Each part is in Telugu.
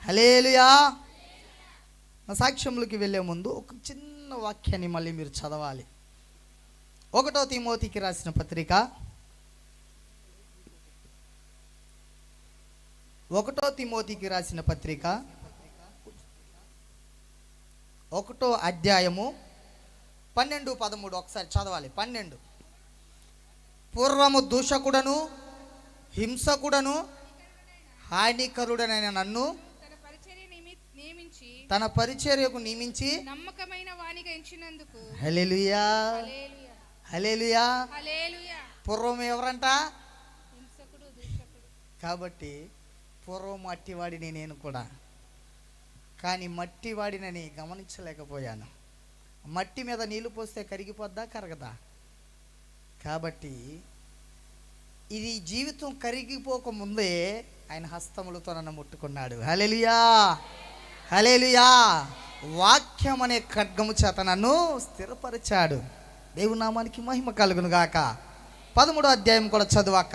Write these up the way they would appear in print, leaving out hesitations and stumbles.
హల్లెలూయా. నా సాక్ష్యములకి వెళ్ళే ముందు ఒక చిన్న వాక్యాన్ని మళ్ళీ మీరు చదవాలి. 1 తిమోతికి రాసిన పత్రిక 1 తిమోతికి రాసిన పత్రిక 1వ అధ్యాయము 12, 13 ఒకసారి చదవాలి. 12 పూర్వము దూషకుడను హింసకుడను హానికరుడనైన నన్ను తన పరిచర్యకు నియమించి నమ్మకమైన వానిగా ఎంచినందుకు హల్లెలూయా హల్లెలూయా. పూర్వం ఎవరంట? హింసకుడు, దూషకుడు. కాబట్టి పూర్వం మట్టివాడిని నేను కూడా, కానీ మట్టివాడినని గమనించలేకపోయాను. మట్టి మీద నీళ్లు పోస్తే కరిగిపోద్దా కరగదా? కాబట్టి ఇది జీవితం కరిగిపోక ముందే ఆయన హస్తములతో నన్ను ముట్టుకున్నాడు. హల్లెలూయా హల్లెలూయా. వాక్యం అనే ఖడ్గము చేత నన్ను స్థిరపరిచాడు. దేవుని నామానికి మహిమ కలుగును గాక. 13వ అధ్యాయం కూడా చదువాక,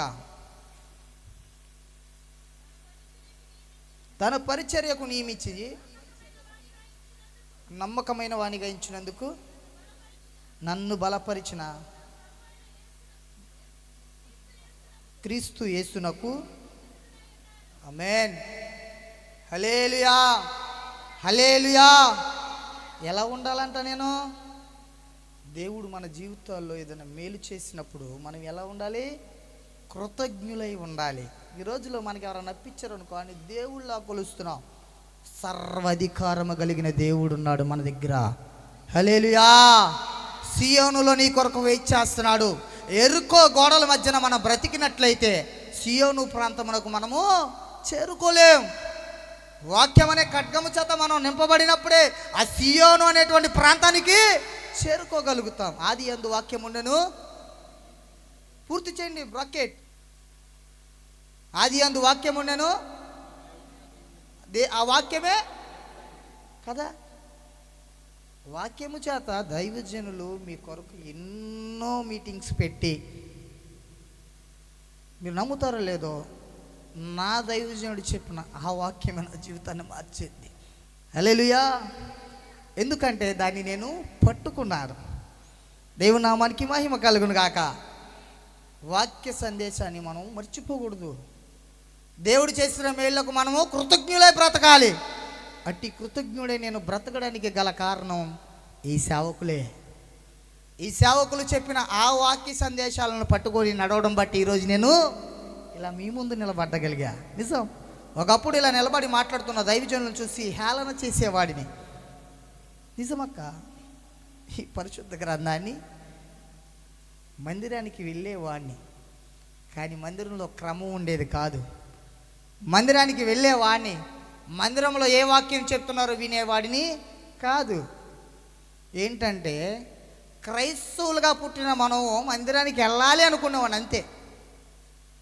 తన పరిచర్యకు నియమించి నమ్మకమైన వానిగా ఎంచినందుకు నన్ను బలపరిచిన క్రీస్తు యేసునకు ఆమేన్. హల్లెలూయా హల్లెలూయా. ఎలా ఉండాలంట నేను? దేవుడు మన జీవితాల్లో ఏదైనా మేలు చేసినప్పుడు మనం ఎలా ఉండాలి? కృతజ్ఞులై ఉండాలి. ఈ రోజులో మనకి ఎవరైనా నప్పించారు అనుకో అని దేవుళ్ళ కొలుస్తున్నాం. సర్వాధికారము కలిగిన దేవుడు ఉన్నాడు మన దగ్గర. హల్లెలూయా. సియోనులో నీ కొరకు వెయిట్ చేస్తున్నాడు. ఎరుకో గోడల మధ్యన మనం బ్రతికినట్లయితే సియోను ప్రాంతమునకు మనము చేరుకోలేం. వాక్యం అనే ఖడ్గము చేత మనం నింపబడినప్పుడే ఆ సియోను అనేటువంటి ప్రాంతానికి చేరుకోగలుగుతాం. ఆది యందు వాక్యం ఉండెను. పూర్తి చేయండి బ్రాకెట్. ఆది యందు వాక్యం ఉండెను. ఆ వాక్యమే కదా. వాక్యము చేత దైవజనులు మీ కొరకు ఎన్నో మీటింగ్స్ పెట్టి, మీరు నమ్ముతారో లేదో, నా దైవజనుడు చెప్పిన ఆ వాక్యమే నా జీవితాన్ని మార్చేది. హల్లెలూయా. ఎందుకంటే దాన్ని నేను పట్టుకున్నాను. దేవుని నామానికి మహిమ కలుగును గాక. వాక్య సందేశాన్ని మనం మర్చిపోకూడదు. దేవుడు చేసిన మేళ్లకు మనము కృతజ్ఞులై బ్రతకాలి. అట్టి కృతజ్ఞుడై నేను బ్రతకడానికి గల కారణం ఈ సేవకులే. ఈ సేవకులు చెప్పిన ఆ వాక్య సందేశాలను పట్టుకొని నడవడం బట్టి ఈరోజు నేను ఇలా మీ ముందు నిలబడగలిగా. నిజం. ఒకప్పుడు ఇలా నిలబడి మాట్లాడుతున్న దైవజనులను చూసి హేళన చేసేవాడిని. నిజమక్క. ఈ పరిశుద్ధ గ్రంథాన్ని మందిరానికి వెళ్ళేవాడిని, కానీ మందిరంలో క్రమం ఉండేది కాదు. మందిరానికి వెళ్ళేవాడిని, మందిరంలో ఏ వాక్యం చెప్తున్నారో వినేవాడిని కాదు. ఏంటంటే క్రైస్తవులుగా పుట్టిన మనం మందిరానికి వెళ్ళాలి అనుకునేవాడిని అంతే.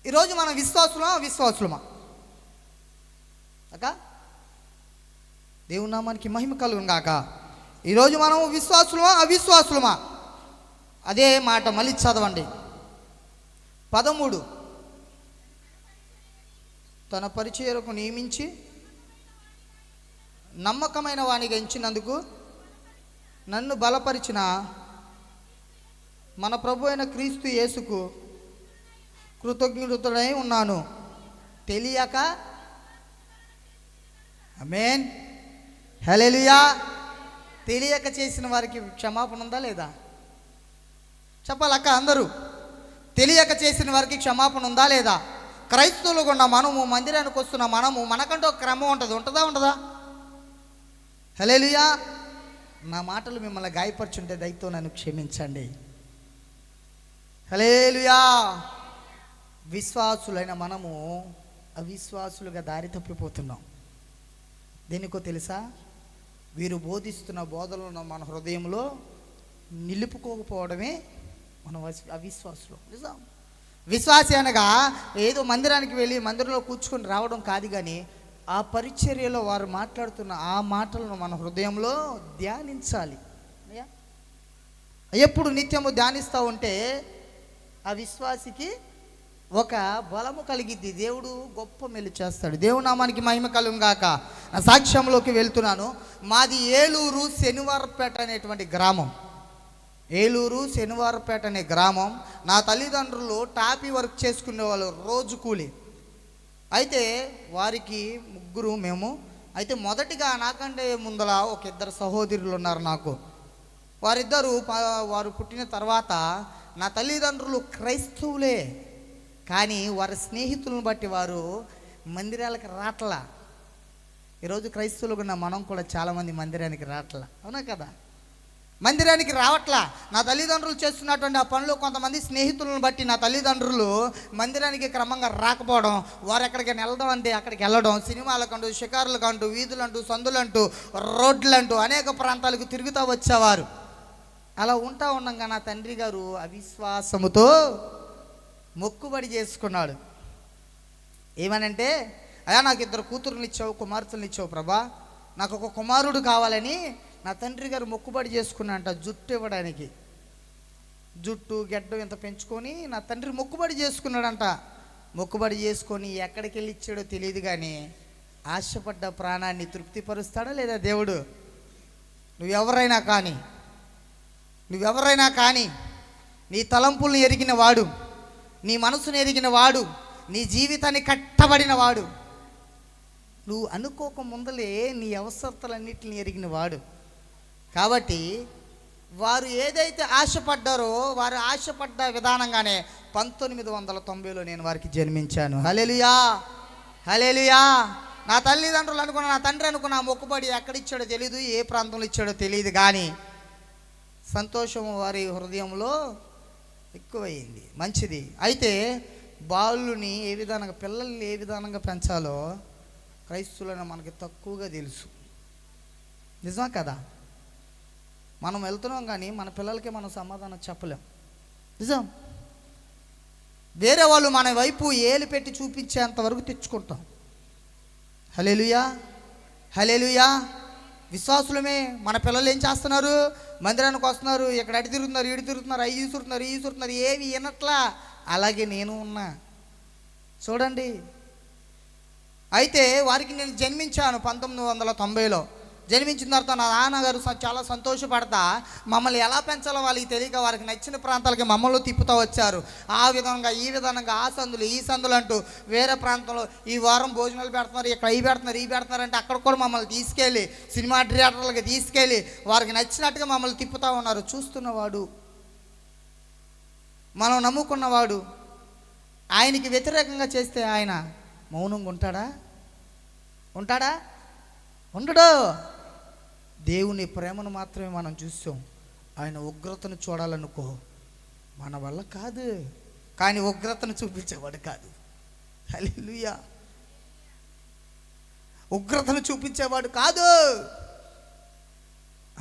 ఈరోజు మనం విశ్వాసులమా అక్క? దేవుని నామానికి మహిమ కలుగును గాక. ఈరోజు మనం విశ్వాసులమా అవిశ్వాసులమా? అదే మాట మళ్ళీ చదవండి. 13 తన పరిచర్యకు నియమించి నమ్మకమైన వానిగా ఎంచినందుకు నన్ను బలపరిచిన మన ప్రభు అయిన క్రీస్తు యేసుకు కృతజ్ఞుడై ఉన్నాను. తెలియక ఆమేన్ హల్లెలూయా. తెలియక చేసిన వారికి క్షమాపణ ఉందా లేదా? చెప్పాలక్క అందరూ. తెలియక చేసిన వారికి క్షమాపణ ఉందా లేదా? క్రైస్తవులుగా ఉన్న మనము, మందిరానికి వస్తున్న మనము, మనకంటూ ఒక క్రమం ఉంటుంది. ఉంటుందా? హల్లెలూయా. నా మాటలు మిమ్మల్ని గాయపరుచుంటే దయతో నన్ను క్షమించండి. హల్లెలూయా. విశ్వాసులైన మనము అవిశ్వాసులుగా దారి తప్పిపోతున్నాం. దేనికో తెలుసా? వీరు బోధిస్తున్న బోధనలను మన హృదయంలో నిలుపుకోకపోవడమే మనం అవిశ్వాసులు. నిజం. విశ్వాసి అనగా ఏదో మందిరానికి వెళ్ళి మందిరంలో కూర్చుకొని రావడం కాదు, కానీ ఆ పరిచర్యలో వారు మాట్లాడుతున్న ఆ మాటలను మన హృదయంలో ధ్యానించాలి. ఎప్పుడు నిత్యము ధ్యానిస్తూ ఉంటే ఆ విశ్వాసికి ఒక బలము కలిగిద్ది. దేవుడు గొప్ప మేలు చేస్తాడు. దేవుని నామానికి మహిమ కలుగును గాక. నా సాక్ష్యంలోకి వెళ్తున్నాను. మాది ఏలూరు శనివారపేట అనేటువంటి గ్రామం. ఏలూరు శనివారపేట అనే గ్రామం. నా తల్లిదండ్రులు టాపీ వర్క్ చేసుకునే వాళ్ళు, రోజు కూలి. అయితే వారికి ముగ్గురు మేము. అయితే మొదటిగా నాకంటే ముందల ఒక ఇద్దరు సహోదరులు ఉన్నారు నాకు. వారు పుట్టిన తర్వాత నా తల్లిదండ్రులు క్రైస్తవులే, కానీ వారి స్నేహితులను బట్టి వారు మందిరాలకు రాట్లా. ఈరోజు క్రైస్తవులుగా ఉన్న మనం కూడా చాలామంది మందిరానికి రాట్లా, అవునా కదా? మందిరానికి రావట్లా. నా తల్లిదండ్రులు చేస్తున్నటువంటి ఆ పనులు కొంతమంది స్నేహితులను బట్టి నా తల్లిదండ్రులు మందిరానికి క్రమంగా రాకపోవడం, వారు ఎక్కడికైనా వెళ్దాం అంటే అక్కడికి వెళ్ళడం, సినిమాలకంటూ, షికారులకంటూ, వీధులంటూ, సందులంటూ, రోడ్లంటూ అనేక ప్రాంతాలకు తిరుగుతూ వచ్చేవారు. అలా ఉంటా ఉండగా నా తండ్రి గారు అవిశ్వాసముతో మొక్కుబడి చేసుకున్నాడు. ఏమనంటే, అయ్యా నాకు ఇద్దరు కూతురుని ఇచ్చావు, కుమార్తెలను ఇచ్చావు ప్రభా, నాకు ఒక కుమారుడు కావాలని నా తండ్రి గారు మొక్కుబడి చేసుకున్నాడంట. జుట్టు ఇవ్వడానికి, జుట్టు గెడ్డం ఇంత పెంచుకొని నా తండ్రి మొక్కుబడి చేసుకున్నాడంట. మొక్కుబడి చేసుకొని ఎక్కడికి వెళ్ళి ఇచ్చాడో తెలియదు, కానీ ఆశపడ్డ ప్రాణాన్ని తృప్తిపరుస్తాడా లేదా దేవుడు? నువ్వెవరైనా కానీ నీ తలంపులను ఎరిగిన వాడు, నీ మనసును ఎరిగిన వాడు, నీ జీవితాన్ని కట్టబడిన వాడు, నువ్వు అనుకోక ముందలే నీ అవసరతలన్నింటిని ఎరిగిన వాడు. కాబట్టి వారు ఏదైతే ఆశపడ్డారో వారు ఆశపడ్డ విధానంగానే 1990లో నేను వారికి జన్మించాను. హల్లెలూయా, హల్లెలూయా. నా తల్లిదండ్రులు అనుకున్న, నా తండ్రి అనుకున్న మొక్కుబడి ఎక్కడిచ్చాడో తెలియదు, ఏ ప్రాంతంలో ఇచ్చాడో తెలియదు, కానీ సంతోషం వారి హృదయంలో ఎక్కువైంది. మంచిది. అయితే బాలుని ఏ విధానంగా, పిల్లల్ని ఏ విధానంగా పెంచాలో క్రైస్తవులను మనకి తక్కువగా తెలుసు. నిజమా కదా? మనం వెళ్తున్నాం కానీ మన పిల్లలకి మనం సమాధానం చెప్పలేం. నిజం. వేరే వాళ్ళు మన వైపు ఏలు పెట్టి చూపించేంత వరకు తెచ్చుకుంటాం. హల్లెలూయా, హల్లెలూయా. విశ్వాసులమే. మన పిల్లలు ఏం చేస్తున్నారు? మందిరానికి వస్తున్నారు, ఇక్కడ అడి తిరుగుతున్నారు, ఇడి తిరుగుతున్నారు, అవి చూస్తున్నారు, ఏవి వినట్లా. అలాగే నేను ఉన్నా, చూడండి. అయితే వారికి నేను జన్మించాను 1990లో. జన్మించిన తర్వాత నా నాన్నగారు చాలా సంతోషపడతా మమ్మల్ని ఎలా పెంచాలో వాళ్ళకి తెలియక వారికి నచ్చిన ప్రాంతాలకి మమ్మల్ని తిప్పుతూ వచ్చారు. ఆ విధంగా ఈ విధంగా ఆ సందులు ఈ సందులు అంటూ వేరే ప్రాంతంలో ఈ వారం భోజనాలు పెడుతున్నారు, ఇక్కడ ఈ పెడుతున్నారు అంటే అక్కడ కూడా మమ్మల్ని తీసుకెళ్ళి సినిమా థియేటర్లకి తీసుకెళ్ళి వారికి నచ్చినట్టుగా మమ్మల్ని తిప్పుతూ ఉన్నారు. చూస్తున్నవాడు, మనం నమ్ముకున్నవాడు ఆయనకి వ్యతిరేకంగా చేస్తే ఆయన మౌనంగా ఉంటాడా? ఉండడు. దేవుని ప్రేమను మాత్రమే మనం చూస్తాం. ఆయన ఉగ్రతను చూడాలనుకో మన వల్ల కాదు, కానీ ఉగ్రతను చూపించేవాడు కాదు. హల్లెలూయా. ఉగ్రతను చూపించేవాడు కాదు.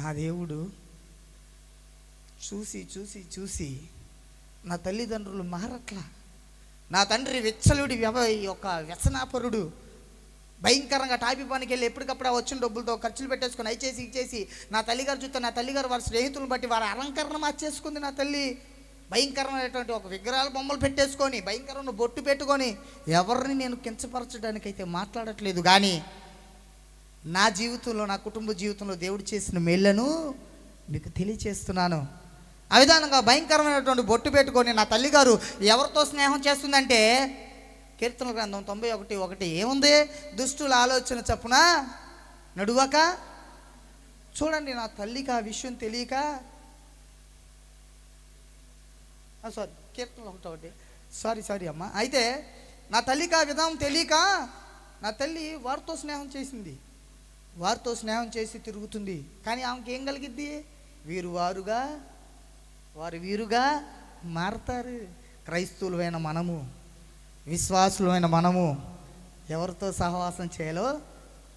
ఆ దేవుడు చూసి నా తల్లిదండ్రులు మారట్లా. నా తండ్రి విచ్చలుడి వ్యసనాపరుడు. భయంకరంగా టాపీ పనికి వెళ్ళి ఎప్పటికప్పుడు వచ్చిన డబ్బులతో ఖర్చులు పెట్టేసుకొని అయి చేసి నా తల్లిగారు చూస్తే నా తల్లిగారు వారి స్నేహితులను బట్టి వారి అలంకరణ మార్చేసుకుంది. నా తల్లి భయంకరమైనటువంటి ఒక విగ్రహాల బొమ్మలు పెట్టేసుకొని, భయంకరమైన బొట్టు పెట్టుకొని, ఎవరిని నేను కించపరచడానికైతే మాట్లాడట్లేదు, కానీ నా జీవితంలో, నా కుటుంబ జీవితంలో దేవుడు చేసిన మేళ్లను మీకు తెలియచేస్తున్నాను. ఆ విధానంగా భయంకరమైనటువంటి బొట్టు పెట్టుకొని నా తల్లిగారు ఎవరితో స్నేహం చేస్తుందంటే, కీర్తన గ్రంథం 91:1 ఏముంది? దుష్టుల ఆలోచన చప్పున నడువక. చూడండి, నా తల్లికి ఆ విషయం తెలియక, కీర్తన 1:1 సారీ అమ్మ. అయితే నా తల్లికి ఆ విధానం తెలియక నా తల్లి వారితో స్నేహం చేసింది, వారితో స్నేహం చేసి తిరుగుతుంది. కానీ ఆమెకి ఏం కలిగిద్ది? వారు వీరుగా మారతారు. క్రైస్తవులమైన మనము, విశ్వాసులమైన మనము ఎవరితో సహవాసం చేయాలో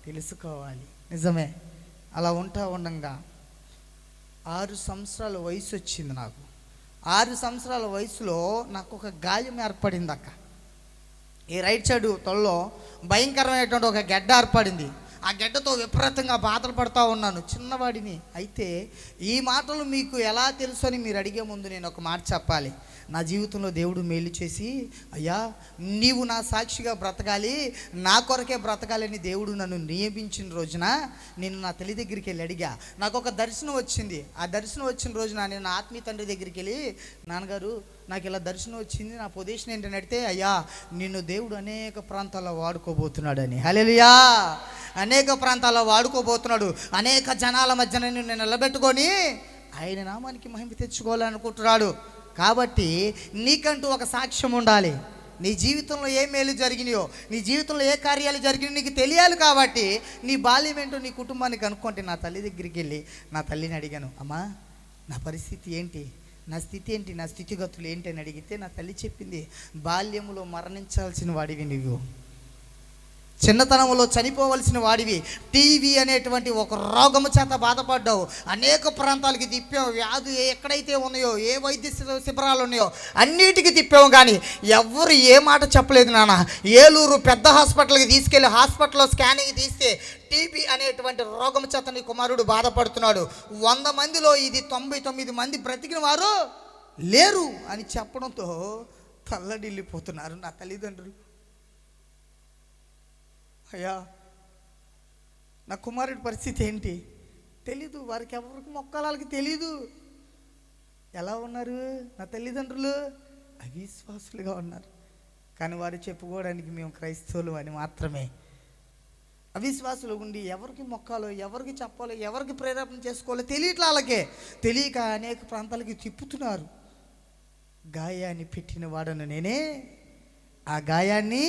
తెలుసుకోవాలి. నిజమే. అలా ఉండగా 6 సంవత్సరాల వయసు వచ్చింది నాకు. 6 సంవత్సరాల వయసులో నాకు ఒక గాయం ఏర్పడింది అక్క. ఈ రైట్ సైడ్ తొల్లో భయంకరమైనటువంటి ఒక గెడ్డ ఏర్పడింది. ఆ గెడ్డతో విపరీతంగా బాధలు పడుతూ ఉన్నాను, చిన్నవాడిని. అయితే ఈ మాటలు మీకు ఎలా తెలుసు అని మీరు అడిగే ముందు నేను ఒక మాట చెప్పాలి. నా జీవితంలో దేవుడు మేలు చేసి, అయ్యా నీవు నా సాక్షిగా బ్రతకాలి, నా కొరకే బ్రతకాలని దేవుడు నన్ను నియమించిన రోజున నేను నా తల్లి దగ్గరికి వెళ్ళి అడిగా. నాకు ఒక దర్శనం వచ్చింది. ఆ దర్శనం వచ్చిన రోజున నేను నా ఆత్మీయ తండ్రి దగ్గరికి వెళ్ళి, నాన్నగారు నాకు ఇలా దర్శనం వచ్చింది, నా పొజిషన్ ఏంటని అడిగితే, అయ్యా నిన్ను దేవుడు అనేక ప్రాంతాల్లో వాడుకోబోతున్నాడని. హల్లెలూయా. అనేక ప్రాంతాల్లో వాడుకోబోతున్నాడు, అనేక జనాల మధ్యన నిన్ను నిలబెట్టుకొని ఆయన నామానికి మహిమ తెచ్చుకోవాలనుకుంటున్నాడు. కాబట్టి నీకంటూ ఒక సాక్ష్యం ఉండాలి. నీ జీవితంలో ఏ మేలు జరిగినాయో, నీ జీవితంలో ఏ కార్యాలు జరిగినాయో నీకు తెలియాలి. కాబట్టి నీ బాల్యం ఏంటో నీ కుటుంబాన్ని కనుక్కుంటే, నా తల్లి దగ్గరికి వెళ్ళి నా తల్లిని అడిగాను, అమ్మా నా పరిస్థితి ఏంటి, నా స్థితి ఏంటి, నా స్థితిగతులు ఏంటి అని అడిగితే నా తల్లి చెప్పింది, బాల్యములో మరణించాల్సిన వాడివి నువ్వు, చిన్నతనంలో చనిపోవలసిన వాడివి, టీవీ అనేటువంటి ఒక రోగము చేత బాధపడ్డావు, అనేక ప్రాంతాలకి తిప్పావు, వ్యాధి ఎక్కడైతే ఉన్నాయో, ఏ వైద్య శిబిరాలు ఉన్నాయో అన్నిటికీ తిప్పావు, కానీ ఎవరు ఏ మాట చెప్పలేదు నాన్న. ఏలూరు పెద్ద హాస్పిటల్కి తీసుకెళ్ళి హాస్పిటల్లో స్కానింగ్ తీస్తే టీబీ అనేటువంటి రోగం చేత నీ కుమారుడు బాధపడుతున్నాడు, 100 మందిలో ఇది 99 మంది బ్రతికిన వారు లేరు అని చెప్పడంతో తల్లడిల్లిపోతున్నారు నా తల్లిదండ్రులు. అయ్యా నా కుమారుడి పరిస్థితి ఏంటి తెలీదు, వారికి ఎవరికి మొక్కాలకి తెలీదు. ఎలా ఉన్నారు నా తల్లిదండ్రులు? అవిశ్వాసులుగా ఉన్నారు. కానీ వారు చెప్పుకోవడానికి మేము క్రైస్తవులు అని మాత్రమే. అవిశ్వాసులు ఉండి ఎవరికి మొక్కాలో, ఎవరికి చెప్పాలో, ఎవరికి ప్రేరేపణ చేసుకోవాలో తెలియట్లా. వాళ్ళకే తెలియక అనేక ప్రాంతాలకి తిప్పుతున్నారు. గాయాన్ని పెట్టిన వాడను నేనే, ఆ గాయాన్ని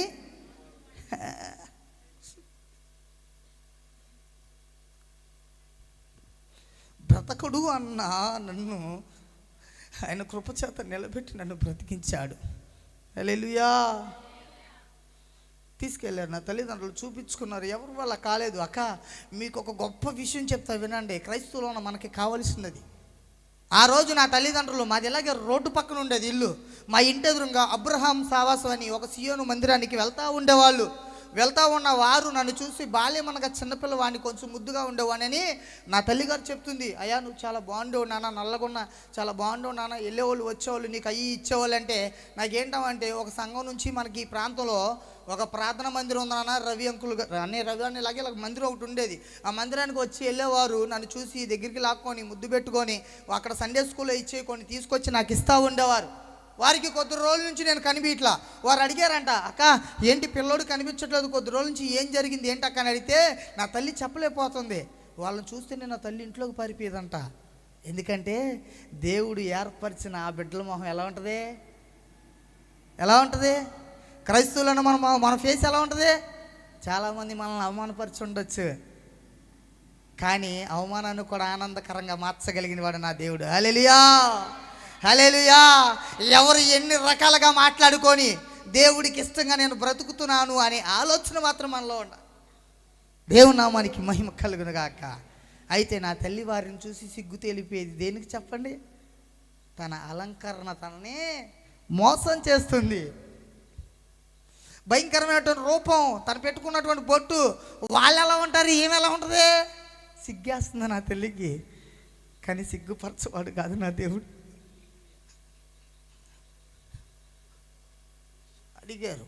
బ్రతకుడు అన్న నన్ను ఆయన కృపచేత నిలబెట్టి నన్ను బ్రతికించాడు. హల్లెలూయా. తీసుకెళ్ళారు నా తల్లిదండ్రులు, చూపించుకున్నారు. ఎవరు వాళ్ళ కాలేదు. అక్క మీకు ఒక గొప్ప విషయం చెప్తా వినండి, క్రైస్తవులో మనకి కావాల్సినది. ఆ రోజు నా తల్లిదండ్రులు, మాది ఇలాగే రోడ్డు పక్కన ఉండేది ఇల్లు, మా ఇంటి ఎదురుగా అబ్రహాం సావాసం అని ఒక సియోను మందిరానికి వెళ్తూ ఉండేవాళ్ళు. వెళ్తూ ఉన్న వారు నన్ను చూసి బాల్యమనగా చిన్నపిల్లవాడిని, కొంచెం ముద్దుగా ఉండేవాడిని నా తల్లిగారు చెప్తుంది, అయ్యా నువ్వు చాలా బాగుండేవు నాన్న, నల్లగొన్న చాలా బాగుండేవు నాన్న, వెళ్ళేవాళ్ళు వచ్చేవాళ్ళు నీకు అయ్యి ఇచ్చేవాళ్ళు. అంటే నాకేంటామంటే ఒక సంఘం నుంచి మనకి ఈ ప్రాంతంలో ఒక ప్రార్థన మందిరం ఉంది నాన్న, రవి అంకుల్ రవి అని ఇలాగే మందిరం ఒకటి ఉండేది. ఆ మందిరానికి వచ్చి వెళ్ళేవారు నన్ను చూసి దగ్గరికి లాక్కొని ముద్దు పెట్టుకొని అక్కడ సండే స్కూల్లో ఇచ్చేకొని తీసుకొచ్చి నాకు ఇస్తూ ఉండేవారు. వారికి కొద్ది రోజుల నుంచి నేను కనిపించట్లా. వారు అడిగారంట, అక్క ఏంటి పిల్లోడు కనిపించట్లేదు, కొద్ది రోజుల నుంచి ఏం జరిగింది ఏంటి అక్క అని అడిగితే నా తల్లి చెప్పలేకపోతుంది. వాళ్ళని చూస్తే నేను నా తల్లి ఇంట్లోకి పారిపోయేదంట. ఎందుకంటే దేవుడు ఏర్పరిచిన ఆ బిడ్డల మొహం ఎలా ఉంటుంది, ఎలా ఉంటుంది? క్రైస్తవులను మన ఫేస్ ఎలా ఉంటుంది? చాలామంది మనల్ని అవమానపరిచి ఉండొచ్చు, కానీ అవమానాన్ని కూడా ఆనందకరంగా మార్చగలిగిన వాడు నా దేవుడు. హల్లెలూయా, హల్లెలూయా. ఎవరు ఎన్ని రకాలుగా మాట్లాడుకొని దేవుడికి ఇష్టంగా నేను బ్రతుకుతున్నాను అనే ఆలోచన మాత్రం మనలో ఉండాలి. దేవుని నామానికి మహిమ కలుగును గాక. అయితే నా తల్లి వారిని చూసి సిగ్గు తేలిపోయేది దేనికి చెప్పండి? తన అలంకరణ తనని మోసం చేస్తుంది. భయంకరమైనటువంటి రూపం, తను పెట్టుకున్నటువంటి బొట్టు, వాళ్ళు ఎలా ఉంటారు, ఏమి ఎలా ఉంటుంది? సిగ్గేస్తుంది నా తల్లికి, కానీ సిగ్గుపరచవాడు కాదు నా దేవుడు. అడిగారు,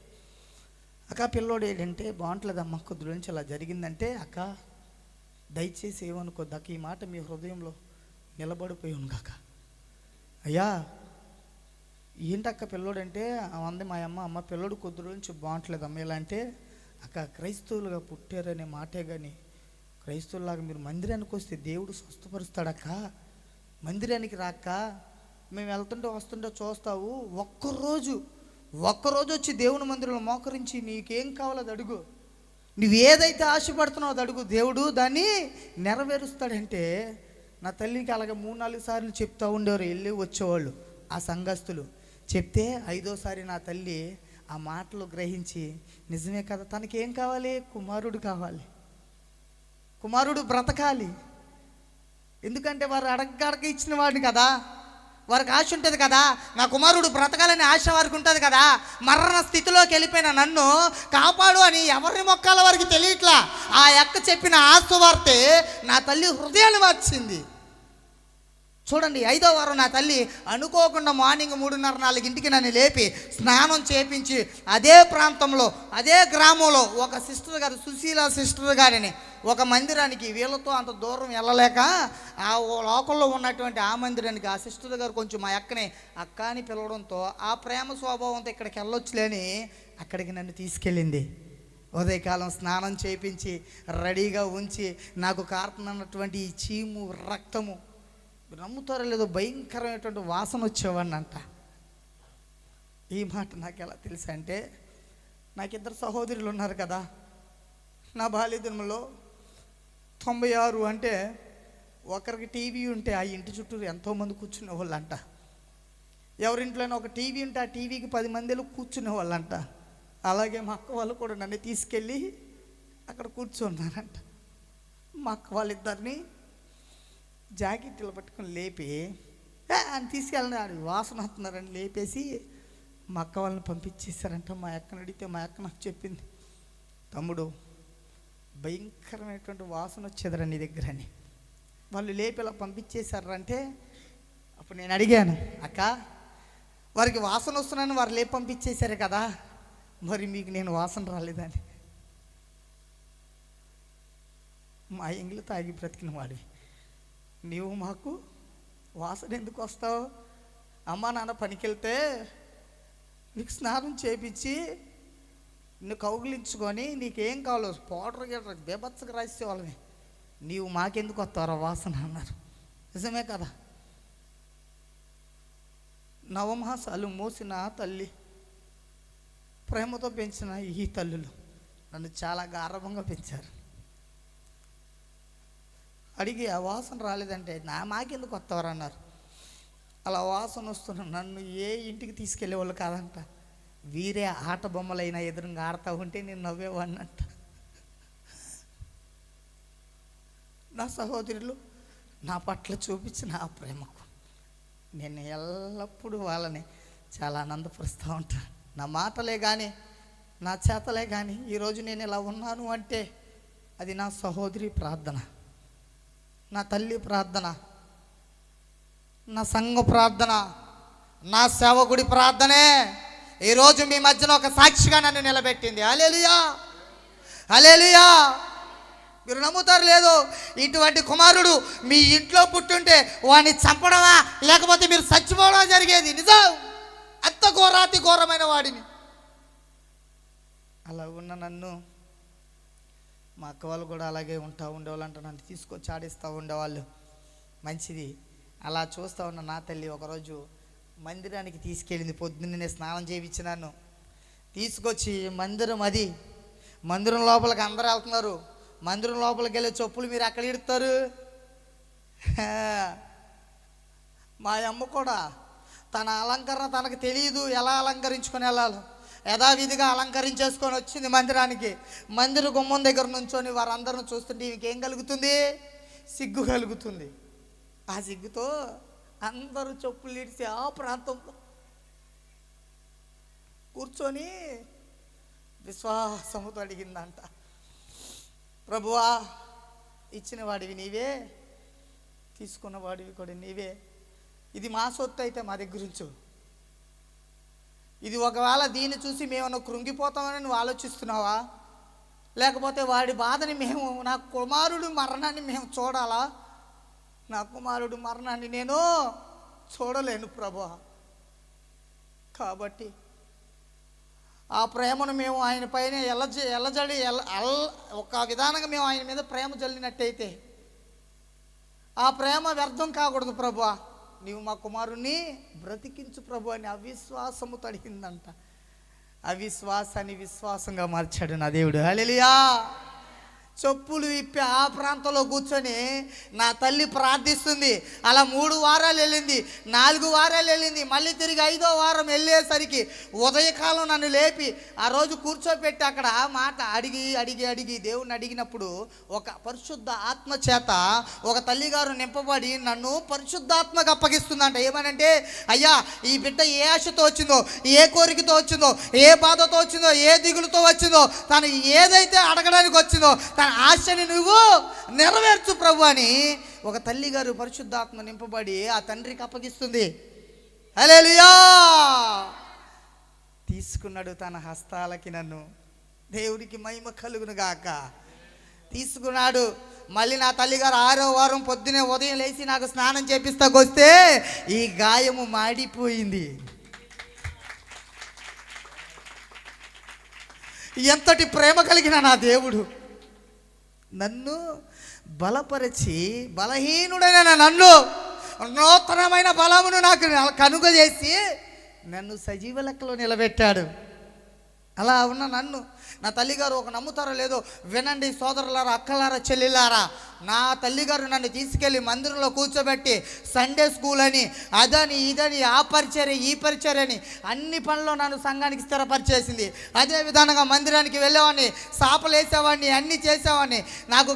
అక్క పిల్లోడు ఏంటంటే బాగుంటుందమ్మా, కొద్ది నుంచి అలా జరిగిందంటే, అక్క దయచేసి ఏమనుకోద్దు అక్క, ఈ మాట మీ హృదయంలో నిలబడిపోయి కాక. అయ్యా ఏంటక్క పిల్లోడంటే అంది మా అమ్మ పిల్లోడు కొద్ది రోజు నుంచి బాగుంటలేదమ్మ. ఎలా అంటే, అక్క క్రైస్తవులుగా పుట్టారనే మాటే, కానీ క్రైస్తవులాగా మీరు మందిరానికి వస్తే దేవుడు స్వస్థపరుస్తాడక్క. మందిరానికి రాక్క, మేము వెళ్తుంటే వస్తుంటే చూస్తావు, ఒక్కరోజు వచ్చి దేవుని మందిరంలో మోకరించి నీకేం కావాలో అది అడుగు, నువ్వు ఏదైతే ఆశపడుతున్నావు అది అడుగు, దేవుడు దాన్ని నెరవేరుస్తాడంటే నా తల్లికి అలాగే 3-4 సార్లు చెప్తూ ఉండేవారు. వెళ్ళి వచ్చేవాళ్ళు ఆ సంఘస్థులు. చెప్తే 5వ సారి నా తల్లి ఆ మాటలు గ్రహించి, నిజమే కదా, తనకేం కావాలి? కుమారుడు కావాలి, కుమారుడు బ్రతకాలి. ఎందుకంటే వారు అడగ ఇచ్చిన వాడిని కదా, వారికి ఆశ ఉంటుంది కదా, నా కుమారుడు బ్రతకాలని ఆశ వారికి ఉంటుంది కదా. మరణ స్థితిలోకి వెళ్ళిపోయిన నన్ను కాపాడు అని ఎవరిని మొక్కాల వారికి తెలియట్లా. ఆ యొక్క చెప్పిన ఆశవార్తే నా తల్లి హృదయాన్ని మార్చింది. చూడండి, 5వ వారం నా తల్లి అనుకోకుండా మార్నింగ్ 3:30-4కి నన్ను లేపి స్నానం చేపించి అదే ప్రాంతంలో అదే గ్రామంలో ఒక సిస్టర్ గారు, సుశీల సిస్టర్ గారిని, ఒక మందిరానికి వీళ్ళతో అంత దూరం వెళ్ళలేక ఆ లోకల్లో ఉన్నటువంటి ఆ మందిరానికి ఆ సిస్టర్ గారు కొంచెం మా అక్కని అక్క అని పిలవడంతో ఆ ప్రేమ స్వభావంతో ఇక్కడికి వెళ్ళొచ్చులేని అక్కడికి నన్ను తీసుకెళ్ళింది. ఉదయకాలం స్నానం చేయించి రెడీగా ఉంచి నాకు కారుతున్నటువంటి ఈ చీము రక్తము, నమ్ముతారో లేదో భయంకరమైనటువంటి వాసన వచ్చేవాడిని అంట. ఈ మాట నాకు ఎలా తెలుసు అంటే, నాకు 2 సహోదరులు ఉన్నారు కదా. నా బాల్యదినంలో 96 అంటే ఒకరికి టీవీ ఉంటే ఆ ఇంటి చుట్టూ ఎంతోమంది కూర్చునే వాళ్ళంట. ఎవరింట్లోనే ఒక టీవీ ఉంటే ఆ టీవీకి 10 మందిలో కూర్చునే వాళ్ళంట. అలాగే మా అక్క వాళ్ళు కూడా నన్ను తీసుకెళ్ళి అక్కడ కూర్చున్నారంట. మా అక్క వాళ్ళిద్దరిని జాకెట్లు పట్టుకొని లేపి అని తీసుకెళ్ళిన ఆడి వాసన వస్తున్నారని లేపేసి మా అక్క వాళ్ళని పంపించేశారంట. మా అక్కని అడిగితే మా అక్క నాకు చెప్పింది, తమ్ముడు భయంకరమైనటువంటి వాసన వచ్చేదరా నీ దగ్గర అని. వాళ్ళు లేపి ఇలా పంపించేశారంటే అప్పుడు నేను అడిగాను, అక్క వారికి వాసన వస్తున్నాను వారు లేపి పంపించేశారు కదా, మరి మీకు నేను వాసన రాలేదని. మా ఎంగిలి తాగి బ్రతికిన వాడివి, నీవు మాకు వాసన ఎందుకు వస్తావు? అమ్మా నాన్న పనికి వెళ్తే నీకు స్నానం చేపించి నిన్ను కౌగిలించుకొని నీకేం కావాలో పౌడర్ గట్రా బేబత్సగా రాసేవాళ్ళమే, నీవు మాకెందుకు వస్తావురా వాసన అన్నారు. నిజమే కదా. నవమాసాలు మోసిన తల్లి, ప్రేమతో పెంచిన ఈ తల్లులు నన్ను చాలా గారభంగా పెంచారు. అడిగి ఆ వాసన రాలేదంటే మాకెందుకు వస్తావారు అన్నారు. అలా వాసన వస్తున్న నన్ను ఏ ఇంటికి తీసుకెళ్ళేవాళ్ళు కాదంట. వీరే ఆట బొమ్మలైనా ఎదురుగా ఆడుతూ ఉంటే నేను నవ్వేవాడినంట. నా సహోదరులు నా పట్ల చూపించిన ఆ ప్రేమకు నేను ఎల్లప్పుడూ వాళ్ళని చాలా ఆనందపరుస్తూ ఉంటాను. నా మాటలే కానీ నా చేతలే కానీ ఈరోజు నేను ఇలా ఉన్నాను అంటే అది నా సహోదరి ప్రార్థన, నా తల్లి ప్రార్థన, నా సంఘ ప్రార్థన, నా సేవకుడి ప్రార్థనే ఈరోజు మీ మధ్యన ఒక సాక్షిగా నన్ను నిలబెట్టింది. హల్లెలూయా, హల్లెలూయా. మీరు నమ్ముతారు లేదో, ఇటువంటి కుమారుడు మీ ఇంట్లో పుట్టుంటే వాడిని చంపడమా లేకపోతే మీరు చచ్చిపోవడం జరిగేది. నిజం, అంత ఘోరాతి ఘోరమైన వాడిని. అలా ఉన్న నన్ను మా అక్క వాళ్ళు కూడా అలాగే ఉండేవాళ్ళు అంట. నన్ను తీసుకొచ్చి ఆడిస్తూ ఉండేవాళ్ళు. మంచిది. అలా చూస్తూ ఉన్న నా తల్లి ఒకరోజు మందిరానికి తీసుకెళ్ళింది. పొద్దున్నే స్నానం చేయించినాను, తీసుకొచ్చి మందిరం లోపలికి అందరూ వెళ్తున్నారు. మందిరం లోపలికి వెళ్ళే చెప్పులు మీరు అక్కడ ఇడతారు. మా అమ్మ కూడా తన అలంకరణ తనకు తెలియదు, ఎలా అలంకరించుకొని వెళ్ళాలో యథావిధిగా అలంకరించేసుకొని వచ్చింది మందిరానికి. మందిర గుమ్మం దగ్గర నుంచొని వారందరిని చూస్తుంటే ఇంకేం కలుగుతుంది? సిగ్గు కలుగుతుంది. ఆ సిగ్గుతో అందరూ చెప్పులు ఇడిచి ఆ ప్రాంతంలో కూర్చొని విశ్వాసముతో అడిగిందంట, ప్రభువా ఇచ్చిన వాడివి నీవే, తీసుకున్న వాడివి కూడా నీవే. ఇది మా సొత్తు అయితే మా దగ్గర ఉంచు. ఇది ఒకవేళ దీన్ని చూసి మేమన్నా కృంగిపోతామని నువ్వు ఆలోచిస్తున్నావా? లేకపోతే వాడి బాధని నా కుమారుడు మరణాన్ని మేము చూడాలా? నా కుమారుడు మరణాన్ని నేను చూడలేను ప్రభువా. కాబట్టి ఆ ప్రేమను మేము ఆయన పైన ఒక విధానంగా మేము ఆయన మీద ప్రేమ జల్లినట్టయితే ఆ ప్రేమ వ్యర్థం కాకూడదు ప్రభువా. నీవు మా కుమారుణ్ణి బ్రతికించు ప్రభు అని అవిశ్వాసముతో అడిగిందంట. అవిశ్వాసాన్ని విశ్వాసంగా మార్చాడు నా దేవుడు. హల్లెలూయా. చెప్పులు విప్పి ఆ ప్రాంతంలో కూర్చొని నా తల్లి ప్రార్థిస్తుంది. అలా 3 వారాలు వెళ్ళింది, 4 వారాలు వెళ్ళింది. మళ్ళీ తిరిగి 5వ వారం వెళ్ళేసరికి ఉదయకాలం నన్ను లేపి ఆ రోజు కూర్చోపెట్టి అక్కడ ఆ మాట అడిగి దేవుణ్ణి అడిగినప్పుడు ఒక పరిశుద్ధ ఆత్మ చేత ఒక తల్లిగారు నింపబడి నన్ను పరిశుద్ధాత్మకు అప్పగిస్తుందంట. ఏమనంటే, అయ్యా ఈ బిడ్డ ఏ ఆశతో వచ్చిందో, ఏ కోరికతో వచ్చిందో, ఏ బాధతో వచ్చిందో, ఏ దిగులుతో వచ్చిందో, తను ఏదైతే అడగడానికి వచ్చిందో తన ఆశని నువ్వు నెరవేర్చు ప్రభు అని ఒక తల్లి గారు పరిశుద్ధాత్మ నింపబడి ఆ తండ్రికి అప్పగిస్తుంది. హల్లెలూయా. తీసుకున్నాడు తన హస్తాలకి నన్ను. దేవుడికి మహిమ కలుగును గాక. తీసుకున్నాడు. మళ్ళీ నా తల్లిగారు 6వ వారం పొద్దునే ఉదయం లేచి నాకు స్నానం చేపిస్తాకొస్తే ఈ గాయము మాడిపోయింది. ఎంతటి ప్రేమ కలిగిన నా దేవుడు నన్ను బలపరిచి, బలహీనుడైన నన్ను నూతనమైన బలమును నాకు కనుగజేసి నన్ను సజీవ లెక్కలో నిలబెట్టాడు. అలా ఉన్న నన్ను నా తల్లిగారు ఒక నమ్ముతారో లేదో వినండి సోదరులారా, అక్కలారా, చెల్లిలారా, నా తల్లిగారు నన్ను తీసుకెళ్ళి మందిరంలో కూర్చోబెట్టి సండే స్కూల్ అని అదని ఇదని ఆ పరిచర్య ఈ పరిచర్య అని అన్ని పనుల్లో నన్ను సంఘానికి స్థిరపరిచేసింది. అదే విధానంగా మందిరానికి వెళ్ళేవాడిని, సాపలు వేసేవాడిని, అన్నీ చేసేవాడిని. నాకు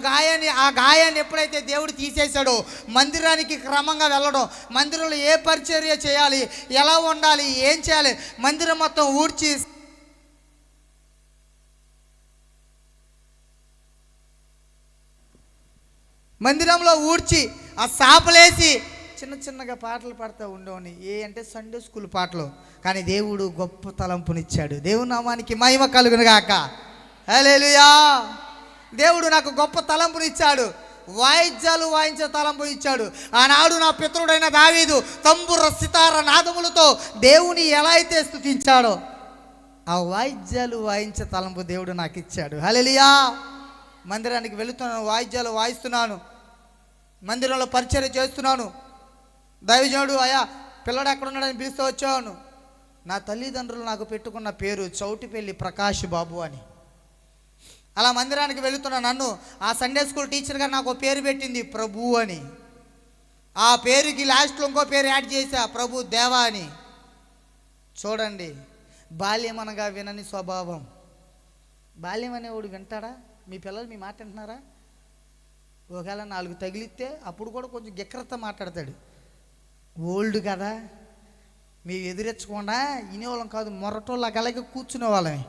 ఆ గాయాన్ని ఎప్పుడైతే దేవుడు తీసేశాడో మందిరానికి క్రమంగా వెళ్ళడం, మందిరంలో ఏ పరిచర్య చేయాలి, ఎలా ఉండాలి, ఏం చేయాలి, మందిరం మొత్తం ఊడ్చి మందిరంలో ఊడ్చి ఆ సాపలేసి చిన్న చిన్నగా పాటలు పాడుతూ ఉండేవాడిని. అంటే సండే స్కూల్ పాటలు. కానీ దేవుడు గొప్ప తలంపునిచ్చాడు. దేవుని నామానికి మహిమ కలుగును గాక. హల్లెలూయా. దేవుడు నాకు గొప్ప తలంపునిచ్చాడు. వాయిద్యాలు వాయించే తలంపు ఇచ్చాడు. ఆనాడు నా పితరుడైన దావీదు తంబుర సితార నాదములతో దేవుని ఎలా అయితే స్తుతించాడో ఆ వాయిద్యాలు వాయించే తలంపు దేవుడు నాకు ఇచ్చాడు. హల్లెలూయా. మందిరానికి వెళుతున్నాను, వాయిద్యాలు వాయిస్తున్నాను, మందిరంలో పరిచర్య చేస్తున్నాను. దైవజనుడు అయ్యా పిల్లడు ఎక్కడ ఉన్నాడని పిలుస్తూ వచ్చాను. నా తల్లిదండ్రులు నాకు పెట్టుకున్న పేరు చౌటిపల్లి ప్రకాష్ బాబు అని. అలా మందిరానికి వెళుతున్న నన్ను ఆ సండే స్కూల్ టీచర్ గారు నాకు పేరు పెట్టింది ప్రభు అని. ఆ పేరుకి లాస్ట్లో ఇంకో పేరు యాడ్ చేశా, ప్రభు దేవా అని. చూడండి, బాల్యం అనగా వినని స్వభావం. బాల్యం అనేవాడు వింటాడా? మీ పిల్లలు మీ మాట వింటున్నారా? ఒకవేళ 4 తగిలిస్తే అప్పుడు కూడా కొంచెం గిక్రత మాట్లాడతాడు. ఓల్డ్ కదా, మేము ఎదురెచ్చకుండా వినేవాళ్ళం కాదు, మొరటోళ్ళకి అలాగే కూర్చునే వాళ్ళమే.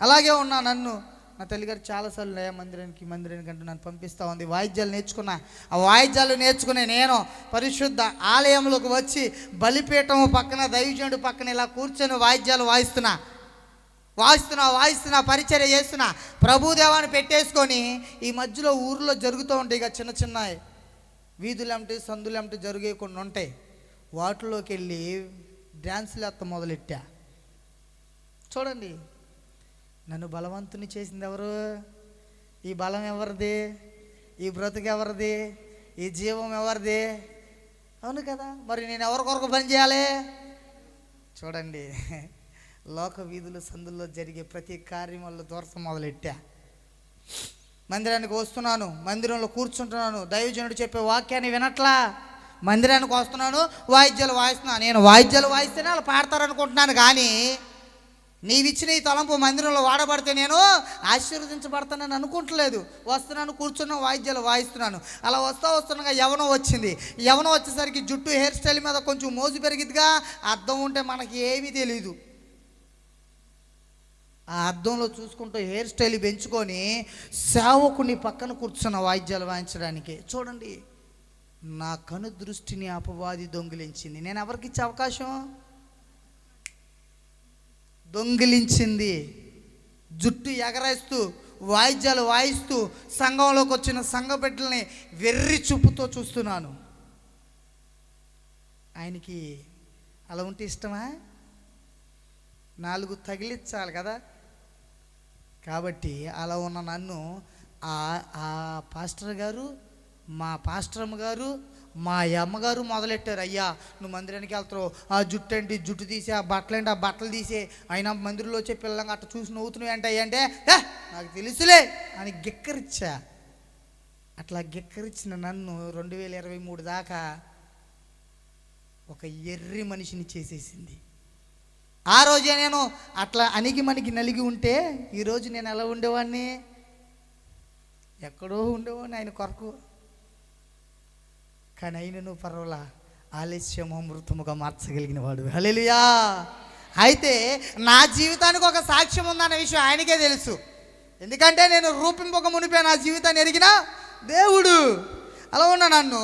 అలాగే ఉన్నా నన్ను నా తల్లిగారు చాలాసార్లు మందిరానికి అంటూ నన్ను పంపిస్తూ ఉంది. వాయిద్యాలు నేర్చుకున్నా. ఆ వాయిద్యాలు నేర్చుకునే నేను పరిశుద్ధ ఆలయంలోకి వచ్చి బలిపీఠం పక్కన దైవజనుడు పక్కన ఇలా కూర్చొని వాయిద్యాలు వాయిస్తున్నా పరిచర్య చేస్తున్నా. ప్రభుదేవాన్ని పెట్టేసుకొని ఈ మధ్యలో ఊర్లో జరుగుతూ ఉంటాయి ఇక చిన్న చిన్న వీధులంటే సందులంటే జరిగే కొన్ని ఉంటాయి. వాటిలోకి వెళ్ళి డ్యాన్సులు ఎత్త మొదలెట్టా. చూడండి, నన్ను బలవంతుని చేసింది ఎవరు? ఈ బలం ఎవరిది? ఈ బ్రతుకు ఎవరిది? ఈ జీవం ఎవరిది? అవును కదా. మరి నేను ఎవరి కొరకు పని చేయాలి? చూడండి, లోక వీధులు సందుల్లో జరిగే ప్రతి కార్యం వల్ల దూరత మొదలెట్టా. మందిరానికి వస్తున్నాను, మందిరంలో కూర్చుంటున్నాను, దైవజనుడు చెప్పే వాక్యాన్ని వినట్లా. మందిరానికి వస్తున్నాను, వాయిద్యాలు వాయిస్తున్నాను. నేను వాయిద్యాలు వాయిస్తేనే వాళ్ళు పాడతారనుకుంటున్నాను, కానీ నీవిచ్చిన ఈ తలంపు మందిరంలో వాడబడితే నేను ఆశీర్వదించబడతానని అనుకుంటలేదు. వస్తున్నాను, కూర్చున్నాను, వాయిద్యాలు వాయిస్తున్నాను. అలా వస్తుండగా యవనం వచ్చింది. యవనం వచ్చేసరికి జుట్టు హెయిర్ స్టైల్ మీద కొంచెం మోజు పెరిగిద్దిగా. అద్దం ఉంటే మనకి ఏమీ తెలీదు. ఆ అద్దంలో చూసుకుంటూ హెయిర్ స్టైల్ పెంచుకొని సేవకుని పక్కన కూర్చున్న వాయిద్యాలు వాయించడానికి. చూడండి, నా కను దృష్టిని అపవాది దొంగిలించింది. నేను ఎవరికి ఇచ్చే అవకాశం? దొంగిలించింది. జుట్టు ఎగరేస్తూ వాయిద్యాలు వాయిస్తూ సంఘంలోకి వచ్చిన సంఘ బిడ్డల్ని వెర్రి చూపుతో చూస్తున్నాను. ఆయనకి అలా ఉంటే ఇష్టమా? 4 తగిలించాలి కదా. కాబట్టి అలా ఉన్న నన్ను ఆ పాస్టర్ గారు, మా పాస్టరమ్మ గారు, మా అమ్మగారు మొదలెట్టారు. అయ్యా నువ్వు మందిరానికి వెళ్తావు, ఆ జుట్టు ఏంటి, జుట్టు తీసి, ఆ బట్టలు ఏంటి, ఆ బట్టలు తీసే, అయినా మందిరంలో వచ్చే పిల్లలంగా అట్లా చూసి నవ్వుతున్నావు ఏంటి అంటే నాకు తెలుసులే అని గిక్కరిచ్చా. అట్లా గిక్కరిచ్చిన నన్ను 2023 దాకా ఒక ఎర్రి మనిషిని చేసేసింది. ఆ రోజే నేను అట్లా అణిగి నలిగి ఉంటే ఈరోజు నేను ఎలా ఉండేవాడిని? ఎక్కడో ఉండేవాడిని ఆయన కొరకు. కానీ అయినను పర్వాలా, ఆలస్యము అమృతముగా మార్చగలిగిన వాడు. హల్లెలూయా. అయితే నా జీవితానికి ఒక సాక్ష్యం ఉందన్న విషయం ఆయనకే తెలుసు. ఎందుకంటే నేను రూపింపక మునిపే నా జీవితాన్ని ఎరిగిన దేవుడు. అలా ఉన్న నన్ను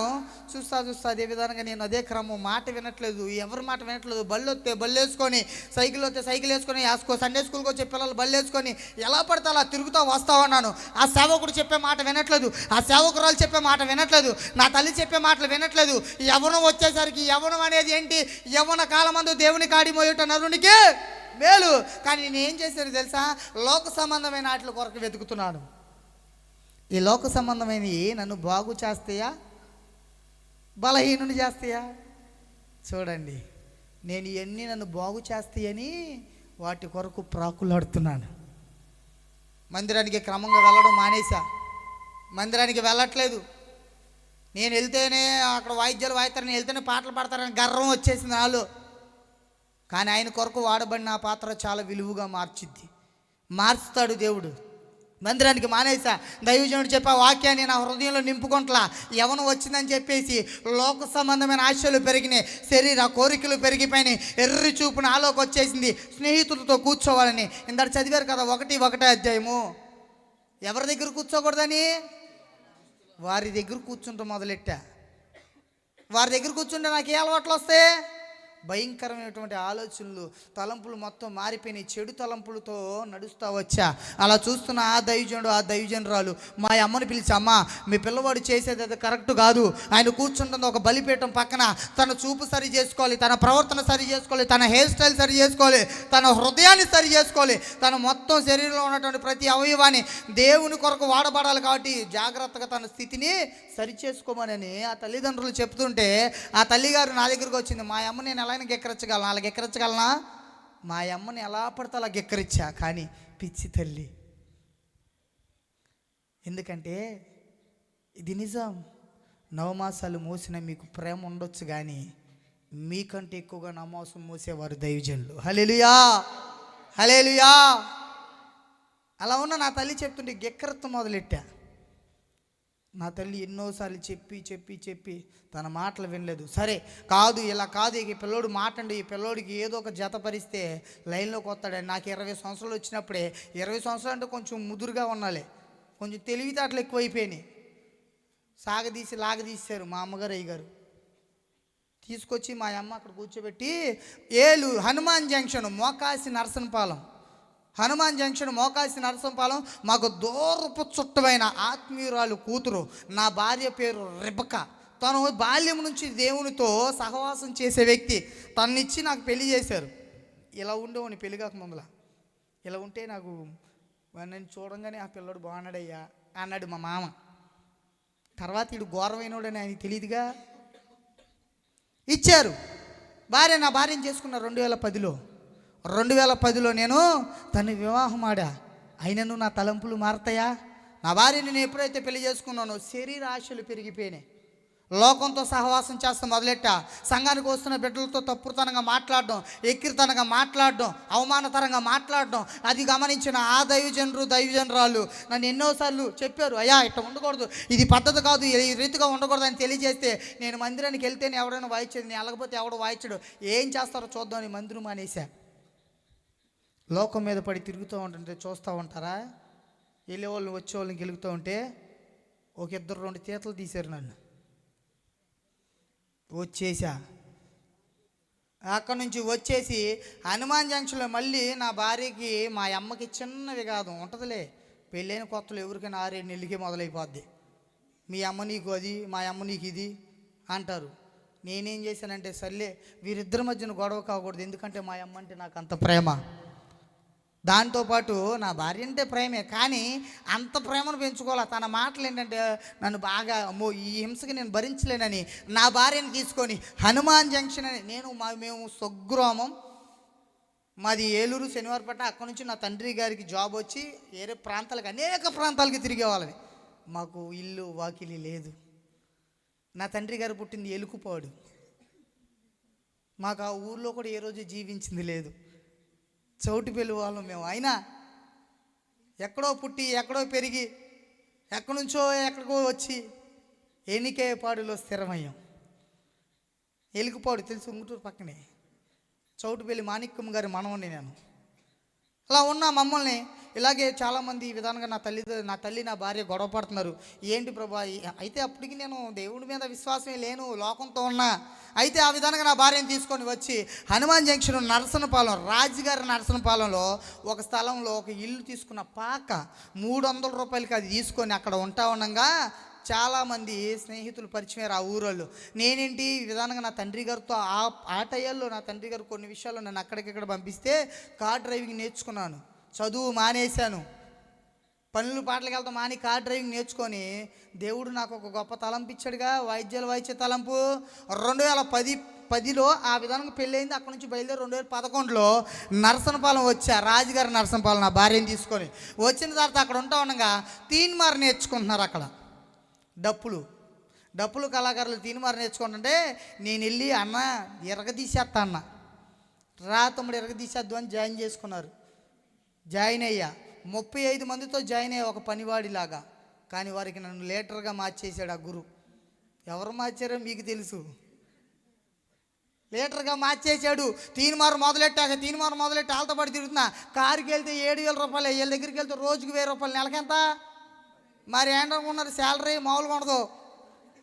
చూస్తా అదే విధంగా నేను అదే క్రమం మాట వినట్లేదు, ఎవరి మాట వినట్లేదు. బళ్ళు వస్తే బళ్ళు వేసుకొని, సైకిల్ వస్తే సైకిల్ వేసుకొని, సండే స్కూల్కి వచ్చే పిల్లలు బళ్ళు వేసుకొని ఎలా పడితే అలా తిరుగుతూ వస్తా ఉన్నాను. ఆ సేవకుడు చెప్పే మాట వినట్లేదు, ఆ సేవకురాలు చెప్పే మాట వినట్లేదు, నా తల్లి చెప్పే మాటలు వినట్లేదు. యవ్వనం వచ్చేసరికి యవ్వనం అనేది ఏంటి? యవ్వన కాలమందు దేవుని కాడి మోయట నరునికి మేలు. కానీ నేను ఏం చేశాను తెలుసా? లోక సంబంధమైన వాటి కొరకు వెతుకుతున్నాను. ఈ లోక సంబంధమైనవి నన్ను బాగు చేస్తాయా, బలహీనుని చేస్తాయా? చూడండి, నేను ఇవన్నీ నన్ను బాగు చేస్తాయని వాటి కొరకు ప్రాకులాడుతున్నాను. మందిరానికి క్రమంగా వెళ్ళడం మానేశా, మందిరానికి వెళ్ళట్లేదు. నేను వెళ్తేనే అక్కడ వాయిద్యాలు వాయిస్తారని, వెళ్తేనే పాటలు పాడతారని గర్వం వచ్చేసింది నాలో. కానీ ఆయన కొరకు వాడబడిన ఆ పాత్ర చాలా విలువగా మార్చుతాడు దేవుడు. మందిరానికి మానేసా. దైవజనుడు చెప్పే వాక్యాన్ని నా హృదయంలో నింపుకుంటలా. ఎవను వచ్చిందని చెప్పేసి లోక సంబంధమైన ఆశలు పెరిగినాయి, శరీర కోరికలు పెరిగిపోయినాయి, ఎర్రి చూపు నాలోకి వచ్చేసింది. స్నేహితులతో కూర్చోవాలని ఇందాక చదివారు కదా, 1:1 అధ్యాయము. ఎవరి దగ్గర కూర్చోకూడదని? వారి దగ్గర కూర్చుంటూ మొదలెట్టా. వారి దగ్గర కూర్చుంటే నాకు ఏ అలవాట్లు వస్తాయి? భయంకరమైనటువంటి ఆలోచనలు, తలంపులు మొత్తం మారిపోయినాయి. చెడు తలంపులతో నడుస్తూ వచ్చా. అలా చూస్తున్న ఆ దైవజనుడు, ఆ దైవజనురాలు మా అమ్మని పిలిచి, అమ్మ మీ పిల్లవాడు చేసేది అది కరెక్ట్ కాదు. ఆయన కూర్చుంటుంది ఒక బలిపీఠం పక్కన. తన చూపు సరి చేసుకోవాలి, తన ప్రవర్తన సరి చేసుకోవాలి, తన హెయిర్ స్టైల్ సరి చేసుకోవాలి, తన హృదయాన్ని సరి చేసుకోవాలి, తన మొత్తం శరీరంలో ఉన్నటువంటి ప్రతి అవయవాన్ని దేవుని కొరకు వాడబడాలి. కాబట్టి జాగ్రత్తగా తన స్థితిని సరి చేసుకోమని ఆ తల్లిదండ్రులు చెప్తుంటే ఆ తల్లిగారు నా దగ్గరికి వచ్చింది. మా అమ్మ నేను ఎలా గెక్కరించగలను? అలా గెక్కరించగలనా? మా అమ్మని ఎలా పడితే అలా గెక్కరించా. కానీ పిచ్చి తల్లి. ఎందుకంటే ఇది నిజం. 9 మాసాలు మోసిన మీకు ప్రేమ ఉండొచ్చు, కానీ మీకంటే ఎక్కువగా నా మోసం మోసేవారు దైవజనులు. హల్లెలూయా, హల్లెలూయా. అలా ఉన్న నా తల్లి చెప్తుంటే గెక్కరత్వం మొదలెట్టా. నా తల్లి ఎన్నోసార్లు చెప్పి తన మాటలు వినలేదు. సరే కాదు, ఇలా కాదు, ఈ పిల్లోడు మాటండి, ఈ పిల్లోడికి ఏదో ఒక జతపరిస్తే లైన్లోకి వస్తాడని. నాకు 20 సంవత్సరాలు వచ్చినప్పుడే, 20 సంవత్సరాలు అంటే కొంచెం ముదురుగా ఉండాలి, కొంచెం తెలివితేటలు ఎక్కువైపోయినాయి. లాగదీశారు మా అమ్మగారు, అయ్యగారు తీసుకొచ్చి మా అమ్మ అక్కడ కూర్చోబెట్టి, హనుమాన్ జంక్షన్ మోకాసి నరసనపాలెం, హనుమాన్ జంక్షన్ మోకాసి నరసంపాలెం, మాకు దూరపు చుట్టమైన ఆత్మీయురాలు కూతురు. నా భార్య పేరు రెబకా. తను బాల్యం నుంచి దేవునితో సహవాసం చేసే వ్యక్తి. తన్నిచ్చి నాకు పెళ్లి చేశారు. ఇలా ఉండేవాడిని పెళ్లి కాక ముందల. ఇలా ఉంటే నాకు నన్ను చూడంగానే ఆ పిల్లడు బాగున్నాడయ్యా అన్నాడు మా మామ. తర్వాత వీడు ఘోరమైనోడని ఆయనకి తెలియదుగా. ఇచ్చారు. నా భార్యను చేసుకున్న 2010లో. 2010లో నేను తను వివాహం ఆడా. అయినను నా తలంపులు మారతాయా? నా భార్యని నేను ఎప్పుడైతే పెళ్లి చేసుకున్నానో శరీర ఆశలు పెరిగిపోయినాయి. లోకంతో సహవాసం చేస్తా మొదలెట్టా. సంఘానికి వస్తున్న బిడ్డలతో తప్పుతనంగా మాట్లాడడం, ఎక్కిరితనంగా మాట్లాడడం, అవమానకరంగా మాట్లాడడం. అది గమనించిన ఆ దైవజనురాలు నన్ను ఎన్నోసార్లు చెప్పారు, అయ్యా ఇట్లా ఉండకూడదు, ఇది పద్ధతి కాదు, ఈ రీతిగా ఉండకూడదు అని తెలియజేస్తే నేను మందిరానికి వెళ్తేనే ఎవరైనా వాయించేది, నేను వెళ్ళకపోతే ఎవడో వాయించడు. ఏం చేస్తారో చూద్దామని మందిరం మానేశా. లోకం మీద పడి తిరుగుతూ ఉంటుంటే చూస్తూ ఉంటారా? వెళ్ళేవాళ్ళు వచ్చేవాళ్ళని గెలుగుతూ ఉంటే 1-2 తీతలు తీశారు. నన్ను వచ్చేసా. అక్కడి నుంచి వచ్చేసి హనుమాన్ జంక్షన్లో మళ్ళీ నా భార్యకి మా అమ్మకి చిన్న వివాదం ఉంటుందిలే. పెళ్ళైన కొత్తలో ఎవరికైనా 6-7 నెలలకే మొదలైపోద్ది. మీ అమ్మ నీకు అది, మా అమ్మ నీకు ఇది అంటారు. నేనేం చేశానంటే, సర్లే వీరిద్దరి మధ్యన గొడవ కాకూడదు, ఎందుకంటే మా అమ్మ అంటే నాకు అంత ప్రేమ. దాంతోపాటు నా భార్య అంటే ప్రేమే, కానీ అంత ప్రేమను పెంచుకోవాలి. తన మాటలు ఏంటంటే నన్ను బాగా ఈ హింసకి నేను భరించలేనని నా భార్యను తీసుకొని హనుమాన్ జంక్షన్ అని, మేము స్వగ్రామం మాది ఏలూరు శనివారపట్నం. అక్కడి నుంచి నా తండ్రి గారికి జాబ్ వచ్చి వేరే ప్రాంతాలకు, అనేక ప్రాంతాలకి తిరిగేవాళ్ళని. మాకు ఇల్లు వాకిలి లేదు. నా తండ్రి గారు పుట్టింది ఎలుకుపాడు. మాకు ఆ ఊర్లో కూడా ఏ రోజు జీవించింది లేదు. చౌటి పెళ్ళి వాళ్ళం మేము. అయినా ఎక్కడో పుట్టి, ఎక్కడో పెరిగి, ఎక్కడి నుంచో ఎక్కడికో వచ్చి ఎన్నికేపాడులో స్థిరమయ్యాం. ఎలుకుపాడు తెలుసు, ఉంగుటూరు పక్కనే. చౌటిపల్లి మాణిక్యమ్మ గారి మనవని నేను. అలా ఉన్న మమ్మల్ని ఇలాగే చాలామంది ఈ విధానంగా నా తల్లి నా భార్య గొడవ పడుతున్నారు. ఏంటి ప్రభా, అయితే అప్పటికి నేను దేవుడి మీద విశ్వాసమే లేను, లోకంతో ఉన్నా. అయితే ఆ విధానంగా నా భార్యను తీసుకొని వచ్చి హనుమాన్ జంక్షన్ నరసనపాలెం, రాజుగారి నరసనపాలెంలో ఒక స్థలంలో ఒక ఇల్లు తీసుకున్న పాక 300 రూపాయలకి అది తీసుకొని అక్కడ ఉంటా ఉండగా చాలామంది స్నేహితులు పరిచయం ఆ ఊరోళ్ళు. నేనేంటి ఈ విధానంగా నా తండ్రి గారితో ఆ టైంలో నా తండ్రి గారు కొన్ని విషయాల్లో నన్ను అక్కడికిక్కడ పంపిస్తే కార్ డ్రైవింగ్ నేర్చుకున్నాను. చదువు మానేశాను, పనులు పాటలకు వెళ్తాం మాని కార్ డ్రైవింగ్ నేర్చుకొని దేవుడు నాకు ఒక గొప్ప తలంపు ఇచ్చాడుగా, వాయిద్యాలు వాయించే తలంపు. 2010లో ఆ విధానంగా పెళ్ళయింది. అక్కడ నుంచి బయలుదేరి 2011లో నరసనపాలెం వచ్చా, రాజుగారి నరసనపాలెం నా భార్యను తీసుకొని. వచ్చిన తర్వాత అక్కడ ఉంటా ఉండగా తీన్మార్ నేర్చుకుంటున్నారు. అక్కడ డప్పులు కళాకారులు తీన్మార్ నేర్చుకుంటుంటే నేను వెళ్ళి అన్న ఎరగదీసేస్తా అన్న, రా తమ్ముడు ఎరగదీసేద్దు అని జాయిన్ చేసుకున్నారు. జాయిన్ అయ్యా, 35 మందితో జాయిన్ అయ్యా ఒక పనివాడిలాగా. కానీ వారికి నన్ను లీటర్గా మార్చేశాడు ఆ గురు. ఎవరు మార్చారో మీకు తెలుసు. లీటర్గా మార్చేశాడు. తీన్మార్ మొదలెట్టి ఆలతో పాటు తిరుగుతున్నా. కారుకి వెళ్తే 7,000 రూపాయలు, వీళ్ళ దగ్గరికి వెళ్తే రోజుకి 1,000 రూపాయలు, నెలకెంత మరి ఏంటనుకున్నారు, శాలరీ మామూలుగా ఉండదు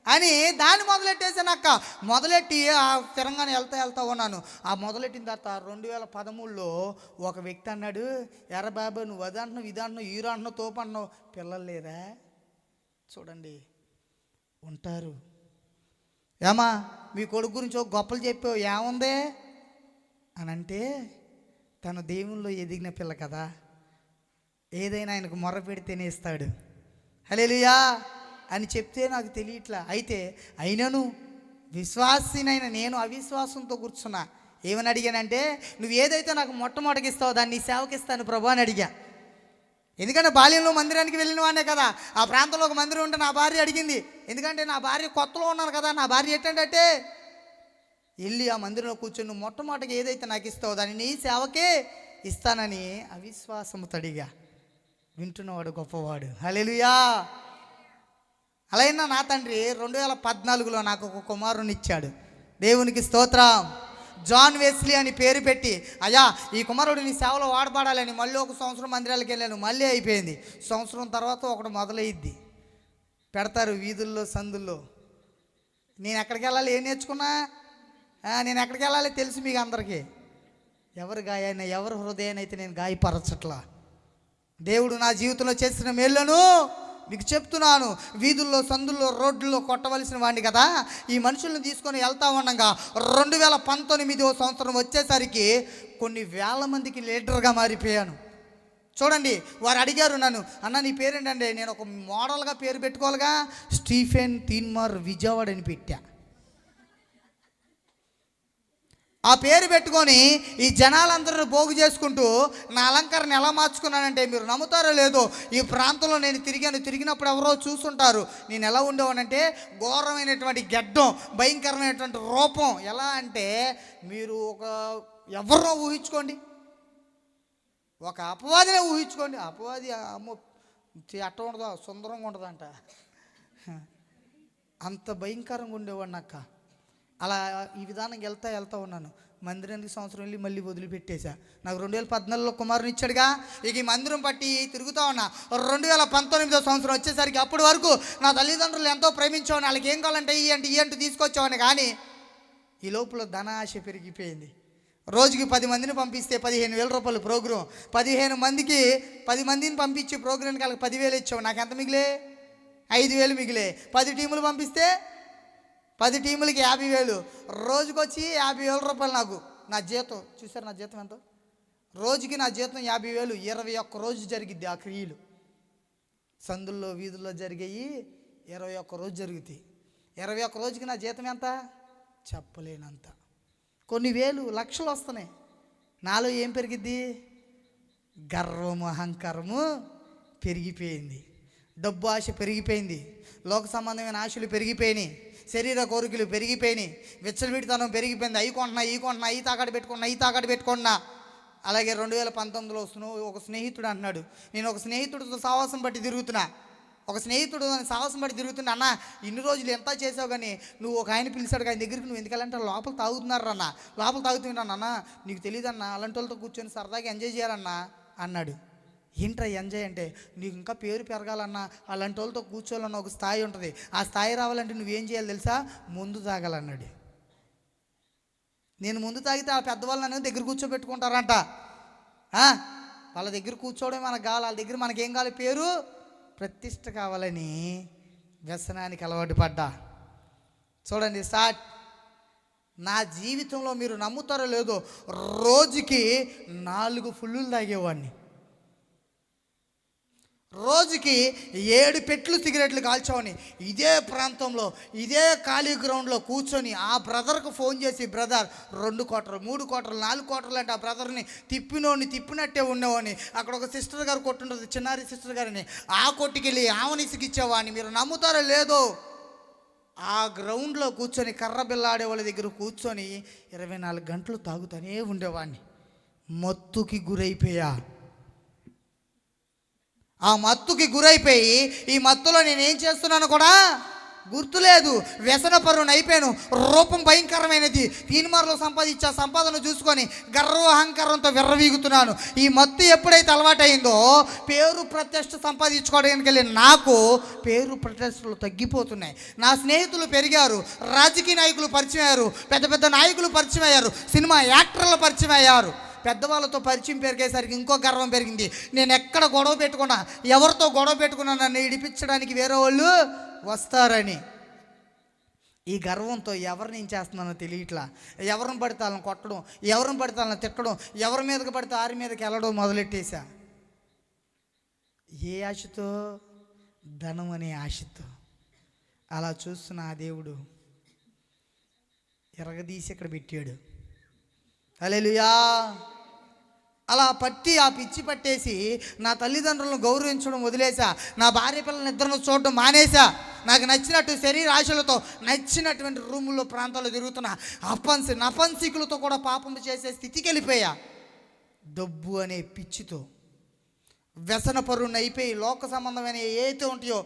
అని దాన్ని మొదలెట్టేసాను అక్క. మొదలెట్టి ఆ తిరంగానే వెళ్తా ఉన్నాను. ఆ మొదలెట్టిన తర్వాత 2013లో ఒక వ్యక్తి అన్నాడు, ఎర్ర బాబా నువ్వు అది అంటున్నావు, ఇది అంటున్నావు, ఈరు అంటున్నావు, తోపు అంటున్నావు, పిల్లలు లేరా? చూడండి ఉంటారు. ఏమా మీ కొడుకు గురించి ఒక గొప్పలు చెప్పావు, ఏముంది అని అంటే, తన దేవుల్లో ఎదిగిన పిల్ల కదా, ఏదైనా ఆయనకు మొర్ర పెడితేనే ఇస్తాడు. హల్లెలూయా అని చెప్తే నాకు తెలియట్లా. అయితే అయినను విశ్వాసినైనా నేను అవిశ్వాసంతో కూర్చున్నా. ఏమని అడిగానంటే, నువ్వు ఏదైతే నాకు మొట్టమొదటికి ఇస్తావో దాన్ని నీ సేవకి ఇస్తాను ప్రభు అని అడిగా. ఎందుకంటే బాల్యంలో మందిరానికి వెళ్ళిన వాడినే కదా. ఆ ప్రాంతంలో ఒక మందిరం ఉంటే నా భార్య అడిగింది. ఎందుకంటే నా భార్య కొత్తలో ఉన్నాను కదా. నా భార్య ఏంటంటే వెళ్ళి ఆ మందిరంలో కూర్చొని నువ్వు మొట్టమొదటికి ఏదైతే నాకు ఇస్తావో దాన్ని నీ సేవకే ఇస్తానని అవిశ్వాసము తడిగా. వింటున్నవాడు గొప్పవాడు. హల్లెలూయా. అలాగైనా నా తండ్రి 2014లో నాకు ఒక కుమారుని ఇచ్చాడు. దేవునికి స్తోత్రం. జాన్ వెస్లీ అని పేరు పెట్టి, అయ్యా ఈ కుమారుడు నీ సేవలో వాడబడాలని మళ్ళీ ఒక సంవత్సరం మందిరాలకు వెళ్ళాను. మళ్ళీ అయిపోయింది. సంవత్సరం తర్వాత ఒకటి మొదలయ్యిద్ది. పెడతారు వీధుల్లో సందుల్లో. నేను ఎక్కడికి వెళ్ళాలి, ఏం నేర్చుకున్నా, నేను ఎక్కడికి వెళ్ళాలి తెలుసు మీకు అందరికీ. ఎవరి గాయాన్ని, ఎవరి హృదయాన్ని అయితే నేను గాయపరచట్లా. దేవుడు నా జీవితంలో చేసిన మేళ్ళను మీకు చెప్తున్నాను. వీధుల్లో సందుల్లో రోడ్లలో కొట్టవలసిన వాడిని కదా. ఈ మనుషులను తీసుకొని వెళ్తా ఉండగా 2019వ సంవత్సరం వచ్చేసరికి కొన్ని వేల మందికి లీడర్గా మారిపోయాను. చూడండి, వారు అడిగారు నన్ను, అన్న నీ పేరేంటంటే, నేను ఒక మోడల్గా పేరు పెట్టుకోవాలిగా, స్టీఫెన్ తీన్మార్ విజయవాడ అని పెట్టా. ఆ పేరు పెట్టుకొని ఈ జనాలందరూ పోగు చేసుకుంటూ నా అలంకరణ ఎలా మార్చుకున్నానంటే మీరు నమ్ముతారో లేదో, ఈ ప్రాంతంలో నేను తిరిగినప్పుడు ఎవరో చూసుంటారు. నేను ఎలా ఉండేవానంటే ఘోరమైనటువంటి గెడ్డం, భయంకరమైనటువంటి రూపం. ఎలా అంటే మీరు ఎవరో ఊహించుకోండి, ఒక అపవాదినే ఊహించుకోండి. అపవాది అమ్మో అట్ట ఉండదా, సుందరంగా ఉండదంట, అంత భయంకరంగా ఉండేవాడిని అక్క. అలా ఈ విధానం వెళ్తా ఉన్నాను. మందిరానికి సంవత్సరం వెళ్ళి మళ్ళీ వదిలిపెట్టేశా. నాకు 2014లో కుమారుని ఇచ్చాడుగా. ఇక ఈ మందిరం పట్టి తిరుగుతూ ఉన్నా. 2019వ సంవత్సరం వచ్చేసరికి అప్పటి వరకు నా తల్లిదండ్రులు ఎంతో ప్రేమించేవాడిని. వాళ్ళకి ఏం కావాలంటే ఈ అంటూ తీసుకొచ్చేవాడిని. కానీ ఈ లోపల ధనాశ పెరిగిపోయింది. రోజుకి 10 మందిని పంపిస్తే 15,000 రూపాయలు ప్రోగ్రాం. 10 మందిని పంపించి ప్రోగ్రాంకి వాళ్ళకి 10,000 ఇచ్చావు. నాకు ఎంత మిగిలే? 5,000 మిగిలే. 10 టీములు పంపిస్తే 10 టీములకి 50,000. రోజుకొచ్చి 50,000 రూపాయలు నాకు నా జీతం. చూసారు నా జీతం ఎంతో? రోజుకి నా జీతం 50,000. 21 రోజు జరిగిద్ది ఆ క్రియలు. సందుల్లో వీధుల్లో జరిగాయి. 21 రోజు జరుగుతాయి. 21 రోజుకి నా జీతం ఎంత చెప్పలేనంత. కొన్ని వేలు లక్షలు వస్తున్నాయి. నాలో ఏం పెరిగిద్ది? గర్వము, అహంకారము పెరిగిపోయింది. డబ్బు ఆశ పెరిగిపోయింది. లోక సంబంధమైన ఆశలు పెరిగిపోయినాయి. శరీర కోరికలు పెరిగిపోయినాయి. విచ్చలవిడితనం పెరిగిపోయింది. అవి కొంటున్నా, ఈ తాకట్టు పెట్టుకున్నా. అలాగే 2019లో ఒక స్నేహితుడు అంటున్నాడు, నేను ఒక స్నేహితుడితో సావాసం బట్టి తిరుగుతున్నా. అన్న ఇన్ని రోజులు ఎంత చేసావు కానీ నువ్వు ఒక ఆయన పిలిచాడు, ఆయన దగ్గరికి నువ్వు ఎందుకెళ్ళంటే లోపల తాగుతున్నారు అన్న. లోపల తాగుతున్నాను అన్న, నీకు తెలియదన్నా, అలాంటి వాళ్ళతో కూర్చొని సరదాగా ఎంజాయ్ చేయాలన్నా అన్నాడు. ఏంట్రా ఎంజాయ్ అంటే, నీకు ఇంకా పేరు పెరగాలన్నా అలాంటి వాళ్ళతో కూర్చోవాలన్న ఒక స్థాయి ఉంటుంది. ఆ స్థాయి రావాలంటే నువ్వేం చేయాలి తెలుసా? ముందు తాగాలన్నాడు. నేను ముందు తాగితే ఆ పెద్దవాళ్ళు నన్ను దగ్గర కూర్చోబెట్టుకుంటారంట. వాళ్ళ దగ్గర కూర్చోవడం మనకు కావాలి. వాళ్ళ దగ్గర మనకేం కావాలి? పేరు ప్రతిష్ట కావాలని వ్యసనానికి అలవాటు పడ్డా. చూడండి స్టార్ట్. నా జీవితంలో మీరు నమ్ముతారో లేదో, రోజుకి 4 ఫుల్లులు తాగేవాడిని. రోజుకి 7 పెట్లు సిగరెట్లు కాల్చేవాడిని. ఇదే ప్రాంతంలో ఇదే ఖాళీ గ్రౌండ్లో కూర్చొని ఆ బ్రదర్కు ఫోన్ చేసి, బ్రదర్ 2 క్వార్టర్లు 3 క్వార్టర్లు 4 క్వార్టర్లు అంటే ఆ బ్రదర్ని తిప్పినట్టే ఉండేవాడిని. అక్కడ ఒక సిస్టర్ గారు కొట్టుంటుంది, చిన్నారి సిస్టర్ గారిని, ఆ కొట్టుకెళ్ళి ఆమెని ఇసుకిచ్చేవాడిని. మీరు నమ్ముతారో లేదో, ఆ గ్రౌండ్లో కూర్చొని కర్ర బిల్లాడే వాళ్ళ దగ్గర కూర్చొని 24 గంటలు తాగుతూనే ఉండేవాడిని. మత్తుకి గురైపోయా. ఆ మత్తుకి గురైపోయి ఈ మత్తులో నేనేం చేస్తున్నాను కూడా గుర్తులేదు. వ్యసనపరుని అయిపోయాను. రూపం భయంకరమైనది. తీన్మార్లో సంపాదించా సంపాదన చూసుకొని గర్వ అహంకారంతో విర్రవీగుతున్నాను. ఈ మత్తు ఎప్పుడైతే అలవాటైందో పేరు ప్రతిష్ట సంపాదించుకోవడానికి వెళ్ళి నాకు పేరు ప్రతిష్టలు తగ్గిపోతున్నాయి. నా స్నేహితులు పెరిగారు, రాజకీయ నాయకులు పరిచయం అయ్యారు, పెద్ద పెద్ద నాయకులు పరిచయం అయ్యారు, సినిమా యాక్టర్లు పరిచయం అయ్యారు. పెద్దవాళ్ళతో పరిచయం పెరిగేసరికి ఇంకో గర్వం పెరిగింది. నేను ఎక్కడ గొడవ పెట్టుకున్నా, ఎవరితో గొడవ పెట్టుకున్నా నన్ను ఇడిపించడానికి వేరే వాళ్ళు వస్తారని. ఈ గర్వంతో ఎవరిని ఏం చేస్తున్నానో తెలియట్లా. ఎవరిని పడితే వాళ్ళని కొట్టడం, ఎవరిని పడితే వాళ్ళని తిట్టడం, ఎవరి మీదకి పడితే ఆరి మీదకి వెళ్ళడం మొదలెట్టేశా. ఏ ఆశతో? ధనం అనే ఆశతో. అలా చూస్తున్న ఆ దేవుడు ఎరగదీసి ఇక్కడ పెట్టాడు. హల్లెలూయా. అలా పట్టి ఆ పిచ్చి పట్టేసి నా తల్లిదండ్రులను గౌరవించడం వదిలేసా. నా భార్య పిల్లల్ని ఇద్దరిని చూడడం మానేసా. నాకు నచ్చినట్టు శరీర ఆశలతో నచ్చినటువంటి రూముల్లో ప్రాంతాల్లో తిరుగుతున్నా. నపంసికులతో కూడా పాపం చేసే స్థితికి వెళ్ళిపోయా. డబ్బు అనే పిచ్చితో వ్యసనపరుని అయిపోయి లోక సంబంధమైన ఏదైతే ఉంటాయో,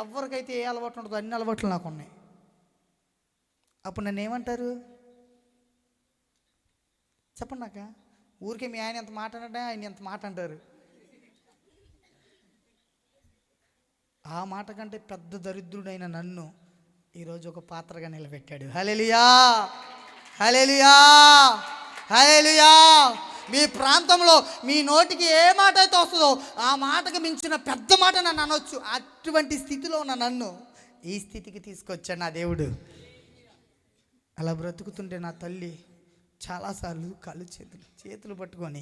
ఎవరికైతే ఏ అలవాటు ఉంటుందో అన్ని అలవాట్లు నాకు ఉన్నాయి. అప్పుడు నన్ను ఏమంటారు చెప్పండి. నాక ఊరికే మీ ఆయన ఎంత మాట అంటే ఆయన ఎంత మాట అంటారు. ఆ మాట కంటే పెద్ద దరిద్రుడైన నన్ను ఈరోజు ఒక పాత్రగా నిలబెట్టాడు. హల్లెలూయా, హల్లెలూయా, హల్లెలూయా. మీ ప్రాంతంలో మీ నోటికి ఏ మాట అయితే వస్తుందో ఆ మాటకు మించిన పెద్ద మాట నన్ను అనొచ్చు. అటువంటి స్థితిలో ఉన్న నన్ను ఈ స్థితికి తీసుకొచ్చాడు నా దేవుడు. అలా బ్రతుకుతుంటే నా తల్లి చాలాసార్లు కాళ్ళు చేతులు పట్టుకొని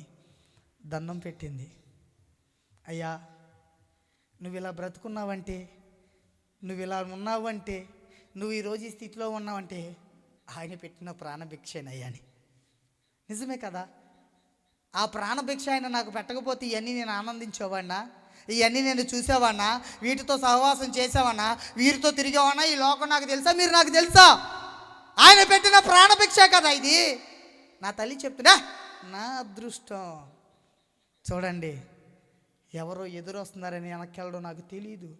దండం పెట్టింది. అయ్యా, నువ్వు ఇలా బ్రతుకున్నావంటే, నువ్వు ఇలా ఉన్నావంటే, నువ్వు ఈరోజు ఈ స్థితిలో ఉన్నావంటే ఆయన పెట్టిన ప్రాణభిక్షేనయ్యా అని. నిజమే కదా. ఆ ప్రాణభిక్ష ఆయన నాకు పెట్టకపోతే ఇవన్నీ నేను ఆనందించేవాడినా? ఇవన్నీ నేను చూసేవాడినా? వీటితో సహవాసం చేసేవాడినా? వీరితో తిరిగేవాడినా? ఈ లోకం నాకు తెలుసా? మీరు నాకు తెలుసా? ఆయన పెట్టిన ప్రాణభిక్ష కదా ఇది. నా తల్లి చెప్తున్నా నా అదృష్టం. చూడండి, ఎవరో ఎదురొస్తున్నారని వెనక్కెళ్ళడం నాకు తెలియదు,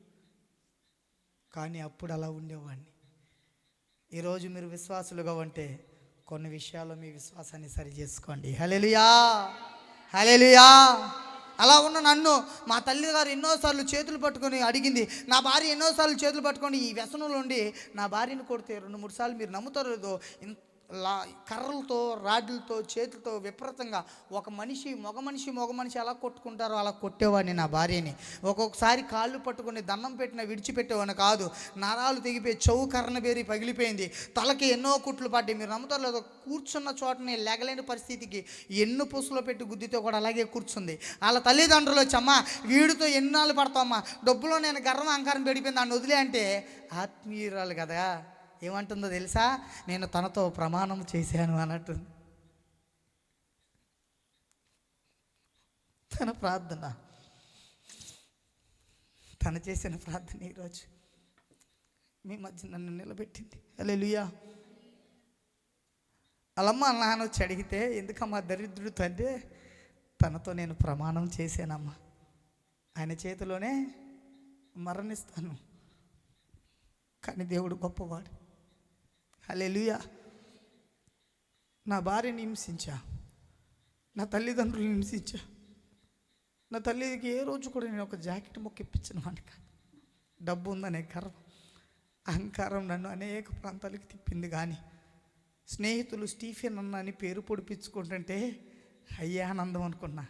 కానీ అప్పుడు అలా ఉండేవాడిని. ఈరోజు మీరు విశ్వాసులుగా ఉంటే కొన్ని విషయాల్లో మీ విశ్వాసాన్ని సరి చేసుకోండి. హల్లెలూయా, హల్లెలూయా. అలా ఉన్న నన్ను మా తల్లిగారు ఎన్నోసార్లు చేతులు పట్టుకొని అడిగింది. నా భార్య ఎన్నోసార్లు చేతులు పట్టుకొని ఈ వ్యసనంలో ఉండి నా భార్యను కొడితే 2-3 సార్లు మీరు నమ్ముతారో లేదో కర్రలతో రాడ్లతో చేతులతో విపరీతంగా మగ మనిషి ఎలా కొట్టుకుంటారో అలా కొట్టేవాడిని నా భార్యని. ఒక్కొక్కసారి కాళ్ళు పట్టుకొని దండం పెట్టినా విడిచిపెట్టేవాడిని కాదు. నరాలు తెగిపోయి చెవు కర్రన బేరి పగిలిపోయింది. తలకి ఎన్నో కుట్లు పడ్డాయి. మీరు నమ్ముతారు లేదో, కూర్చున్న చోటని లెగలేని పరిస్థితికి ఎన్ను పూసలో పెట్టి గుద్దితో కూడా అలాగే కూర్చుంది. వాళ్ళ తల్లిదండ్రులు వచ్చమ్మా, వీడితో ఎన్నాళ్ళు పడతామమ్మా, డబ్బులో నేను గర్వం అహంకారం పెడిపోయింది దాన్ని వదిలే అంటే, ఆత్మీయురాలు కదా ఏమంటుందో తెలుసా? నేను తనతో ప్రమాణం చేశాను అన్నట్టుంది. తన ప్రార్థన, తను చేసిన ప్రార్థన ఈరోజు మీ మధ్య నన్ను నిలబెట్టింది. హల్లెలూయా. వాళ్ళమ్మ నాన్న వచ్చి అడిగితే, ఎందుకమ్మా దరిద్రుడు అంటే, తనతో నేను ప్రమాణం చేశానమ్మా, ఆయన చేతిలోనే మరణిస్తాను, కానీ దేవుడు గొప్పవాడు. హల్లెలూయా. నా భార్యని హింసించా, నా తల్లిదండ్రులను హింసించా, నా తల్లికి ఏ రోజు కూడా నేను ఒక జాకెట్ మొక్క ఇప్పించిన వాడిని కాదు. డబ్బు ఉందనే గర్వం, అహంకారం నన్ను అనేక ప్రాంతాలకు తిప్పింది. కానీ స్నేహితులు స్టీఫెన్ అన్న అని పేరు పొడిపించుకుంటుంటే అయ్యే ఆనందం అనుకున్నా.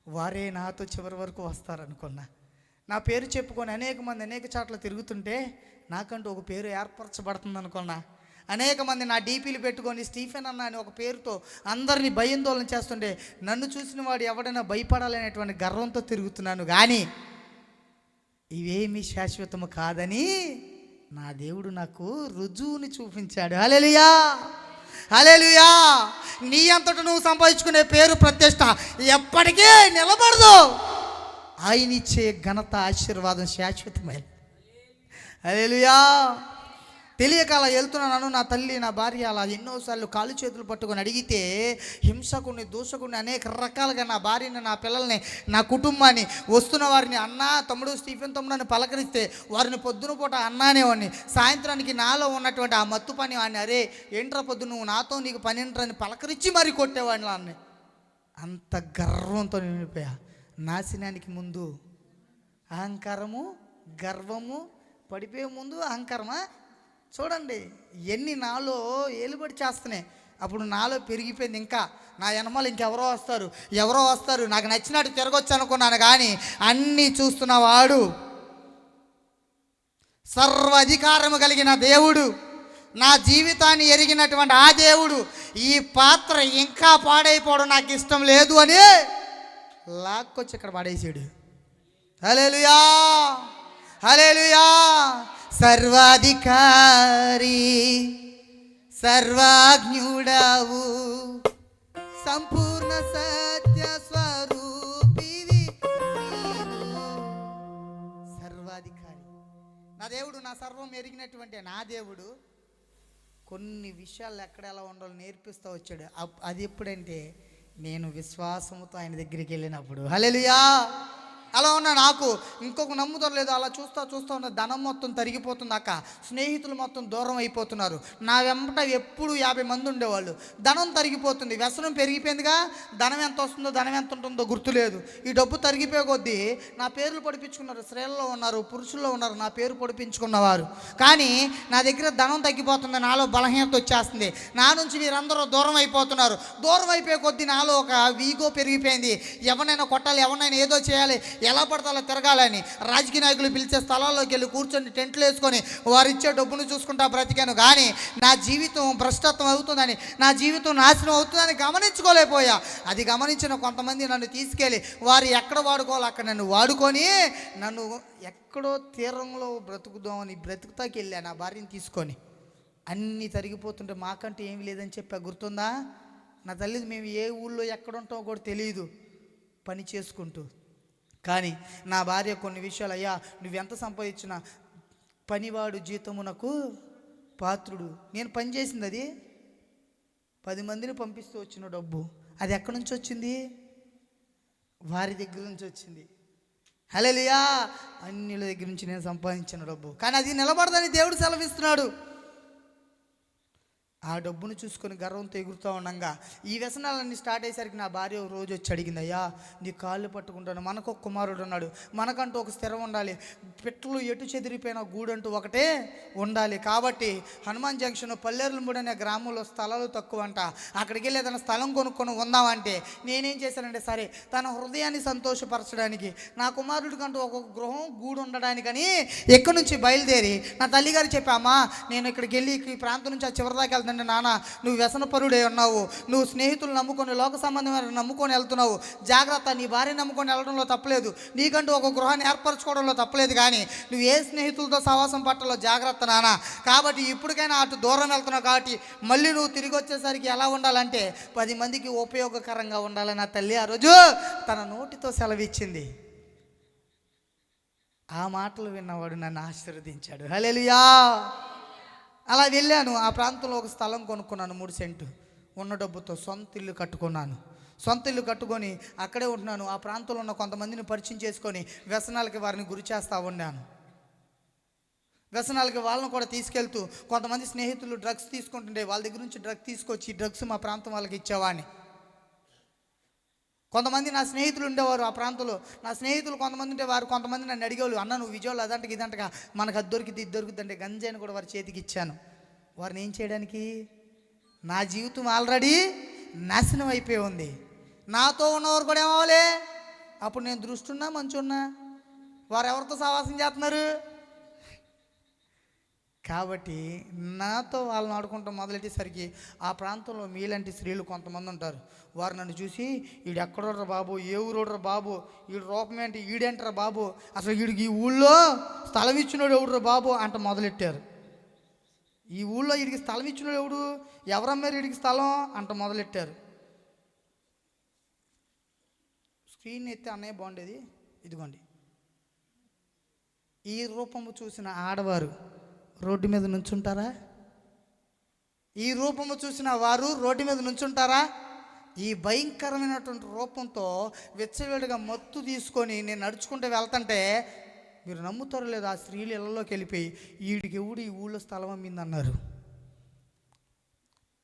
వారే నాతో చివరి వరకు వస్తారనుకున్నా. నా పేరు చెప్పుకొని అనేక మంది అనేక చోట్ల తిరుగుతుంటే నాకంటూ ఒక పేరు ఏర్పరచబడుతుంది అనుకున్నా. అనేక మంది నా డీపీలు పెట్టుకొని స్టీఫెన్ అన్న అని ఒక పేరుతో అందరినీ భయాందోళన చేస్తుంటే నన్ను చూసిన వాడు ఎవడైనా భయపడాలనేటువంటి గర్వంతో తిరుగుతున్నాను. కానీ ఇవేమీ శాశ్వతము కాదని నా దేవుడు నాకు రుజువుని చూపించాడు. హల్లెలూయా, హల్లెలూయా. నీ అంతటా నువ్వు సంపాదించుకునే పేరు ప్రతిష్ట ఎప్పటికీ నిలబడదు. ఆయన ఇచ్చే ఘనత ఆశీర్వాదం శాశ్వతమైన. హల్లెలూయా. తెలియక అలా వెళ్తున్నాను. నా తల్లి నా భార్య అలా ఎన్నోసార్లు కాలు చేతులు పట్టుకొని అడిగితే హింసకుని దూషకుని అనేక రకాలుగా నా భార్యని, నా పిల్లల్ని, నా కుటుంబాన్ని, వస్తున్న వారిని అన్న తమ్ముడు స్టీఫెన్ తమ్ముడు అని పలకరిస్తే వారిని పొద్దున పూట అన్నానేవాడిని. సాయంత్రానికి నాలో ఉన్నటువంటి ఆ మత్తు పని వాడిని అరే ఏంట్రా పొద్దు నువ్వు నాతో నీకు పని ఏంట్రని పలకరించి మరీ కొట్టేవాడిని. వాడిని అంత గర్వంతో నిండిపోయా. నాశనానికి ముందు అహంకారము, గర్వము, పడిపోయే ముందు అహంకారమా. చూడండి ఎన్ని నాలో ఏలుబడి చేస్తున్నాయి. అప్పుడు నాలో పెరిగిపోయింది. ఇంకా నా వెనమాల ఇంకెవరో వస్తారు, ఎవరో వస్తారు, నాకు నచ్చినట్టు తిరగొచ్చు అనుకున్నాను. కానీ అన్నీ చూస్తున్నవాడు, సర్వ అధికారము కలిగిన దేవుడు, నా జీవితాన్ని ఎరిగినటువంటి ఆ దేవుడు ఈ పాత్ర ఇంకా పాడైపోవడం నాకు ఇష్టం లేదు అని లాక్కొచ్చి ఇక్కడ పడేసాడు. హల్లెలూయా, హల్లెలూయా. సర్వాధికారి సర్వజ్ఞుడవు సంపూర్ణ సత్య స్వరూపివి సర్వాధికారి. నా దేవుడు, నా సర్వం ఎరిగినటువంటి నా దేవుడు కొన్ని విషయాలు ఎక్కడ ఎలా ఉండాలో నేర్పిస్తూ వచ్చాడు. అది ఎప్పుడంటే నేను విశ్వాసముతో ఆయన దగ్గరికి వెళ్ళినప్పుడు. హల్లెలూయా. అలా ఉన్నా నాకు ఇంకొక నమ్ముతారు లేదు. అలా చూస్తూ ఉన్న ధనం మొత్తం తరిగిపోతుంది. అక్క స్నేహితులు మొత్తం దూరం అయిపోతున్నారు. నా వెంబట ఎప్పుడు 50 మంది ఉండేవాళ్ళు. ధనం తరిగిపోతుంది, వ్యసనం పెరిగిపోయిందిగా. ధనం ఎంత వస్తుందో ధనం ఎంత ఉంటుందో గుర్తులేదు. ఈ డబ్బు తరిగిపోయే కొద్దీ నా పేర్లు పొడిపించుకున్నారు. స్త్రీలలో ఉన్నారు, పురుషుల్లో ఉన్నారు నా పేరు పొడిపించుకున్నవారు. కానీ నా దగ్గర ధనం తగ్గిపోతుంది, నాలో బలహీనత వచ్చేస్తుంది. నా నుంచి వీరందరూ దూరం అయిపోతున్నారు. దూరం అయిపోయే కొద్దీ నాలో ఒక వీగో పెరిగిపోయింది. ఎవరినైనా కొట్టాలి, ఎవరినైనా ఏదో చేయాలి, ఎలా పడితే అలా తిరగాలని రాజకీయ నాయకులు పిలిచే స్థలాల్లోకి వెళ్ళి కూర్చొని టెంట్లు వేసుకొని వారు ఇచ్చే డబ్బును చూసుకుంటా బ్రతికాను. కానీ నా జీవితం భ్రష్టత్వం అవుతుందని, నా జీవితం నాశనం అవుతుందని గమనించుకోలేకపోయా. అది గమనించిన కొంతమంది నన్ను తీసుకెళ్ళి వారు ఎక్కడ వాడుకోవాలి అక్కడ నన్ను వాడుకొని నన్ను ఎక్కడో తీరంలో బ్రతుకుదామని బ్రతుకుతాకి వెళ్ళా. నా భార్యని తీసుకొని అన్నీ తరిగిపోతుంటే మాకంటూ ఏమి లేదని చెప్పా. గుర్తుందా? నా తల్లి మేము ఏ ఊళ్ళో ఎక్కడ ఉంటామో కూడా తెలియదు, పని చేసుకుంటూ. కానీ నా భార్య కొన్ని విషయాలు, అయ్యా నువ్వెంత సంపాదించినా పనివాడు జీతమునకు పాత్రుడు. నేను పని చేసింది అది 10 మందిని పంపిస్తూ వచ్చిన డబ్బు. అది ఎక్కడి నుంచి వచ్చింది? వారి దగ్గర నుంచి వచ్చింది. హల్లెలూయా. అన్యుల దగ్గర నుంచి నేను సంపాదించిన డబ్బు. కానీ అది నిలబడదని దేవుడు సెలవిస్తున్నాడు. ఆ డబ్బును చూసుకొని గర్వంతో ఎగురుతూ ఉండగా ఈ వ్యసనాలన్నీ స్టార్ట్ అయ్యేసరికి నా భార్య రోజు వచ్చి అడిగింది, అయ్యా నీ కాళ్ళు పట్టుకుంటాను, మనకు ఒక కుమారుడు ఉన్నాడు, మనకంటూ ఒక స్థిరం ఉండాలి, పిట్టలు ఎటు చెదిరిపోయిన గూడంటూ ఒకటే ఉండాలి. కాబట్టి హనుమాన్ జంక్షన్ పల్లెర్లమూడి అనే గ్రామంలో స్థలాలు తక్కువ అంట. అక్కడికి వెళ్ళి ఏదైనా స్థలం కొనుక్కొని ఉందామంటే నేనేం చేశానంటే సరే తన హృదయాన్ని సంతోషపరచడానికి నా కుమారుడికంటూ ఒక గృహం గూడు ఉండడానికని ఎక్కడి నుంచి బయలుదేరి నా తల్లిగారు చెప్పామా నేను ఇక్కడికి వెళ్ళి ఈ ప్రాంతం నుంచి ఆ చివరి దాకా వెళ్తాను. నాన్న నువ్వు వ్యసనపరుడే ఉన్నావు, నువ్వు స్నేహితులు నమ్ముకొని లోక సంబంధమైన నమ్ముకొని వెళ్తున్నావు, జాగ్రత్త. నీ భార్య నమ్ముకొని వెళ్ళడంలో తప్పలేదు, నీకంటూ ఒక గృహాన్ని ఏర్పరచుకోవడంలో తప్పలేదు. కానీ నువ్వు ఏ స్నేహితులతో సహవాసం పట్టలో జాగ్రత్త నాన్న. కాబట్టి ఇప్పటికైనా అటు దూరం వెళ్తున్నావు కాబట్టి మళ్ళీ నువ్వు తిరిగి వచ్చేసరికి ఎలా ఉండాలంటే 10 మందికి ఉపయోగకరంగా ఉండాలని నా తల్లి ఆ రోజు తన నోటితో సెలవిచ్చింది. ఆ మాటలు విన్నవాడు నన్ను ఆశీర్వదించాడు. హల్లెలూయా. అలా వెళ్ళాను. ఆ ప్రాంతంలో ఒక స్థలం కొనుక్కున్నాను, 3 సెంటు ఉన్న డబ్బుతో సొంత ఇల్లు కట్టుకున్నాను. సొంత ఇల్లు కట్టుకొని అక్కడే ఉంటున్నాను. ఆ ప్రాంతంలో ఉన్న కొంతమందిని పరిచయం చేసుకొని వ్యసనాలకి వారిని గురి చేస్తూ ఉన్నాను. వ్యసనాలకి వాళ్ళని కూడా తీసుకెళ్తూ కొంతమంది స్నేహితులు డ్రగ్స్ తీసుకుంటుంటే వాళ్ళ దగ్గర నుంచి డ్రగ్ తీసుకొచ్చి డ్రగ్స్ మా ప్రాంతం వాళ్ళకి ఇచ్చేవాడిని. కొంతమంది నా స్నేహితులు ఉండేవారు ఆ ప్రాంతంలో. నా స్నేహితులు కొంతమంది ఉండేవారు. కొంతమంది నన్ను అడిగేవాళ్ళు, అన్న నువ్వు విజయవాడలో అదంటకి ఇదంటగా మనకు అది దొరికింది ఇది దొరుకుతుంది అంటే గంజాయిని కూడా వారి చేతికి ఇచ్చాను. వారిని ఏం చేయడానికి? నా జీవితం ఆల్రెడీ నాశనం అయిపోయి ఉంది. నాతో ఉన్నవారు కూడా ఏమవ్వాలి? అప్పుడు నేను దృష్టి ఉన్నా మంచున్నా వారు ఎవరితో సహవాసం చేస్తున్నారు? కాబట్టి నాతో వాళ్ళని ఆడుకుంటూ మొదలెట్టేసరికి ఆ ప్రాంతంలో మీలాంటి స్త్రీలు కొంతమంది ఉంటారు. వారు నన్ను చూసి వీడు ఎక్కడోడ్రా బాబు, ఏ ఊరోడ్రా బాబు, వీడు రూపం ఏంటి, ఈడేంట్రా బాబు, అసలు వీడికి ఈ ఊళ్ళో స్థలం ఇచ్చినోడు ఎవడురా బాబు అంట మొదలెట్టారు. ఈ ఊళ్ళో వీడికి స్థలం ఇచ్చినోడు ఎవడు, ఎవరమ్మారు వీడికి స్థలం అంట మొదలెట్టారు. స్క్రీన్ ఎత్తే అన్నయ్య బాగుండేది. ఇదిగోండి, ఈ రూపము చూసిన ఆడవారు రోడ్డు మీద నుంచుంటారా? ఈ రూపము చూసిన వారు రోడ్డు మీద నుంచుంటారా? ఈ భయంకరమైనటువంటి రూపంతో విచ్చలవిడిగా మత్తు తీసుకొని నేను నడుచుకుంటూ వెళ్తుంటే మీరు నమ్ముతారో లేదు, ఆ స్త్రీలు ఇళ్లలోకి వెళ్ళిపోయి వీడికి ఎవడు ఈ ఊళ్ళో స్థలం అమ్మిందన్నారు.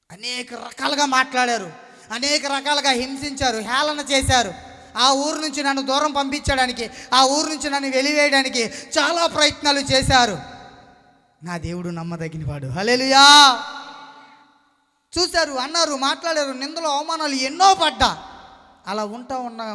అనేక రకాలుగా మాట్లాడారు, అనేక రకాలుగా హింసించారు, హేళన చేశారు. ఆ ఊరు నుంచి నన్ను దూరం పంపించడానికి, ఆ ఊరు నుంచి నన్ను వెలివేయడానికి చాలా ప్రయత్నాలు చేశారు. నా దేవుడు నమ్మదగినవాడు. హల్లెలూయా. చూశారు, అన్నారు, మాట్లాడారు, నిందలు అవమానాలు ఎన్నో పడ్డా. అలా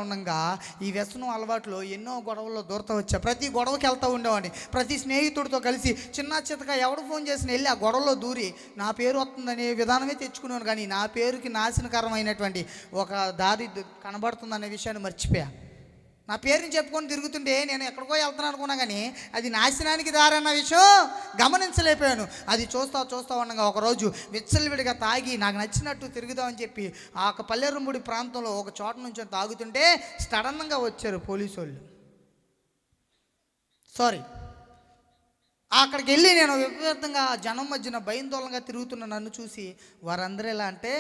ఉండగా ఈ వ్యసనం అలవాట్లో ఎన్నో గొడవల్లో దూరత వచ్చా. ప్రతి గొడవకి వెళ్తూ ఉండేవాడిని. ప్రతి స్నేహితుడితో కలిసి చిన్న చితక ఎవడు ఫోన్ చేసిన వెళ్ళి ఆ గొడవలో దూరి నా పేరు వస్తుందనే విధానమే తెచ్చుకున్నాను. కానీ నా పేరుకి నాశనకరమైనటువంటి ఒక దారి కనబడుతుందనే విషయాన్ని మర్చిపోయా. నా పేరుని చెప్పుకొని తిరుగుతుంటే నేను ఎక్కడికో వెళ్తున్నాను అనుకున్నా, కానీ అది నాశనానికి దారన్న విషయం గమనించలేకపోయాను. అది చూస్తా ఉండగా ఒకరోజు విచ్చలవిడిగా తాగి నాకు నచ్చినట్టు తిరుగుదామని చెప్పి ఆ పల్లెరుంబుడి ప్రాంతంలో ఒక చోట నుంచి తాగుతుంటే సడన్గా వచ్చారు పోలీసు వాళ్ళు. అక్కడికి వెళ్ళి నేను విపరీతంగా జనం మధ్యన భయందోళనగా తిరుగుతున్న నన్ను చూసి వారందరూ ఎలా అంటే,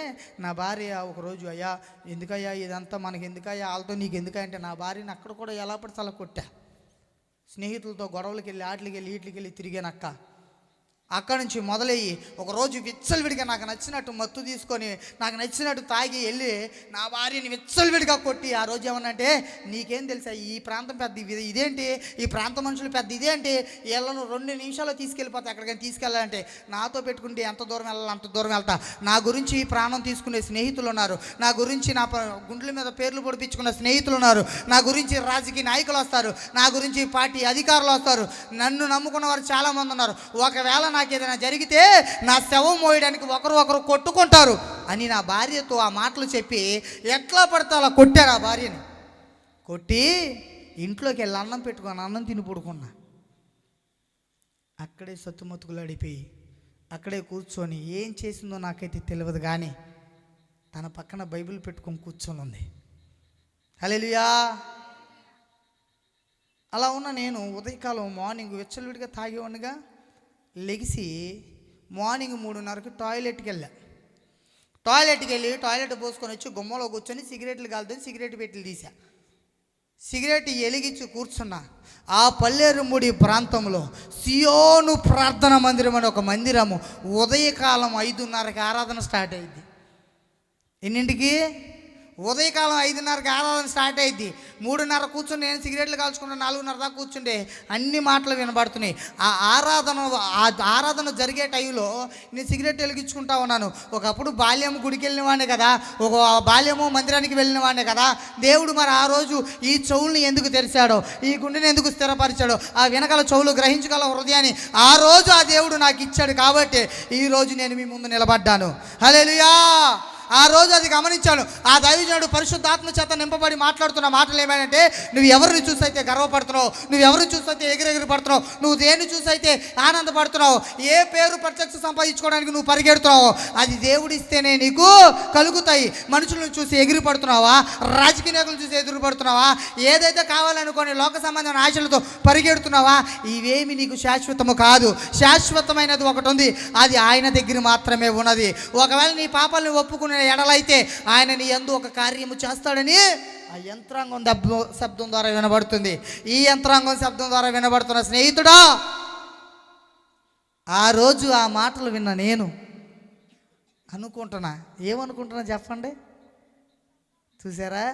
నా భార్య ఒకరోజు, అయ్యా ఎందుకయ్యా ఇదంతా మనకి ఎందుకయ్యా, వాళ్ళతో నీకు ఎందుకయ్యా అంటే, నా భార్యని అక్కడ కూడా ఎలా పడితే అలా కొట్టా. స్నేహితులతో గొడవలకి వెళ్ళి వాటికి వెళ్ళి వీటికి వెళ్ళి తిరిగానక్క. అక్కడి నుంచి మొదలయ్యి ఒకరోజు విచ్చలవిడిగా నాకు నచ్చినట్టు మత్తు తీసుకొని నాకు నచ్చినట్టు తాగి వెళ్ళి నా భార్యని విచ్చలవిడిగా కొట్టి, ఆ రోజు ఏమన్నంటే, నీకేం తెలుసా ఈ ప్రాంతం పెద్ద ఇదేంటి, ఈ ప్రాంత మనుషులు పెద్ద ఇదేంటి, వీళ్ళను 2 నిమిషాల్లో తీసుకెళ్ళిపోతా, ఎక్కడికైనా తీసుకెళ్ళాలంటే నాతో పెట్టుకుంటే ఎంత దూరం వెళ్ళాలి అంత దూరం వెళ్తా. నా గురించి ప్రాణం తీసుకునే స్నేహితులు ఉన్నారు, నా గురించి నా గుండెల మీద పేర్లు పొడిపించుకున్న స్నేహితులు ఉన్నారు, నా గురించి రాజకీయ నాయకులు వస్తారు, నా గురించి పార్టీ అధికారులు వస్తారు, నన్ను నమ్ముకున్న వారు చాలామంది ఉన్నారు. ఒకవేళ నాకు ఏదైనా జరిగితే నా శవం మోయడానికి ఒకరు కొట్టుకుంటారు అని నా భార్యతో ఆ మాటలు చెప్పి ఎట్లా పడితే అలా కొట్టారు. ఆ భార్యని కొట్టి ఇంట్లోకి వెళ్ళి అన్నం పెట్టుకొని అన్నం తిని పడుకున్నా. అక్కడే సత్తుమతుకులు అడిపోయి అక్కడే కూర్చొని ఏం చేసిందో నాకైతే తెలియదు, కానీ తన పక్కన బైబిల్ పెట్టుకొని కూర్చొని ఉంది. హల్లెలూయా. అలా ఉన్న నేను ఉదయకాలం మార్నింగ్ విచ్చలవిడిగా తాగేవాడిగా లెగిసి మార్నింగ్ 3:30కి టాయిలెట్కి వెళ్ళి టాయిలెట్ పోసుకొని వచ్చి గుమ్మలో కూర్చొని సిగరెట్లు కాలుతుంది, సిగరెట్ పెట్టెలు తీసా. సిగరెట్ వెలిగించి కూర్చున్నా. ఆ పల్లెరుముడి ప్రాంతంలో సియోను ప్రార్థన మందిరం అని ఒక మందిరము ఉదయకాలం 5:30కి ఆరాధన స్టార్ట్ అయ్యింది. ఎన్నింటికి? ఉదయకాలం 5:30కి ఆరాధన స్టార్ట్ అయ్యింది. 3:30 కూర్చొని నేను సిగరెట్లు కాల్చుకున్నా, 4:30 దాకా కూర్చుంటే అన్ని మాటలు వినబడుతున్నాయి. ఆ ఆరాధన జరిగే టైంలో నేను సిగరెట్ వెలిగించుకుంటా ఉన్నాను. ఒకప్పుడు బాల్యం గుడికి వెళ్ళిన వాడినే కదా, ఒక బాల్యము మందిరానికి వెళ్ళిన వాడినే కదా. దేవుడు మరి ఆ రోజు ఈ చెవుల్ని ఎందుకు తెరిచాడో, ఈ గుండెని ఎందుకు స్థిరపరిచాడో, ఆ వెనకాల చెవులు గ్రహించగల హృదయాన్ని ఆ రోజు ఆ దేవుడు నాకు ఇచ్చాడు. కాబట్టి ఈరోజు నేను మీ ముందు నిలబడ్డాను. హల్లెలూయా. ఆ రోజు అది గమనించాను. ఆ దైవజనుడు పరిశుద్ధాత్మ చేత నింపబడి మాట్లాడుతున్న మాటలు ఏమైనా, నువ్వు ఎవరిని చూసైతే గర్వపడుతున్నావు, నువ్వు ఎవరిని చూసైతే ఎగిరెగిరి పడుతున్నావు, నువ్వు దేన్ని చూసైతే ఆనందపడుతున్నావు, ఏ పేరు ప్రత్యక్ష సంపాదించుకోవడానికి నువ్వు పరిగెడుతున్నావు, అది దేవుడిస్తేనే నీకు కలుగుతాయి. మనుషులను చూసి ఎగిరి పడుతున్నావా, రాజకీయ నాయకులను చూసి ఎదురు పడుతున్నావా, ఏదైతే కావాలనుకోని లోక సంబంధమైన ఆశలతో పరిగెడుతున్నావా, ఇవేమి నీకు శాశ్వతము కాదు. శాశ్వతమైనది ఒకటి ఉంది, అది ఆయన దగ్గర మాత్రమే ఉన్నది. ఒకవేళ నీ పాపాలను ఒప్పుకునే ఎడలైతే ఆయన నీ యందు ఒక కార్యము చేస్తాడని ఆ యంత్రాంగం శబ్దం ద్వారా వినబడుతుంది. ఈ యంత్రాంగం శబ్దం ద్వారా వినబడుతున్న స్నేహితుడా, ఆ రోజు ఆ మాటలు విన్న నేను ఏమనుకుంటున్నా చెప్పండి. చూసారా,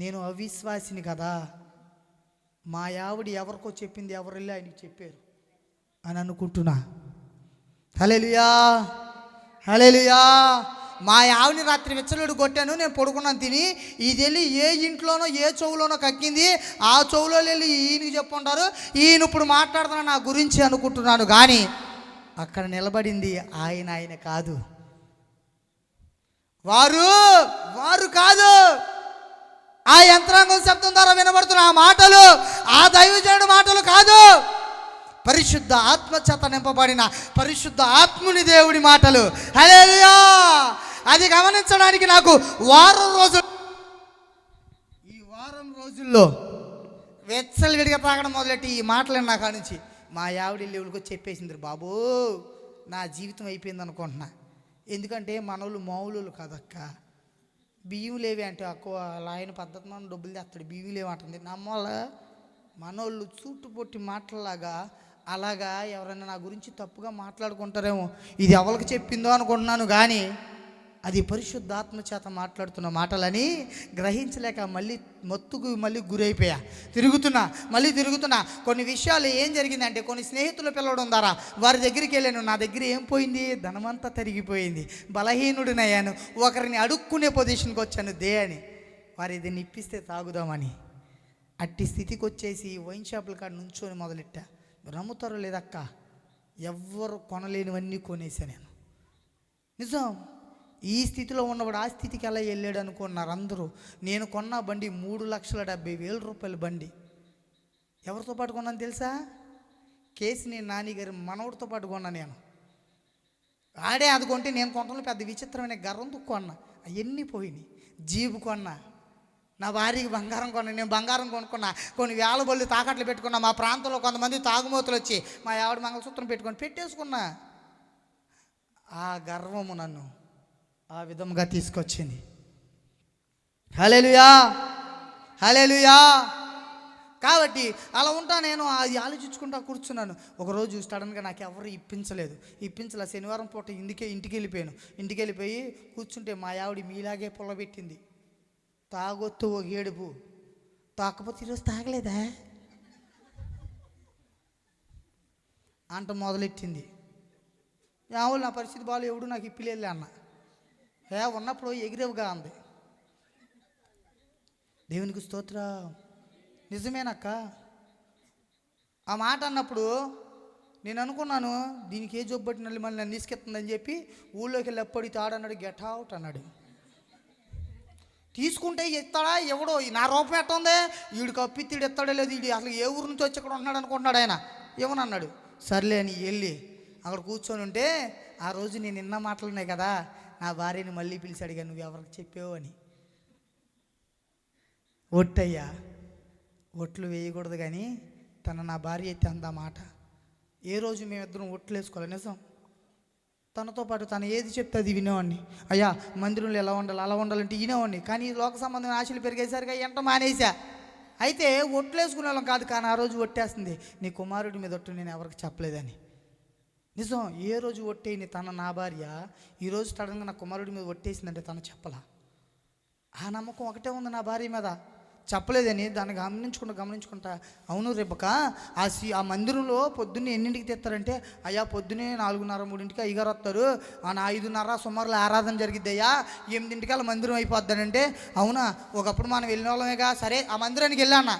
నేను అవిశ్వాసిని కదా, మా ఆవిడ ఎవరికో చెప్పింది, ఎవరు వెళ్ళి ఆయనకి చెప్పారు అని అనుకుంటున్నా. హల్లెలూయా, హల్లెలూయా. మా ఆవిడని రాత్రి విచ్చలుడు కొట్టాను, నేను పడుకున్నాను తిని. ఇది వెళ్ళి ఏ ఇంట్లోనో ఏ చెవులోనో కక్కింది, ఆ చెవులో వెళ్ళి ఈయనకి చెప్పుంటారు, ఈయన ఇప్పుడు మాట్లాడుతున్నా నా గురించి అనుకుంటున్నాను. కానీ అక్కడ నిలబడింది ఆయన కాదు, వారు కాదు. ఆ యంత్రాంగం శబ్దం ద్వారా వినబడుతున్న ఆ మాటలు ఆ దైవజనుడి మాటలు కాదు, పరిశుద్ధ ఆత్మ చేత నింపబడిన పరిశుద్ధ ఆత్ముని దేవుడి మాటలు. హల్లెలూయా. అది గమనించడానికి నాకు వారం రోజుల్లో వెచ్చలివిడిగా తాగడం మొదలెట్టి ఈ మాటలు నా కాడ నుంచి మా ఆవిడ లెవెల్కి చెప్పేసింది, బాబు నా జీవితం అయిపోయింది అనుకుంటున్నా. ఎందుకంటే మనోళ్ళు మామూలు కాదక్క, బియ్యం లేవి అంటే అక్కువ ఆయన పద్ధతి మనం డబ్బులు తెస్తాడు, బియ్యం లేవి అంటుంది. నమ్మల మనోళ్ళు చుట్టు పొట్టి మాటలాగా అలాగా ఎవరైనా నా గురించి తప్పుగా మాట్లాడుకుంటారేమో, ఇది ఎవరికి చెప్పిందో అనుకుంటున్నాను. కానీ అది పరిశుద్ధాత్మ చేత మాట్లాడుతున్న మాటలని గ్రహించలేక మళ్ళీ గురైపోయా. తిరుగుతున్నా. కొన్ని విషయాలు ఏం జరిగిందంటే, కొన్ని స్నేహితులు పిలవడం ద్వారా వారి దగ్గరికి వెళ్ళాను. నా దగ్గర ఏం పోయింది? ధనమంతా తరిగిపోయింది, బలహీనుడినయ్యాను, ఒకరిని అడుక్కునే పొజిషన్కి వచ్చాను అని. వారు ఇది ఇప్పిస్తే తాగుదామని అట్టి స్థితికి వచ్చేసి వైన్ షాపుల కాడ నుంచొని మొదలెట్టా. నమ్ముతారో లేదక్క, ఎవ్వరు కొనలేనివన్నీ కొనేసా నేను. నిజం. ఈ స్థితిలో ఉన్నవాడు ఆ స్థితికి ఎలా వెళ్ళాడు అనుకున్నారు అందరూ. నేను కొన్న బండి 3,70,000 రూపాయల బండి. ఎవరితో పాటు కొన్నాను తెలుసా? కేసినేని నాని గారి మనవడితో పాటు కొన్నా నేను. ఆడే అది కొంటే నేను కొనడంలో పెద్ద విచిత్రమైన గర్వంతో కొన్నా. అవన్నీ పోయినాయి. జీబు కొన్నా, నా భార్యకి బంగారం కొన్నా, నేను బంగారం కొనుక్కున్నా, కొన్ని వేల బళ్ళు తాకట్లు పెట్టుకున్నా. మా ప్రాంతంలో కొంతమంది తాగుమూతలు వచ్చి మా ఆవిడ మంగళసూత్రం పెట్టుకొని పెట్టేసుకున్నా. ఆ గర్వము నన్ను ఆ విధంగా తీసుకొచ్చింది. హల్లెలూయా, హల్లెలూయా. కాబట్టి అలా ఉంటా నేను అది ఆలోచించుకుంటా కూర్చున్నాను. ఒకరోజు సడన్గా నాకు ఎవరు ఇప్పించలే. శనివారం పూట ఇంటికి వెళ్ళిపోయి కూర్చుంటే మా ఆవిడ మీలాగే పుల్లబెట్టింది. తాగొత్తు ఒక ఏడుపు, తాకపోతే ఈరోజు తాగలేదా అంట మొదలెట్టింది. యావులు నా పరిస్థితి బాగాలేదు, ఎవడు నాకు ఇప్పిలేదు అన్న. ఉన్నప్పుడు ఎగిరేవుగా అంది. దేవునికి స్తోత్రం. నిజమేనక్క. ఆ మాట అన్నప్పుడు నేను అనుకున్నాను, దీనికి ఏ జబ్బు పట్టిన మళ్ళీ నన్ను తీసుకెళ్తుందని చెప్పి ఊళ్ళోకి వెళ్ళి ఎప్పటి తాడన్నాడు, గెట్ అవుట్ అన్నాడు. తీసుకుంటే ఇస్తాడా ఎవడో, నా రూపం ఎట్ట ఉంది, వీడికి అప్పిత్తిడు ఎత్తాడో లేదు, వీడు అసలు ఏ ఊరు నుంచి వచ్చి ఇక్కడ ఉన్నాడు అనుకుంటున్నాడు ఆయన. ఏమన్నాడు, సర్లే అని వెళ్ళి అక్కడ కూర్చొని ఉంటే ఆ రోజు నేను నిన్న మాటలున్నాయి కదా, నా భార్యని మళ్ళీ పిలిచి అడిగాను, నువ్వు ఎవరికి చెప్పావు అని. ఒట్టయ్యా, ఒట్లు వేయకూడదు కానీ నా భార్య అయితే అందా మాట. ఏ రోజు మేమిద్దరం ఒట్లు వేసుకోవాలి. నిజం. తనతో పాటు తను ఏది చెప్తే అది వినేవాడిని. అయ్యా మందిరంలో ఎలా ఉండాలి అలా ఉండాలంటే వినేవాడిని. కానీ లోక సంబంధమైన ఆశలు పెరిగేసరిగా ఎంట మానేసా. అయితే ఒట్లు వేసుకునే వాళ్ళం కాదు, కానీ ఆ రోజు ఒట్టేస్తుంది, నీ కుమారుడి మీద ఒట్టు నేను ఎవరికి చెప్పలేదని. నిజం. ఏ రోజు ఒట్టేయని నా భార్య ఈరోజు సడన్గా నా కుమారుడి మీద ఒట్టేసిందంటే తను చెప్పలా. ఆ నమ్మకం ఒకటే ఉంది నా భార్య మీద, చెప్పలేదని. దాన్ని గమనించుకుంటా అవును రేపక ఆ మందిరంలో పొద్దున్నే ఎన్నింటికి తెస్తారంటే, అయ్యా పొద్దున్నే 4:30-3 అయ్యగారు వస్తారు, 5:30 సుమారులో ఆరాధన జరిగిద్ది అయ్యా, 8 మందిరం అయిపోద్దానంటే, అవునా ఒకప్పుడు మనం వెళ్ళిన వాళ్ళమేగా, సరే ఆ మందిరానికి వెళ్ళానా,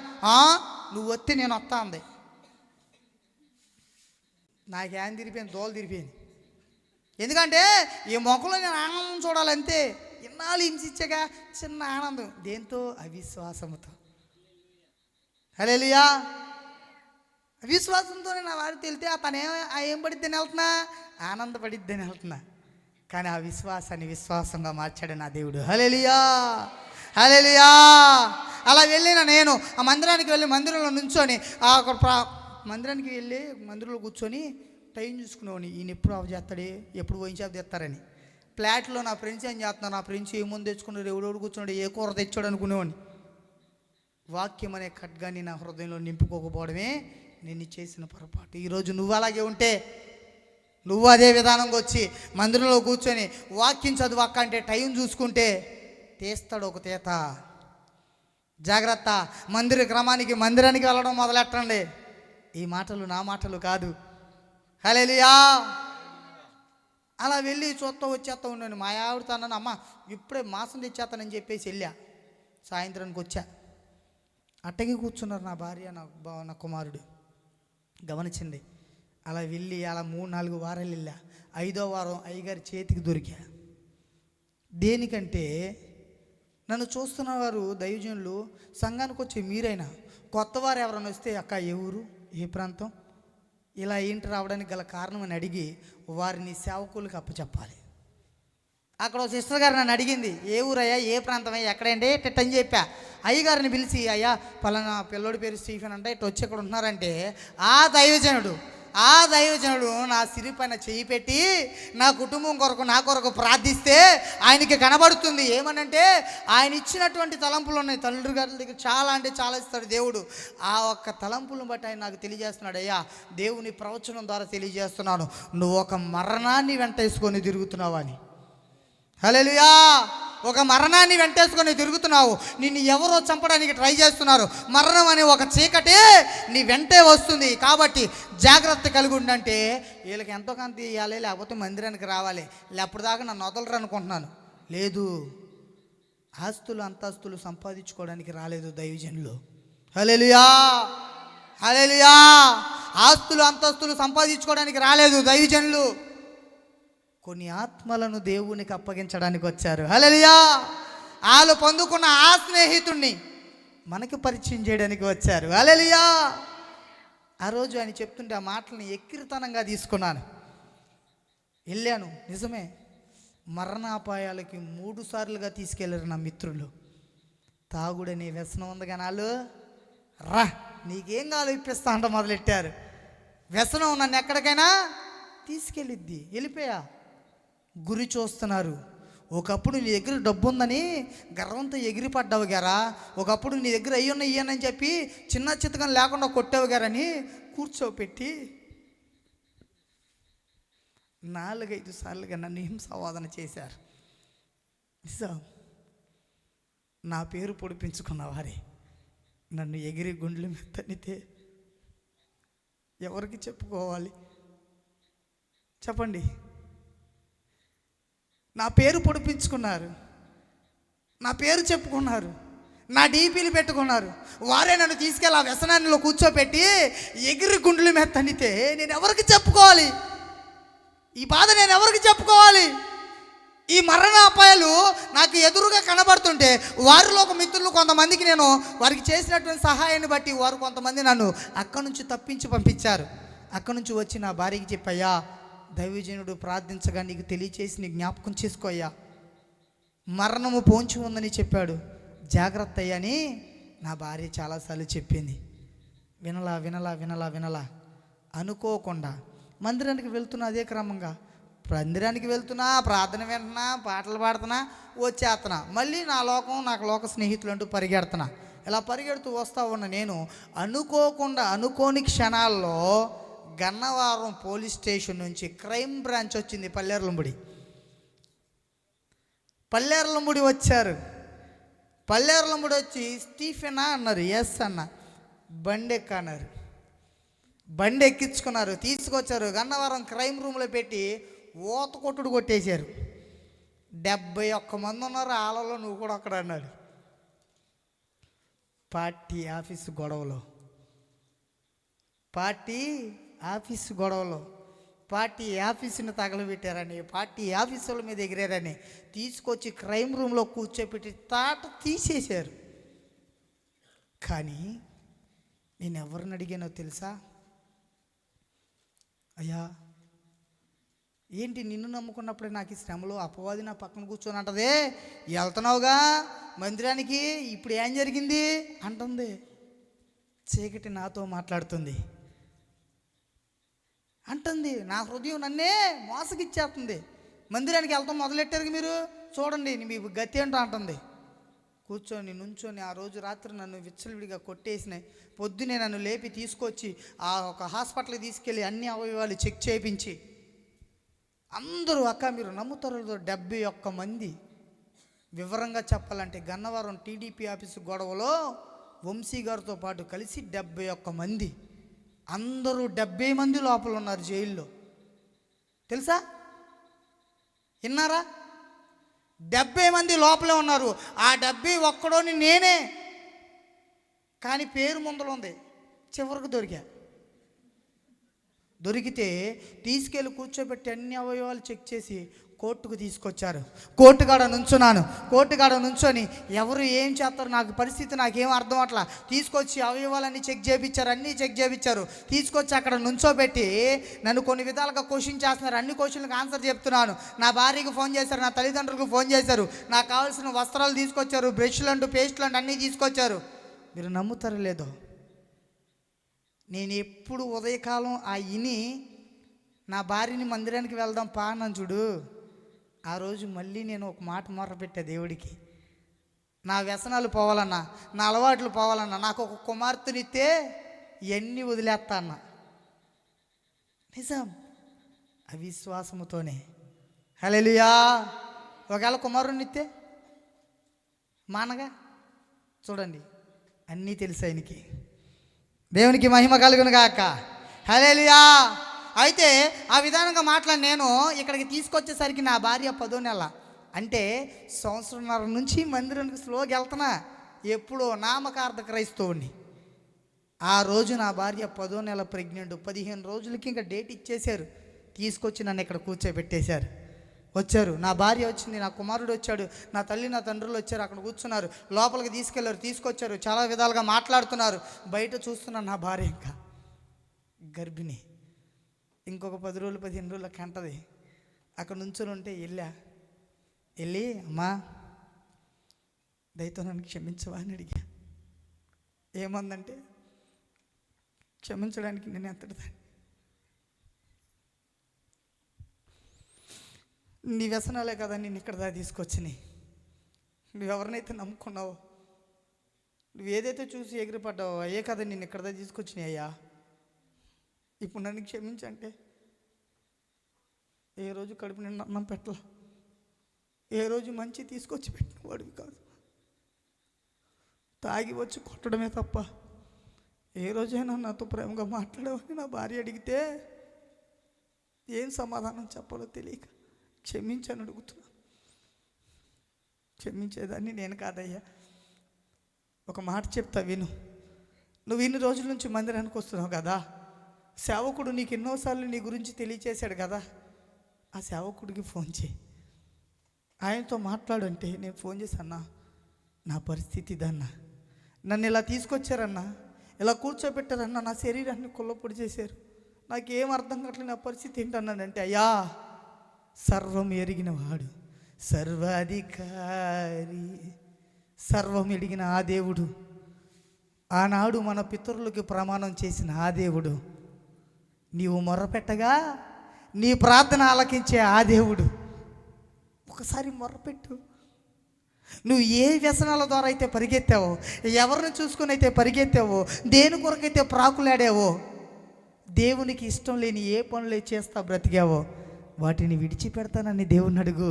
నువ్వు వస్తే నేను వస్తా అంది. నాకేం తిరిగిపోయింది, దోలు తిరిగిపోయింది. ఎందుకంటే ఈ మొక్కలో నేను ఆనందం చూడాలంతే. ఇన్నాళ్ళు హింసించాక చిన్న ఆనందం. దేంతో? అవిశ్వాసంతో. హల్లెలూయా. అవిశ్వాసంతోనే నా వారికి తెలితే తను ఏం పడిద్దని వెళ్తున్నా, ఆనందపడిద్దని వెళ్తున్నా. కానీ ఆ విశ్వాసాన్ని విశ్వాసంగా మార్చాడు నా దేవుడు. హల్లెలూయా, హల్లెలూయా. అలా వెళ్ళిన నేను ఆ మందిరానికి వెళ్ళి మందిరంలో నుంచొని మందిరానికి వెళ్ళి మందిరంలో కూర్చొని టైం చూసుకునేవాడిని. ఈయన ఎప్పుడు ఆఫ్ చేస్తాడే, ఎప్పుడు వైన్ షాప్ తెస్తారని. ఫ్లాట్లో నా ఫ్రెండ్స్ ఏం చేస్తున్నారు, నా ఫ్రెండ్స్ ఏముందు తెచ్చుకున్నారు, ఎవడెవడు కూర్చున్నాడు, ఏ కూర తెచ్చాడు అనుకునేవాడిని. వాక్యం అనే ఖడ్గాన్ని నా హృదయంలో నింపుకోకపోవడమే నేను చేసిన పొరపాటు. ఈరోజు నువ్వు అలాగే ఉంటే, నువ్వు అదే విధానంగా వచ్చి మందిరంలో కూర్చొని వాక్యం చదువు అక్క అంటే టైం చూసుకుంటే తీస్తాడు ఒక తీత. జాగ్రత్త, మందిరానికి వెళ్ళడం మొదలెట్టండి. ఈ మాటలు నా మాటలు కాదు. హల్లెలూయా. అలా వెళ్ళి వచ్చేస్తా ఉన్నాను. మా ఆవిడతో అన్నాను, అమ్మ ఇప్పుడే మాసం తెచ్చేస్తానని చెప్పేసి వెళ్ళా. సాయంత్రానికి వచ్చా. అట్టకి కూర్చున్నారు నా భార్య, నా కుమారుడు. గమనించండి. అలా వెళ్ళి అలా 3-4 వారాలు వెళ్ళా. 5వ వారం అయ్యగారి చేతికి దొరికా. దేనికంటే నన్ను చూస్తున్న వారు దైవజనులు, సంఘానికి వచ్చే మీరైనా కొత్త వారు ఎవరైనా వస్తే, అక్క ఏ ఊరు, ఏ ప్రాంతం, ఇలా ఏంటి రావడానికి గల కారణం అని అడిగి వారిని సేవకులకు అప్పచెప్పాలి. అక్కడ ఒక సిస్టర్ గారు నన్ను అడిగింది, ఏ ఊరయ్యా, ఏ ప్రాంతమయ్యా, ఎక్కడంటే అని చెప్పా. అయ్యగారిని పిలిచి, అయ్యా పలానా పిల్లోడి పేరు స్టీఫెన్ అంటే ఇటు వచ్చి ఇక్కడ ఉంటున్నారంటే, ఆ దైవజనుడు నా సిరి పైన చెయ్యి పెట్టి నా కుటుంబం కొరకు, నా కొరకు ప్రార్థిస్తే ఆయనకి కనబడుతుంది. ఏమనంటే ఆయన ఇచ్చినటువంటి తలంపులు ఉన్నాయి. తండ్రి గారి దగ్గర చాలా అంటే చాలా ఇస్తాడు దేవుడు. ఆ ఒక్క తలంపులను బట్టి ఆయన నాకు తెలియజేస్తున్నాడు, అయ్యా దేవుని ప్రవచనం ద్వారా తెలియజేస్తున్నాను, నువ్వు ఒక మరణాన్ని వెంటేసుకొని తిరుగుతున్నావు అని. హల్లెలూయా. ఒక మరణాన్ని వెంటేసుకొని తిరుగుతున్నావు. నిన్ను ఎవరో చంపడానికి ట్రై చేస్తున్నారు. మరణం అనే ఒక చీకటి నీ వెంటే వస్తుంది. కాబట్టి జాగ్రత్త కలిగి ఉండంటే, వీళ్ళకి ఎంతో కాంతి ఇవ్వాలి, లేకపోతే మందిరానికి రావాలి, లేకపోతే దాకా నన్ను వదలరు అనుకుంటున్నాను. లేదు, ఆస్తులు అంతస్తులు సంపాదించుకోవడానికి రాలేదు దైవజనులు. హల్లెలూయా. హల్లెలూయా. ఆస్తులు అంతస్తులు సంపాదించుకోవడానికి రాలేదు దైవజనులు. కొన్ని ఆత్మలను దేవునికి అప్పగించడానికి వచ్చారు. హల్లెలూయా. వాళ్ళు పొందుకున్న ఆ స్నేహితుణ్ణి మనకి పరిచయం చేయడానికి వచ్చారు. హల్లెలూయా. ఆ రోజు ఆయన చెప్తుంటే ఆ మాటలను ఎక్కిరితనంగా తీసుకున్నాను. వెళ్ళాను. నిజమే, మరణాపాయాలకి 3 సార్లుగా తీసుకెళ్ళారు నా మిత్రులు. తాగుడని వ్యసనం ఉంది కానీ వాళ్ళు రా నీకేం కావాలో ఇప్పిస్తా అంట మొదలెట్టారు. వ్యసనం నన్ను ఎక్కడికైనా తీసుకెళ్ళిద్ది. వెళ్ళిపోయా. గురి చూస్తున్నారు. ఒకప్పుడు నీ దగ్గర డబ్బు ఉందని గర్వంతో ఎగిరి పడ్డావు గారా, ఒకప్పుడు నీ దగ్గర ఇయ్యనని చెప్పి చిన్న చిత్తకం లేకుండా కొట్టావు గారని కూర్చోపెట్టి 4-5 సార్లుగా నన్ను హింసావాదన చేశారు. నా పేరు పొడిపించుకున్న వారే నన్ను ఎగిరి గుండెల మీద తన్నితే ఎవరికి చెప్పుకోవాలి చెప్పండి? నా పేరు పొడిపించుకున్నారు, నా పేరు చెప్పుకున్నారు, నా డీపీలు పెట్టుకున్నారు. వారే నన్ను తీసుకెళ్ళి ఆ వ్యసనాన్ని కూర్చోపెట్టి ఎగిరి గుండెల మీద తన్నితే నేను ఎవరికి చెప్పుకోవాలి? ఈ బాధ నేను ఎవరికి చెప్పుకోవాలి? ఈ మరణాపాయాలు నాకు ఎదురుగా కనబడుతుంటే వారిలో ఒక మిత్రులు కొంతమందికి నేను వారికి చేసినటువంటి సహాయాన్ని బట్టి వారు కొంతమంది నన్ను అక్కడి నుంచి తప్పించి పంపించారు. అక్కడి నుంచి వచ్చి నా భార్యకి చెప్పయ్యా, దైవజనుడు ప్రార్థించగా నీకు తెలియచేసి నీ జ్ఞాపకం చేసుకోయ్యా, మరణము పోంచి ఉందని చెప్పాడు, జాగ్రత్త అయ్యని నా భార్య చాలాసార్లు చెప్పింది. వినలా అనుకోకుండా మందిరానికి వెళ్తున్నా. అదే క్రమంగా మందిరానికి వెళ్తున్నా, ప్రార్థన వింటున్నా, పాటలు పాడుతున్నా, వచ్చేస్తున్నా. మళ్ళీ నాకు లోక స్నేహితులు అంటూ పరిగెడుతున్నా. ఇలా పరిగెడుతూ వస్తూ ఉన్న నేను అనుకోని క్షణాల్లో గన్నవరం పోలీస్ స్టేషన్ నుంచి క్రైమ్ బ్రాంచ్ వచ్చింది. పల్లేర్లంబుడి వచ్చారు. పల్లేర్లంబుడి వచ్చి స్టీఫెనా అన్నారు. ఎస్ అన్న. బండి ఎక్కించుకున్నారు, తీసుకొచ్చారు. గన్నవరం క్రైమ్ రూమ్లో పెట్టి ఊత కొట్టుడు కొట్టేశారు. 71 మంది ఉన్నారు. ఆలలో నువ్వు కూడా అక్కడ అన్నాడు. పార్టీ ఆఫీసు గొడవలో పార్టీ ఆఫీసుని తగలబెట్టారని, పార్టీ ఆఫీసుల మీద ఎగిరారని తీసుకొచ్చి క్రైమ్ రూమ్లో కూర్చోపెట్టి తాట తీసేశారు. కానీ నేను ఎవరిని అడిగానో తెలుసా? అయ్యా ఏంటి నిన్ను నమ్ముకున్నప్పుడే నాకు ఈ శ్రమలో అపవాది నా పక్కన కూర్చొని అంటదే, వెళ్తున్నావుగా మందిరానికి, ఇప్పుడు ఏం జరిగింది అంటుంది. చీకటి నాతో మాట్లాడుతుంది అంటుంది. నా హృదయం నన్నే మోసగిచ్చేస్తుంది. మందిరానికి వెళ్తాం మొదలెట్టారు మీరు, చూడండి మీ గతి ఏంటో అంటుంది. నుంచొని ఆ రోజు రాత్రి నన్ను విచ్చలవిడిగా కొట్టేసినాయి. పొద్దునే నన్ను లేపి తీసుకొచ్చి ఆ ఒక హాస్పిటల్కి తీసుకెళ్ళి అన్ని అవయవాలు చెక్ చేయించి అందరూ, అక్క మీరు నమ్ముతారు 71 మంది వివరంగా చెప్పాలంటే గన్నవరం టీడీపీ ఆఫీసు గొడవలో వంశీ గారితో పాటు కలిసి 71 మంది, అందరూ 70 మంది లోపల ఉన్నారు జైల్లో. తెలుసా? విన్నారా? 70 మంది లోపలే ఉన్నారు. ఆ 70 ఒక్కడోని నేనే, కానీ పేరు ముందర ఉంది. చివరికి దొరికితే తీసుకెళ్ళి కూర్చోబెట్టి అన్ని అవయవాలు చెక్ చేసి కోర్టుకు తీసుకొచ్చారు. కోర్టుగాడ నుంచొని ఎవరు ఏం చేస్తారు నాకు పరిస్థితి నాకేం అర్థం అట్లా తీసుకొచ్చి అవయవాలన్నీ చెక్ చేయించారు. తీసుకొచ్చి అక్కడ నుంచోబెట్టి నన్ను కొన్ని విధాలుగా క్వశ్చన్ చేస్తున్నారు. అన్ని క్వశ్చన్లకు ఆన్సర్ చెప్తున్నాను. నా భార్యకు ఫోన్ చేశారు, నా తల్లిదండ్రులకు ఫోన్ చేశారు, నాకు కావాల్సిన వస్త్రాలు తీసుకొచ్చారు, బ్రష్లు అంటూ పేస్ట్లు అంటూ అన్నీ తీసుకొచ్చారు. మీరు నమ్ముతారో లేదో, నేను ఎప్పుడు ఉదయకాలం నా భార్యని మందిరానికి వెళ్దాం పా అన్నాను చూడు, ఆ రోజు మళ్ళీ నేను ఒక మాట మొరపెట్టా దేవుడికి. నా వ్యసనాలు పోవాలన్నా, నా అలవాట్లు పోవాలన్నా, నాకు ఒక కుమార్తెనిస్తే ఇవన్నీ వదిలేస్తా అన్న. నిజం, అవిశ్వాసముతోనే. హల్లెలూయా. ఒకవేళ కుమారునిస్తే మానగా చూడండి, అన్నీ తెలుసు ఆయనకి. దేవునికి మహిమ కలుగును గాక. హల్లెలూయా. అయితే ఆ విధానంగా మాట్లాడి నేను ఇక్కడికి తీసుకొచ్చేసరికి నా భార్య 10వ నెల, అంటే సంవత్సరంన్నర నుంచి మందిరానికి స్లోగా వెళ్తున్నా. ఎప్పుడో నామకార్థ క్రైస్తవుని. ఆ రోజు నా భార్య 10వ నెల ప్రెగ్నెంట్. 15 రోజులకి ఇంకా డేట్ ఇచ్చేశారు. తీసుకొచ్చి నన్ను ఇక్కడ కూర్చోబెట్టేశారు. వచ్చారు, నా భార్య వచ్చింది, నా కుమారుడు వచ్చాడు, నా తల్లి నా తండ్రులు వచ్చారు, అక్కడ కూర్చున్నారు. లోపలికి తీసుకెళ్లారు, తీసుకొచ్చారు, చాలా విధాలుగా మాట్లాడుతున్నారు. బయట చూస్తున్నాను, నా భార్య ఇంకా గర్భిణి. ఇంకొక 10 రోజులు 15 రోజులు కంటది. అక్కడ నుంచుని ఉంటే వెళ్ళి అమ్మా దయతో నన్ను క్షమించవా అని అడిగా. ఏమందంటే, క్షమించడానికి నేను ఎంతటిదాన్ని, నీ వ్యసనాలే కదా నేను ఇక్కడ దా తీసుకొచ్చినాయి. నువ్వు ఎవరినైతే నమ్ముకున్నావో, నువ్వు ఏదైతే చూసి ఎగిరిపడ్డావో అయ్యే కదా నేను ఇక్కడ దా తీసుకొచ్చినాయి అయ్యా. ఇప్పుడు నన్ను క్షమించంటే, ఏ రోజు కడుపు నిండా అన్నం పెట్టలా, ఏ రోజు మంచి తీసుకొచ్చి పెట్టిన వాడివి కాదు, తాగి వచ్చి కొట్టడమే తప్ప ఏ రోజైనా నాతో ప్రేమగా మాట్లాడేవని నా భార్య అడిగితే ఏం సమాధానం చెప్పాలో తెలియక క్షమించని అడుగుతున్నా. క్షమించేదాన్ని నేను కాదయ్యా. ఒక మాట చెప్తా విను. నువ్వు ఇన్ని రోజుల నుంచి మందిరానికి వస్తున్నావు కదా, సేవకుడు నీకు ఎన్నోసార్లు నీ గురించి తెలియచేశాడు కదా, ఆ సేవకుడికి ఫోన్ చేయి, ఆయనతో మాట్లాడంటే. నేను ఫోన్ చేశాన్నా, నా పరిస్థితి ఇదన్నా, నన్ను ఇలా తీసుకొచ్చారన్నా, ఇలా కూర్చోబెట్టారన్నా, నా శరీరాన్ని కుళ్ళపొడి చేశారు, నాకేం అర్థం కావట్లేదు, నా పరిస్థితి ఏంటన్నానంటే, అయ్యా సర్వం ఎరిగిన వాడు, సర్వాధికారి, సర్వం ఎరిగిన ఆ దేవుడు, ఆనాడు మన పితరులకి ప్రమాణం చేసిన ఆ దేవుడు, నీవు మొర్రపెట్టగా నీ ప్రార్థన ఆలకించే ఆ దేవుడు. ఒకసారి మొర్రపెట్టు. నువ్వు ఏ వ్యసనాల ద్వారా అయితే పరిగెత్తావో, ఎవరిని చూసుకుని అయితే పరిగెత్తావో, దేని కొరకైతే ప్రాకులాడావో, దేవునికి ఇష్టం లేని ఏ పనులు చేస్తా బ్రతికావో వాటిని విడిచిపెడతానని దేవుని అడుగు.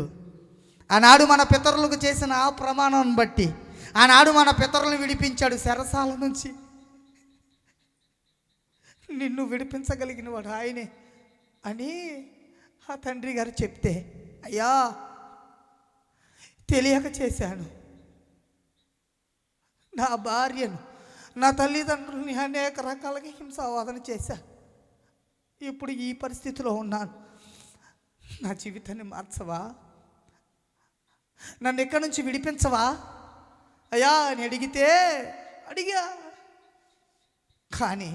ఆనాడు మన పితరులకు చేసిన ఆ ప్రమాణాన్ని బట్టి ఆనాడు మన పితరులను విడిపించాడు చెరసాల నుంచి. నిన్ను విడిపించగలిగిన వాడు ఆయనే అని ఆ తండ్రి గారు చెప్తే, అయ్యా తెలియక చేశాను, నా భార్యను నా తల్లిదండ్రుల్ని అనేక రకాలుగా హింసావాదన చేశా, ఇప్పుడు ఈ పరిస్థితిలో ఉన్నాను, నా జీవితాన్ని మార్చవా, నన్ను ఎక్కడి నుంచి విడిపించవా అయ్యా అని అడిగా. కానీ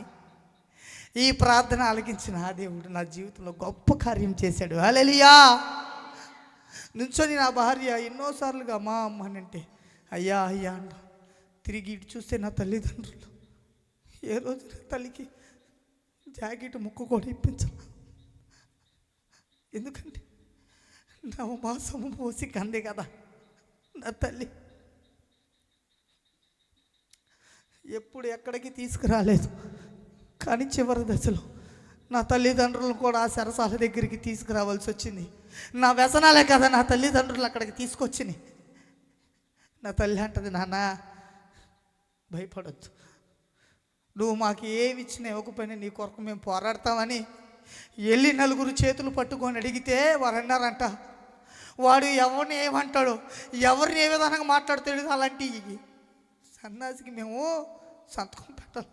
ఈ ప్రార్థన ఆలకించిన ఆ దేవుడు నా జీవితంలో గొప్ప కార్యం చేశాడు. హల్లెలూయా. నుంచొని నా భార్య ఎన్నోసార్లుగా అమ్మా అమ్మ అని అంటే అయ్యా అయ్యా అంట. తిరిగి ఇటు చూస్తే నా తల్లిదండ్రులు ఏ రోజు నా తల్లికి జాకెట్ ముక్కు కూడా ఇప్పించాల. ఎందుకంటే నవమాసము పోసి కందే కదా నా తల్లి. ఎప్పుడు ఎక్కడికి తీసుకురాలేదు, కానీ చివరి దశలో నా తల్లిదండ్రులను కూడా ఆ సరసాల దగ్గరికి తీసుకురావాల్సి వచ్చింది. నా వ్యసనాలే కదా నా తల్లిదండ్రులు అక్కడికి తీసుకొచ్చినాయి. నా తల్లి అంటది, నాన్న భయపడొద్దు, నువ్వు మాకు ఏమి ఇచ్చినా ఇవ్వకపోయినా నీ కొరకు మేము పోరాడతామని వెళ్ళి నలుగురు చేతులు పట్టుకొని అడిగితే వారు అన్నారంట, వాడు ఎవరిని ఏమంటాడో, ఎవరిని ఏ విధంగా మాట్లాడుతాడు, అలాంటి సన్నాసికి మేము సంతకం పెట్టాలి.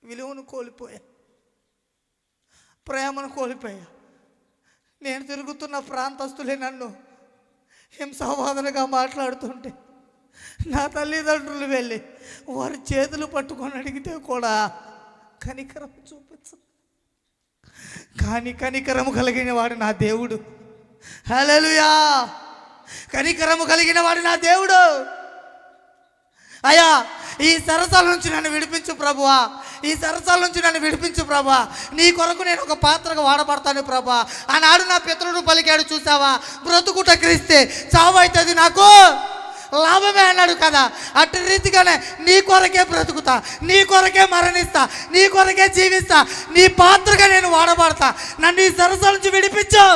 విలువను కోల్పోయా, ప్రేమను కోల్పోయా. నేను తిరుగుతున్న ప్రాంతస్తులే నన్ను హింసావాదనగా మాట్లాడుతుంటే నా తల్లిదండ్రులు వెళ్ళి వారి చేతులు పట్టుకొని అడిగితే కూడా కనికరం చూపించు. కానీ కనికరము కలిగిన వాడు నా దేవుడు. హల్లెలూయా! కనికరము కలిగిన వాడు నా దేవుడు. అయ్యా, ఈ సరసాల నుంచి నన్ను విడిపించు ప్రభువా, ఈ సరసాల నుంచి నన్ను విడిపించు ప్రభువా, నీ కొరకు నేను ఒక పాత్రగా వాడబడతాను ప్రభువా. ఆనాడు నా పితరుడు పలికాడు చూసావా, బ్రతుకుట క్రీస్తే చావు అవుతుంది నాకు లాభమే అన్నాడు కదా. అటు రీతిగానే నీ కొరకే బ్రతుకుతా, నీ కొరకే మరణిస్తా, నీ కొరకే జీవిస్తా, నీ పాత్రగా నేను వాడబడతా. నన్ను ఈ సరసాల నుంచి విడిపించు.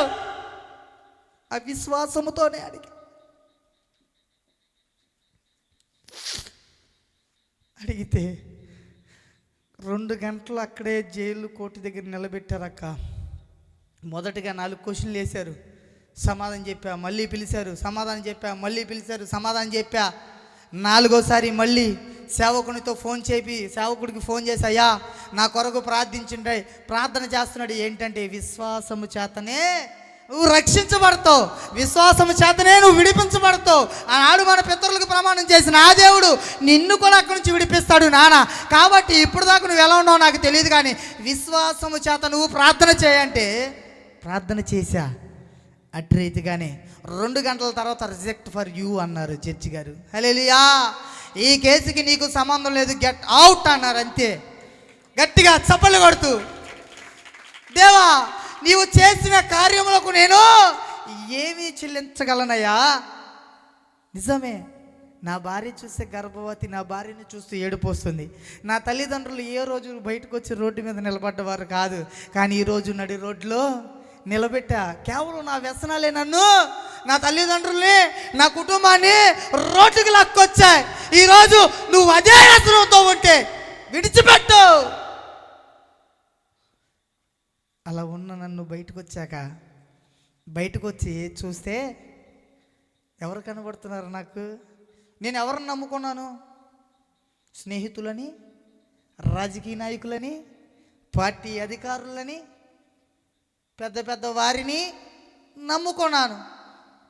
ఆ విశ్వాసముతోనే అడిగితే 2 గంటలు అక్కడే జైలు కోర్టు దగ్గర నిలబెట్టారక్క. మొదటిగా 4 క్వశ్చన్లు వేశారు, సమాధానం చెప్పా, మళ్ళీ పిలిచారు, సమాధానం చెప్పా, మళ్ళీ పిలిచారు, సమాధానం చెప్పా. 4వసారి మళ్ళీ సేవకునితో ఫోన్ చేపి సేవకుడికి ఫోన్ చేసి, అయ్యా నా కొరకు ప్రార్థించండి. ప్రార్థన చేస్తున్నాడు. ఏంటంటే విశ్వాసము చేతనే నువ్వు రక్షించబడతావు, విశ్వాసము చేతనే నువ్వు విడిపించబడతావు. ఆనాడు మన పితరులకు ప్రమాణం చేసిన ఆ దేవుడు నిన్ను కూడా అక్కడి నుంచి విడిపిస్తాడు నాన్న. కాబట్టి ఇప్పుడు దాకా నువ్వు ఎలా ఉన్నావు నాకు తెలియదు, కానీ విశ్వాసము చేత నువ్వు ప్రార్థన చేయంటే ప్రార్థన చేశా. అటు రీతిగానే 2 గంటల తర్వాత రిజెక్ట్ ఫర్ యూ అన్నారు జడ్జి గారు. హల్లెలూయా! ఈ కేసుకి నీకు సంబంధం లేదు, గెట్ అవుట్ అన్నారు. అంతే, గట్టిగా చప్పట్లు కొడుతూ, దేవా నీవు చేసిన కార్యములకు నేను ఏమీ చెల్లించగలనయ్యా. నిజమే, నా భార్య చూస్తే గర్భవతి, నా భార్యను చూస్తూ ఏడుపు వస్తుంది. నా తల్లిదండ్రులు ఏ రోజు బయటకు వచ్చి రోడ్డు మీద నిలబడ్డవారు కాదు, కానీ ఈరోజు నడి రోడ్లో నిలబెట్టా. కేవలం నా వ్యసనాలే నన్ను, నా తల్లిదండ్రుల్ని, నా కుటుంబాన్ని రోడ్డుకి లాక్కొచ్చాయి. ఈరోజు నువ్వు అదే వ్యసనంతో ఉంటే విడిచిపెట్టు. అలా ఉన్న నన్ను బయటకు వచ్చి చూస్తే ఎవరు కనబడుతున్నారు నాకు? నేను ఎవరిని నమ్ముకున్నాను? స్నేహితులని, రాజకీయ నాయకులని, పార్టీ అధికారులని, పెద్ద పెద్ద వారిని నమ్ముకున్నాను.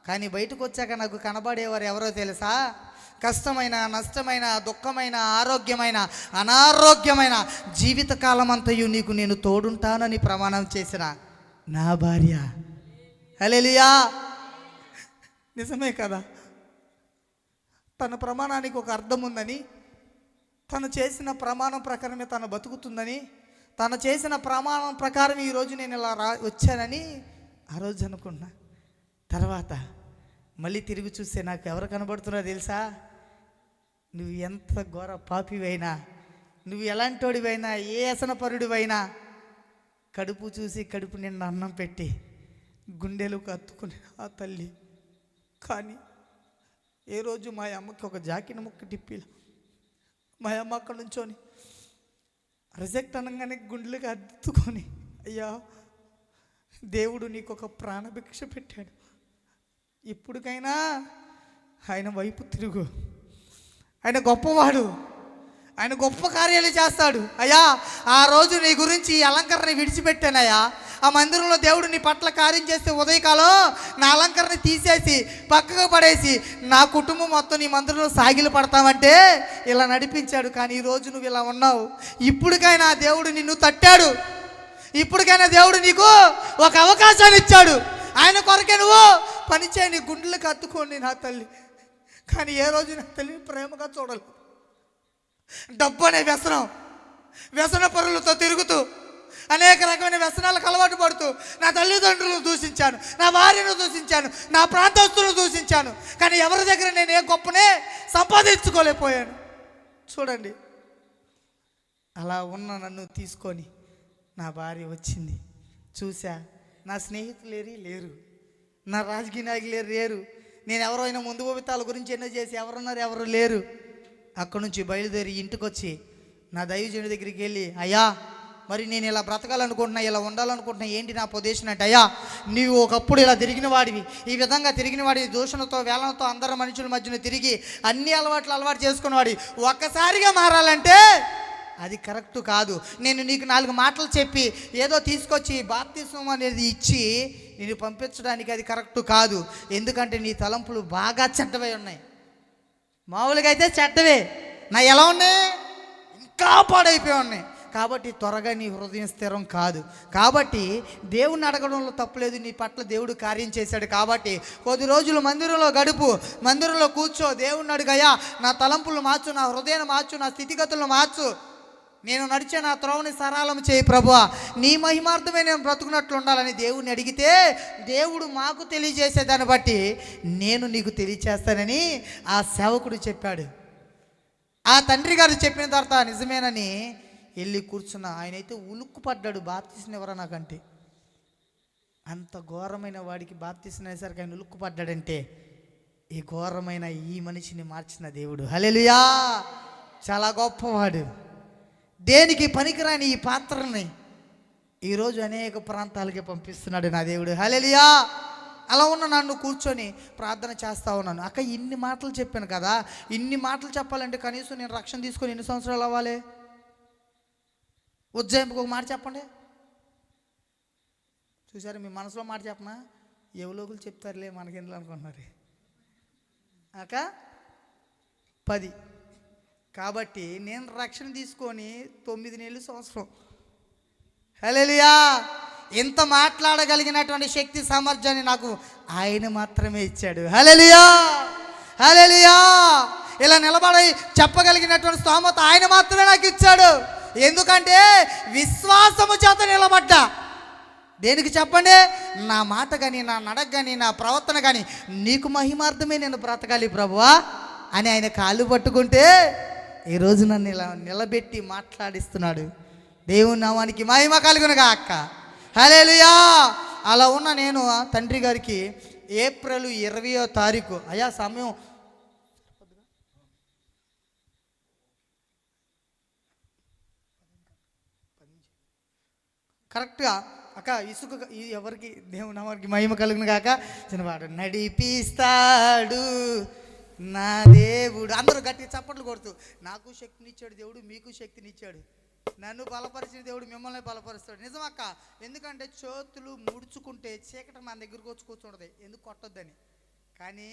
కానీ బయటకు వచ్చాక నాకు కనబడేవారు ఎవరో తెలుసా? కష్టమైన, నష్టమైన, దుఃఖమైన, ఆరోగ్యమైన, అనారోగ్యమైన జీవితకాలం అంతయు నీకు నేను తోడుంటానని ప్రమాణం చేసిన నా భార్య. హల్లెలూయా! నిజమే కదా. తన ప్రమాణానికి ఒక అర్థం ఉందని, తను చేసిన ప్రమాణం ప్రకారమే తను బతుకుతుందని, తను చేసిన ప్రమాణం ప్రకారం ఈరోజు నేను ఇలా వచ్చానని ఆ రోజు అనుకున్నా. తర్వాత మళ్ళీ తిరిగి చూస్తే నాకు ఎవరు కనబడుతున్నారో తెలుసా? నువ్వు ఎంత ఘోర పాపివైనా, నువ్వు ఎలాంటోడివైనా, ఏ వ్యసనపరుడివైనా, కడుపు చూసి కడుపు నిండా అన్నం పెట్టి గుండెలకు అత్తుకుని ఆ తల్లి. కానీ ఏ రోజు మా అమ్మకి ఒక జాకెట్ ముక్క టిప్పిలా మా అమ్మ అక్కడ నుంచోని రిజెక్ట్ అనగానే గుండెలకు అద్దుకొని, అయ్యా దేవుడు నీకు ఒక ప్రాణభిక్ష పెట్టాడు, ఇప్పటికైనా ఆయన వైపు తిరుగు, ఆయన గొప్పవాడు, ఆయన గొప్ప కార్యాలు చేస్తాడు. అయ్యా ఆ రోజు నీ గురించి ఈ అలంకరణ విడిచిపెట్టానయ్యా. ఆ మందిరంలో దేవుడు నీ పట్ల కార్యం చేస్తే ఉదయకాలం నా అలంకరణ తీసేసి పక్కకు పడేసి నా కుటుంబం మొత్తం నీ మందిరంలో సాగిలు పడతామంటే ఇలా నడిపించాడు. కానీ ఈరోజు నువ్వు ఇలా ఉన్నావు. ఇప్పటికైనా దేవుడు నిన్ను తట్టాడు, ఇప్పటికైనా దేవుడు నీకు ఒక అవకాశాన్ని ఇచ్చాడు. ఆయన కొరకే నువ్వు పనిచేయి. నీ గుండెలకు అత్తుకోండి నా తల్లి. కానీ ఏ రోజు నా తల్లిని ప్రేమగా చూడలేదు. డబ్బు అనే వ్యసన పరులతో తిరుగుతూ అనేక రకమైన వ్యసనాలకు అలవాటు పడుతూ నా తల్లిదండ్రులను దూషించాను, నా భార్యను దూషించాను, నా ప్రాంతస్తులను దూషించాను. కానీ ఎవరి దగ్గర నేను ఏ గొప్పనే సంపాదించుకోలేకపోయాను. చూడండి, అలా ఉన్న నన్ను తీసుకొని నా భార్య వచ్చింది. చూసా, నా స్నేహితులు లేరు, నా రాజకీయ నాయకులు లేరు, నేను ఎవరైనా ముందు పోతాల గురించి ఎన్నో చేసి ఎవరున్నారు ఎవరు లేరు. అక్కడి నుంచి బయలుదేరి ఇంటికి వచ్చి నా దైవజనుడి దగ్గరికి వెళ్ళి, అయ్యా మరి నేను ఇలా బ్రతకాలనుకుంటున్నా, ఇలా ఉండాలనుకుంటున్నా, ఏంటి నా పొజిషన్ అంటే, అయ్యా నీవు ఒకప్పుడు ఇలా తిరిగిన వాడివి, ఈ విధంగా తిరిగిన వాడివి, దూషణతో వేలనతో అందరు మనుషుల మధ్యన తిరిగి అన్ని అలవాటు చేసుకున్నవాడి, ఒక్కసారిగా మారాలంటే అది కరెక్ట్ కాదు. నేను నీకు 4 మాటలు చెప్పి ఏదో తీసుకొచ్చి బాప్తిస్మం అనేది ఇచ్చి నేను పంపించడానికి అది కరెక్ట్ కాదు. ఎందుకంటే నీ తలంపులు బాగా చెడ్డవై ఉన్నాయి. మామూలుగా అయితే చెడ్డవే, నా ఎలా ఉన్నాయి ఇంకా పాడైపోయి ఉన్నాయి. కాబట్టి త్వరగా నీ హృదయం స్థిరం కాదు. కాబట్టి దేవుణ్ణి అడగడంలో తప్పులేదు, నీ పట్ల దేవుడు కార్యం చేశాడు. కాబట్టి కొద్ది రోజులు మందిరంలో గడుపు, మందిరంలో కూర్చో, దేవుణ్ణి అడుగయ్యా నా తలంపులు మార్చు, నా హృదయాన్ని మార్చు, నా స్థితిగతులను మార్చు, నేను నడిచే నా త్రోవని సరళం చేయి ప్రభువా, నీ మహిమార్థమే నేను బ్రతుకున్నట్లు ఉండాలని దేవుణ్ణి అడిగితే దేవుడు మాకు తెలియజేసేదాన్ని బట్టి నేను నీకు తెలియచేస్తానని ఆ సేవకుడు చెప్పాడు. ఆ తండ్రి గారు చెప్పిన తర్వాత నిజమేనని వెళ్ళి కూర్చున్నా. ఆయనైతే ఉలుక్కు పడ్డాడు, బాప్తిస్మం ఎవరా నాకంటే. అంత ఘోరమైన వాడికి బాప్తిస్మం వేసరికి ఆయన ఉలుక్కు పడ్డాడంటే ఈ ఘోరమైన ఈ మనిషిని మార్చిన దేవుడు. హల్లెలూయా, చాలా గొప్పవాడు. దేనికి పనికిరాని ఈ పాత్రని ఈరోజు అనేక ప్రాంతాలకి పంపిస్తున్నాడు నా దేవుడు. హల్లెలూయా. అలా ఉన్న నన్ను కూర్చొని ప్రార్థన చేస్తూ ఉన్నాను. అక్క ఇన్ని మాటలు చెప్పాను కదా, ఇన్ని మాటలు చెప్పాలంటే కనీసం నేను రక్షణ తీసుకొని ఎన్ని సంవత్సరాలు అవ్వాలి? ఉజ్జాయింపుకు ఒక మాట చెప్పండి. చూసారు, మీ మనసులో మాట చెప్పనా? ఎవలోకులు చెప్తారులే మనకెందుకు అనుకుంటున్నారు. అక్క 10. కాబట్టి నేను రక్షణ తీసుకొని 9 నెలలు సంవత్సరం. హల్లెలూయా. ఎంత మాట్లాడగలిగినటువంటి శక్తి సామర్థ్యాన్ని నాకు ఆయన మాత్రమే ఇచ్చాడు. హల్లెలూయా, హల్లెలూయా. ఇలా నిలబడి చెప్పగలిగినటువంటి స్తోమత ఆయన మాత్రమే నాకు ఇచ్చాడు. ఎందుకంటే విశ్వాసము చేత నిలబడ్డా. దేనికి చెప్పండి? నా మాట కానీ, నా నడక కానీ, నా ప్రవర్తన కానీ నీకు మహిమార్థమే నేను బ్రతకాలి ప్రభువా అని ఆయన కాళ్ళు పట్టుకుంటే ఈరోజు నన్ను ఇలా నిలబెట్టి మాట్లాడిస్తున్నాడు. దేవుని నామానికి మహిమ కలుగునుగా అక్క. హల్లెలూయా. అలా ఉన్న నేను తండ్రి గారికి ఏప్రిల్ 20వ తారీఖు, అయ్యా సమయం కరెక్ట్గా అక్క ఇసుక ఎవరికి దేవుని నామానికి మహిమ కలుగును గాక. చిన్నవాడు నడిపిస్తాడు నా దేవుడు. అందరూ గట్టిగా చప్పట్లు కొడుతూ, నాకు శక్తినిచ్చాడు దేవుడు, మీకు శక్తినిచ్చాడు, నన్ను బలపరిచిన దేవుడు మిమ్మల్ని బలపరుస్తాడు. నిజమక్క. ఎందుకంటే చేతులు ముడుచుకుంటే చీకటి మన దగ్గరకు వచ్చి కూర్చుంటుంది, ఎందుకు కొట్టొద్దని. కానీ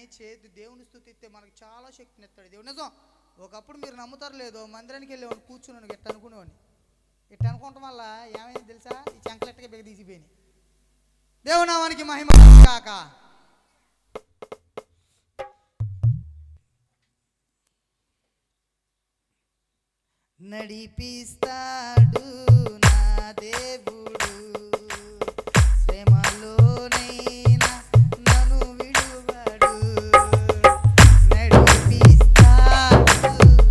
దేవుని స్తుతిస్తే మనకు చాలా శక్తినిస్తాడు దేవుడు. నిజం. ఒకప్పుడు మీరు నమ్ముతారు లేదో, మందిరానికి వెళ్ళేవాడిని కూర్చున్నాను ఇట్ట అనుకునేవాడిని. ఇట్ట అనుకోవటం వల్ల ఏమైంది తెలుసా? ఈ చంకలెట్టగా బిగ తీసిపోయినాయి. దేవునామానికి మహిమ కాక. నడిపిస్తాడు నా దేవుడు, శ్రమలోనైనా నన్ను విడువడు. నడిపిస్తాడు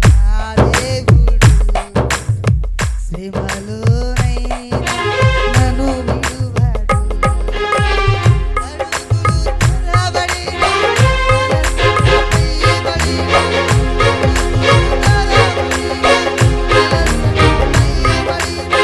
నా దేవుడు, శ్రమలోనైనా నన్ను విడువడు. అడుగులు తెరవబడిన మనసు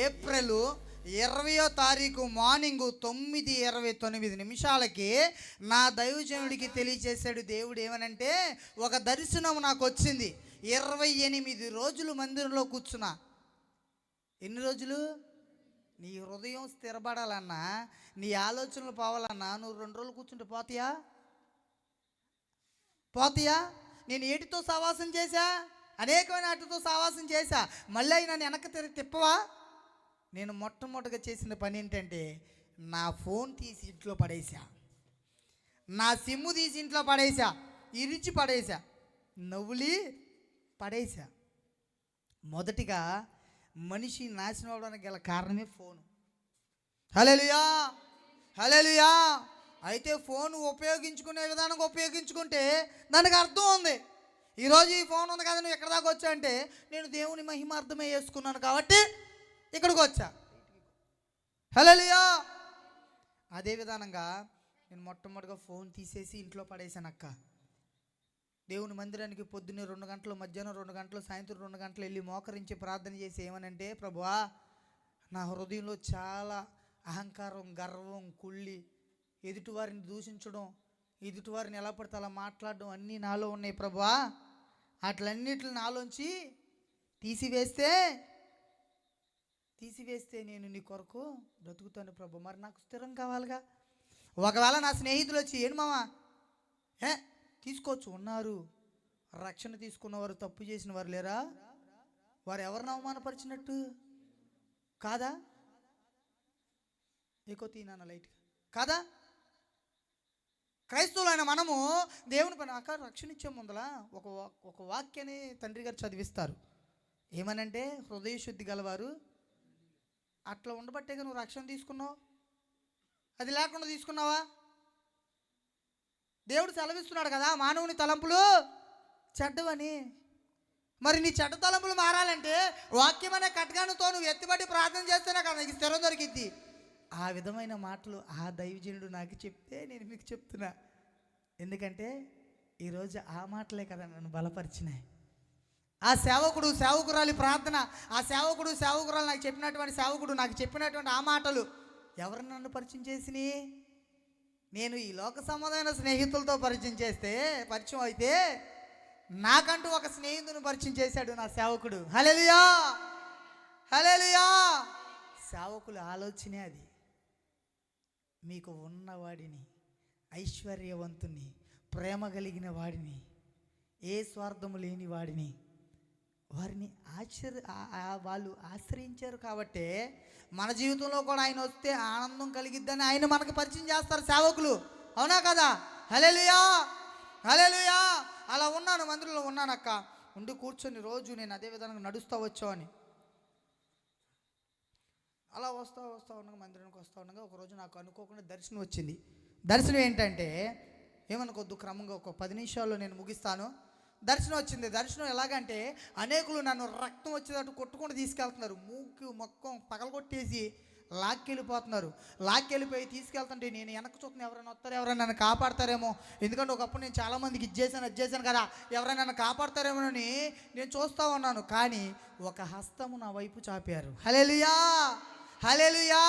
ఏప్రిల్ 20వ తారీఖు మార్నింగ్ 9:29 నా దైవజనుడికి తెలియచేశాడు దేవుడు. ఏమనంటే ఒక దర్శనం నాకు వచ్చింది. 28 రోజులు మందిరంలో కూర్చున్నా. ఎన్ని రోజులు? నీ హృదయం స్థిరపడాలన్నా, నీ ఆలోచనలు పోవాలన్నా నువ్వు 2 రోజులు కూర్చుంటే పోతాయా? నేను ఏటితో సావాసం చేశా? అనేకమైన వాటితో సావాసం చేశా. మళ్ళీ అవి నన్ను వెనక్కి తిప్పవా? నేను మొట్టమొదటిగా చేసిన పని ఏంటంటే నా ఫోన్ తీసి ఇంట్లో పడేసా, నా సిమ్ము తీసి ఇంట్లో పడేసా, ఇరిచి పడేసా, నవ్వులి పడేసా. మొదటిగా మనిషి నాశనం అవడానికి గల కారణమే ఫోను. హల్లెలూయా, హల్లెలూయా. అయితే ఫోన్ ఉపయోగించుకునే విధానంగా ఉపయోగించుకుంటే దానికి అర్థం ఉంది. ఈరోజు ఈ ఫోన్ ఉంది కదా, నువ్వు ఎక్కడ దాకా వచ్చా అంటే నేను దేవుని మహిమార్థమే చేసుకున్నాను కాబట్టి ఇక్కడికి వచ్చా. హల్లెలూయా. అదే విధానంగా నేను మొట్టమొదటిగా ఫోన్ తీసేసి ఇంట్లో పడేసాను అక్క. దేవుని మందిరానికి పొద్దున్నే 2 గంటలు, మధ్యాహ్నం 2 గంటలు, సాయంత్రం 2 గంటలు వెళ్ళి మోకరించి ప్రార్థన చేసి ఏమనంటే, ప్రభువా నా హృదయంలో చాలా అహంకారం, గర్వం, కుళ్ళి, ఎదుటివారిని దూషించడం, ఎదుటివారిని ఎలా పడితే అలా మాట్లాడడం అన్నీ నాలో ఉన్నాయి ప్రభువా. అట్లన్నిటిని నాలోంచి తీసివేస్తే నేను నీ కొరకు బ్రతుకుతాను ప్రభు. మరి నాకు స్థిరం కావాలిగా. ఒకవేళ నా స్నేహితులు వచ్చి ఏంటి మామ తీసుకోవచ్చు, ఉన్నారు. రక్షణ తీసుకున్నవారు తప్పు చేసిన వారు లేరా? వారు ఎవరిని అవమానపరిచినట్టు కాదా? ఎక్కువ తీనాన్న లైట్గా కాదా? క్రైస్తవులైన మనము దేవుని పని రక్షణ ఇచ్చే ముందల ఒక వాక్యాన్ని తండ్రి గారు చదివిస్తారు. ఏమనంటే హృదయ శుద్ధి గలవారు. అట్లా ఉండబట్టేగా నువ్వు రక్షణ తీసుకున్నావు. అది లేకుండా తీసుకున్నావా? దేవుడు సెలవిస్తున్నాడు కదా, మానవుని తలంపులు చెడ్డవని. మరి నీ చెడ్డ తలంపులు మారాలంటే వాక్యం అనే కట్గానుతో నువ్వు ఎత్తిబట్టి ప్రార్థన చేస్తేనే కదా నీకు స్థిరం దొరికిద్ది. ఆ విధమైన మాటలు ఆ దైవజనుడు నాకు చెప్తే నేను మీకు చెప్తున్నా. ఎందుకంటే ఈరోజు ఆ మాటలే కదా నన్ను బలపరిచినాయి. ఆ సేవకురాలి ప్రార్థన, ఆ సేవకురాలు నాకు చెప్పినటువంటి సేవకుడు నాకు చెప్పినటువంటి ఆ మాటలు ఎవరు నన్ను పరిచయం చేసినాయి? నేను ఈ లోక సంబంధమైన స్నేహితులతో పరిచయం అయితే నాకంటూ ఒక స్నేహితుని పరిచయం చేశాడు నా సేవకుడు. హల్లెలూయా, హల్లెలూయా. సేవకుల ఆలోచనే అది. మీకు ఉన్నవాడిని, ఐశ్వర్యవంతుని, ప్రేమ కలిగిన వాడిని, ఏ స్వార్థము లేని వాడిని, వారిని వాళ్ళు ఆశ్రయించారు కాబట్టే మన జీవితంలో కూడా ఆయన వస్తే ఆనందం కలిగిద్దని ఆయన మనకు పరిచయం చేస్తారు సేవకులు. అవునా కదా? హల్లెలూయా, హల్లెలూయా. అలా ఉన్నాను, మందిరంలో ఉన్నానక్క. ఉండి కూర్చొని రోజు నేను అదే విధంగా నడుస్తూ వచ్చావని అలా వస్తూ ఉండగా మందిరానికి వస్తూ ఉండగా ఒకరోజు నాకు అనుకోకుండా దర్శనం వచ్చింది. దర్శనం ఏంటంటే ఏమనుకోద్దు, క్రమంగా ఒక 10 నిమిషాల్లో నేను ముగిస్తాను. దర్శనం వచ్చింది. దర్శనం ఎలాగంటే అనేకులు నన్ను రక్తం వచ్చేటట్టు కొట్టుకుంటూ తీసుకెళ్తున్నారు. మొక్కం పగలగొట్టేసి లాక్కెళ్ళిపోయి తీసుకెళ్తుంటే నేను వెనక్కి చూస్తున్నా, ఎవరైనా వస్తారు, ఎవరైనా నన్ను కాపాడతారేమో. ఎందుకంటే ఒకప్పుడు నేను చాలామందికి ఇది చేశాను కదా, ఎవరైనా నన్ను కాపాడతారేమోనని నేను చూస్తూ ఉన్నాను. కానీ ఒక హస్తము నా వైపు చాపారు. హల్లెలూయా, హల్లెలూయా.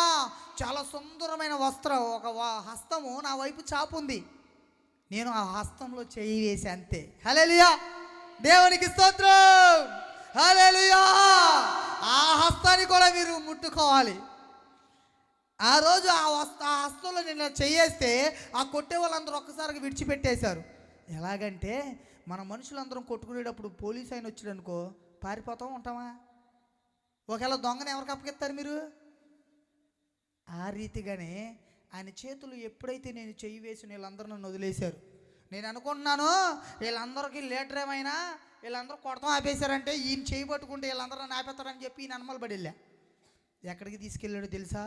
చాలా సుందరమైన వస్త్రం, ఒక హస్తము నా వైపు చాపుంది. నేను ఆ హస్తంలో చేయి వేసి అంతే. హల్లెలూయా, దేవునికి స్తోత్రం. హల్లెలూయా. ఆ హస్తాన్ని కూడా మీరు ముట్టుకోవాలి. ఆ రోజు ఆ హస్తంలో నేను చేయేస్తే ఆ కొట్టే వాళ్ళందరూ ఒక్కసారిగా విడిచిపెట్టేశారు. ఎలాగంటే మన మనుషులందరం కొట్టుకునేటప్పుడు పోలీసు ఆయన వచ్చాడు అనుకో పారిపోతూ ఉంటామా? ఒకవేళ దొంగని ఎవరికి అప్పగిస్తారు మీరు? ఆ రీతిగానే ఆయన చేతులు ఎప్పుడైతే నేను చెయ్యి వేసి వీళ్ళందరూ నన్ను వదిలేశారు. నేను అనుకుంటున్నాను వీళ్ళందరికీ లీటర్ ఏమైనా వీళ్ళందరూ కొడతాం ఆపేశారంటే ఈయన చేయి పట్టుకుంటే వీళ్ళందరూ నన్ను ఆపేస్తారని చెప్పి ఈయన అనుమలు పడిల్లా. ఎక్కడికి తీసుకెళ్ళాడో తెలుసా?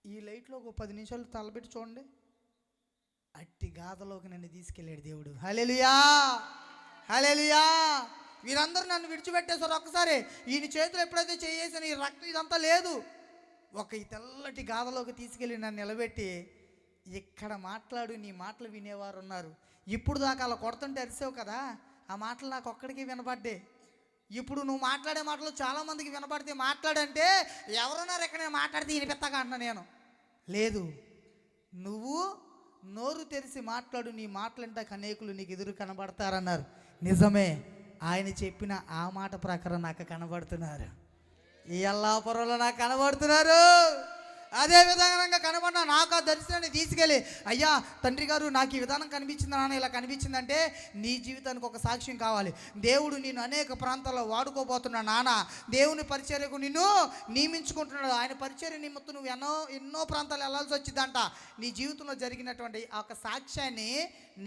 ఈ లైట్లో ఒక 10 నిమిషాలు తలబెట్టి చూడండి, అట్టి గాథలోకి నన్ను తీసుకెళ్ళాడు దేవుడు. హల్లెలూయా, హల్లెలూయా. వీరందరూ నన్ను విడిచిపెట్టేశారు. ఒక్కసారి ఈయన చేతులు ఎప్పుడైతే చేయేసాను ఈ రక్తం ఇదంతా లేదు, ఒక ఈ తెల్లటి గాథలోకి తీసుకెళ్ళి నన్ను నిలబెట్టి ఇక్కడ మాట్లాడు, నీ మాటలు వినేవారు ఉన్నారు. ఇప్పుడు దాకా అలా కొడుతుంటే అరిసావు కదా, ఆ మాటలు నాకు ఒక్కడికి వినబడ్డే. ఇప్పుడు నువ్వు మాట్లాడే మాటలు చాలామందికి వినపడితే మాట్లాడంటే ఎవరున్నారు ఇక్కడ నేను మాట్లాడితే వినిపిస్తాగా అన్న నేను లేదు. నువ్వు నోరు తెరిచి మాట్లాడు, నీ మాటలంటే అనేకులు నీకు ఎదురు కనబడతారన్నారు. నిజమే, ఆయన చెప్పిన ఆ మాట ప్రకారం నాకు కనబడుతున్నారు. ఈ ఎల్లాపురంలో నాకు కనబడుతున్నారు. అదే విధంగా కనబడినా నాకు ఆ దర్శనాన్ని తీసుకెళ్ళి, అయ్యా తండ్రి గారు నాకు ఈ విధానం కనిపించింది నాన్న, ఇలా కనిపించిందంటే నీ జీవితానికి ఒక సాక్ష్యం కావాలి. దేవుడు నిన్ను అనేక ప్రాంతాల్లో వాడుకోబోతున్నాడు నాన్న, దేవుని పరిచర్యకు నిన్ను నియమించుకుంటున్నాడు. ఆయన పరిచర్య నిమిత్తం నువ్వు ఎన్నో ప్రాంతాలు వెళ్ళాల్సి వచ్చిందంట. నీ జీవితంలో జరిగినటువంటి ఆ ఒక సాక్ష్యాన్ని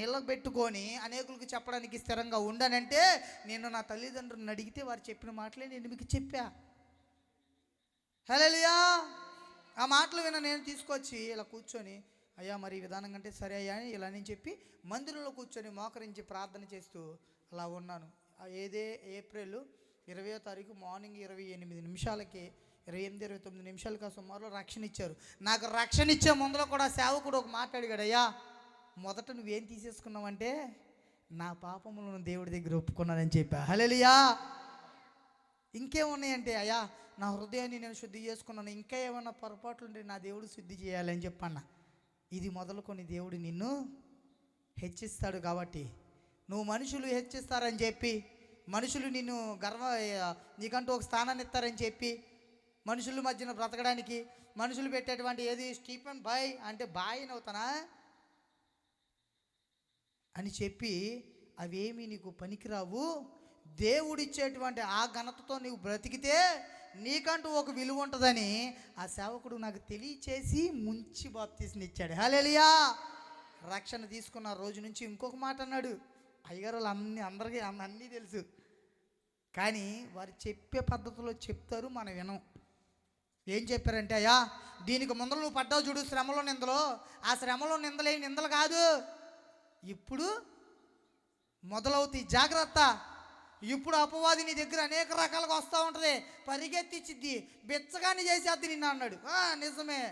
నిలబెట్టుకొని అనేకులకు చెప్పడానికి స్థిరంగా ఉండనంటే, నేను నా తల్లిదండ్రులను అడిగితే వారు చెప్పిన మాటలే నేను మీకు చెప్పా. హల్లెలూయా. ఆ మాటలు విన్న నేను తీసుకొచ్చి ఇలా కూర్చొని, అయ్యా మరి ఈ విధానం కంటే సరే అయ్యా అని ఇలా నేను చెప్పి మందిరంలో కూర్చొని మోకరించి ప్రార్థన చేస్తూ అలా ఉన్నాను. ఏప్రిల్ 20వ తారీఖు మార్నింగ్ 28 నిమిషాలకి 29 నిమిషాలకి సుమారులో రక్షణ ఇచ్చారు. నాకు రక్షణ ఇచ్చే ముందులో కూడా సేవకుడు ఒక మాట అడిగాడు, అయ్యా మొదట నువ్వేం తీసేసుకున్నావంటే నా పాపములను దేవుడి దగ్గర ఒప్పుకున్నానని చెప్పా. హల్లెలూయా. ఇంకేమున్నాయంటే, అయ్యా నా హృదయాన్ని నేను శుద్ధి చేసుకున్నాను, ఇంకా ఏమన్నా పొరపాట్లు ఉంటే నా దేవుడు శుద్ధి చేయాలని చెప్పన్న. ఇది మొదలుకొని దేవుడు నిన్ను హెచ్చిస్తాడు. కాబట్టి నువ్వు మనుషులు హెచ్చిస్తారని చెప్పి, మనుషులు నిన్ను నీకంటూ ఒక స్థానాన్ని ఇస్తారని చెప్పి, మనుషుల మధ్యన బ్రతకడానికి మనుషులు పెట్టేటువంటి ఏది స్టీఫెన్ బాయ్ అంటే బాయ్ అవుతానా అని చెప్పి అవేమీ నీకు పనికిరావు. దేవుడిచ్చేటువంటి ఆ ఘనతతో నీవు బ్రతికితే నీకంటూ ఒక విలువ ఉంటుందని ఆ సేవకుడు నాకు తెలియచేసి ముంచి బాప్తీసం ఇచ్చాడు. హల్లెలూయా. రక్షణ తీసుకున్న రోజు నుంచి ఇంకొక మాట అన్నాడు. అయ్యగారు అందరికీ అన్నీ తెలుసు, కానీ వారు చెప్పే పద్ధతిలో చెప్తారు, మనం వినం. ఏం చెప్పారంటే, అయ్యా దీనికి ముందర నువ్వు పడ్డావు చూడు శ్రమలో నిందలో, ఆ శ్రమలో నిందలేని నిందలు కాదు, ఇప్పుడు మొదలవుతాయి, జాగ్రత్త. ఇప్పుడు అపవాది నీ దగ్గర అనేక రకాలుగా వస్తూ ఉంటుంది, పరిగెత్తిచ్చిద్ది, బెచ్చగాని చేసేద్ది నిన్ను అన్నాడు. నిజమే.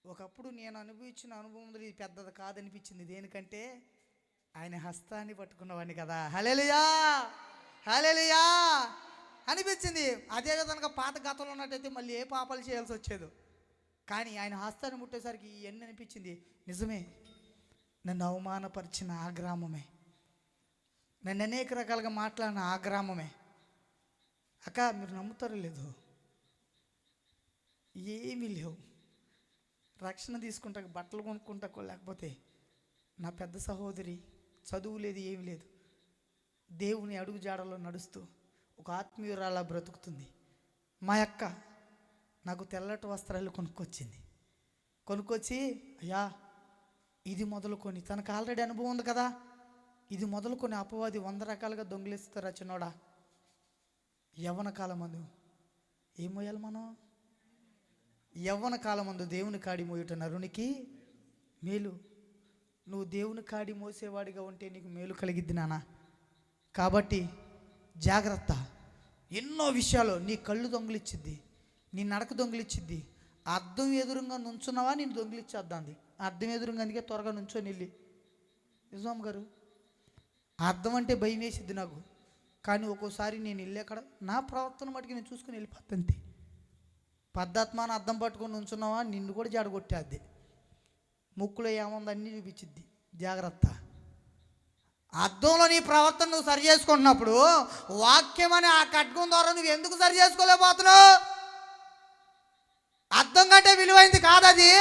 ఒకప్పుడు నేను అనుభవించిన అనుభవం ఇది పెద్దది కాదనిపించింది. దేనికంటే ఆయన హస్తాన్ని పట్టుకున్నవాడిని కదా. హల్లెలూయా. హల్లెలూయా అనిపించింది. అదే విధంగా పాత గతంలో ఉన్నట్టయితే మళ్ళీ ఏ పాపాలు చేయాల్సి వచ్చేదో, కానీ ఆయన హస్తాన్ని ముట్టేసరికి ఇవన్నీ అనిపించింది. నిజమే, నన్ను అవమానపరిచిన ఆ గ్రామమే, నన్ను అనేక రకాలుగా మాట్లాడిన ఆ గ్రామమే. అక్క మీరు నమ్ముతారో లేదు, ఏమీ లేవు. రక్షణ తీసుకుంటా, బట్టలు కొనుక్కుంటా, లేకపోతే నా పెద్ద సహోదరి చదువు లేదు, ఏమీ లేదు, దేవుని అడుగు జాడలో నడుస్తూ ఒక ఆత్మీయురాలా బ్రతుకుతుంది. మా అక్క నాకు తెల్లటి వస్త్రాలు కొనుక్కొచ్చి అయ్యా ఇది మొదలుకొని, తనకు ఆల్రెడీ అనుభవం ఉంది కదా, ఇది మొదలుకొని అపవాది 100 రకాలుగా దొంగిలిస్తారా చిన్నోడా. యవ్వన కాలమందు ఏం మోయాలి మనం? యవ్వన కాలమందు దేవుని కాడి మోయుట నరునికి మేలు. నువ్వు దేవుని కాడి మోసేవాడిగా ఉంటే నీకు మేలు కలిగిద్ది నాన్న. కాబట్టి జాగ్రత్త. ఎన్నో విషయాలు నీ కళ్ళు దొంగిలిచ్చిద్ది, నీ నడక దొంగిలిచ్చిద్ది. అద్దం ఎదురుగా నుంచున్నావా నేను దొంగిలిచ్చేద్దాంది. అద్దం ఎదురుగా అందుకే త్వరగా నుంచొని వెళ్ళి, నిజాం గారు అద్దం అంటే భయం వేసిద్ది నాకు, కానీ ఒక్కోసారి నేను వెళ్ళాకడ నా ప్రవర్తన మటుకు నేను చూసుకుని వెళ్ళిపోతుంది. పద్ధత్మాన అద్దం పట్టుకొని ఉంచున్నావా నిన్ను కూడా జాడగొట్టేద్ది. ముక్కులో ఏముంది అన్నీ చూపించిద్ది. జాగ్రత్త. అద్దంలో నీ ప్రవర్తన నువ్వు సరి చేసుకుంటున్నప్పుడు వాక్యం అనే ఆ ఖడ్గం ద్వారా నువ్వు ఎందుకు సరి చేసుకోలేకపోతున్నావు? అద్దం కంటే విలువైంది కాదది.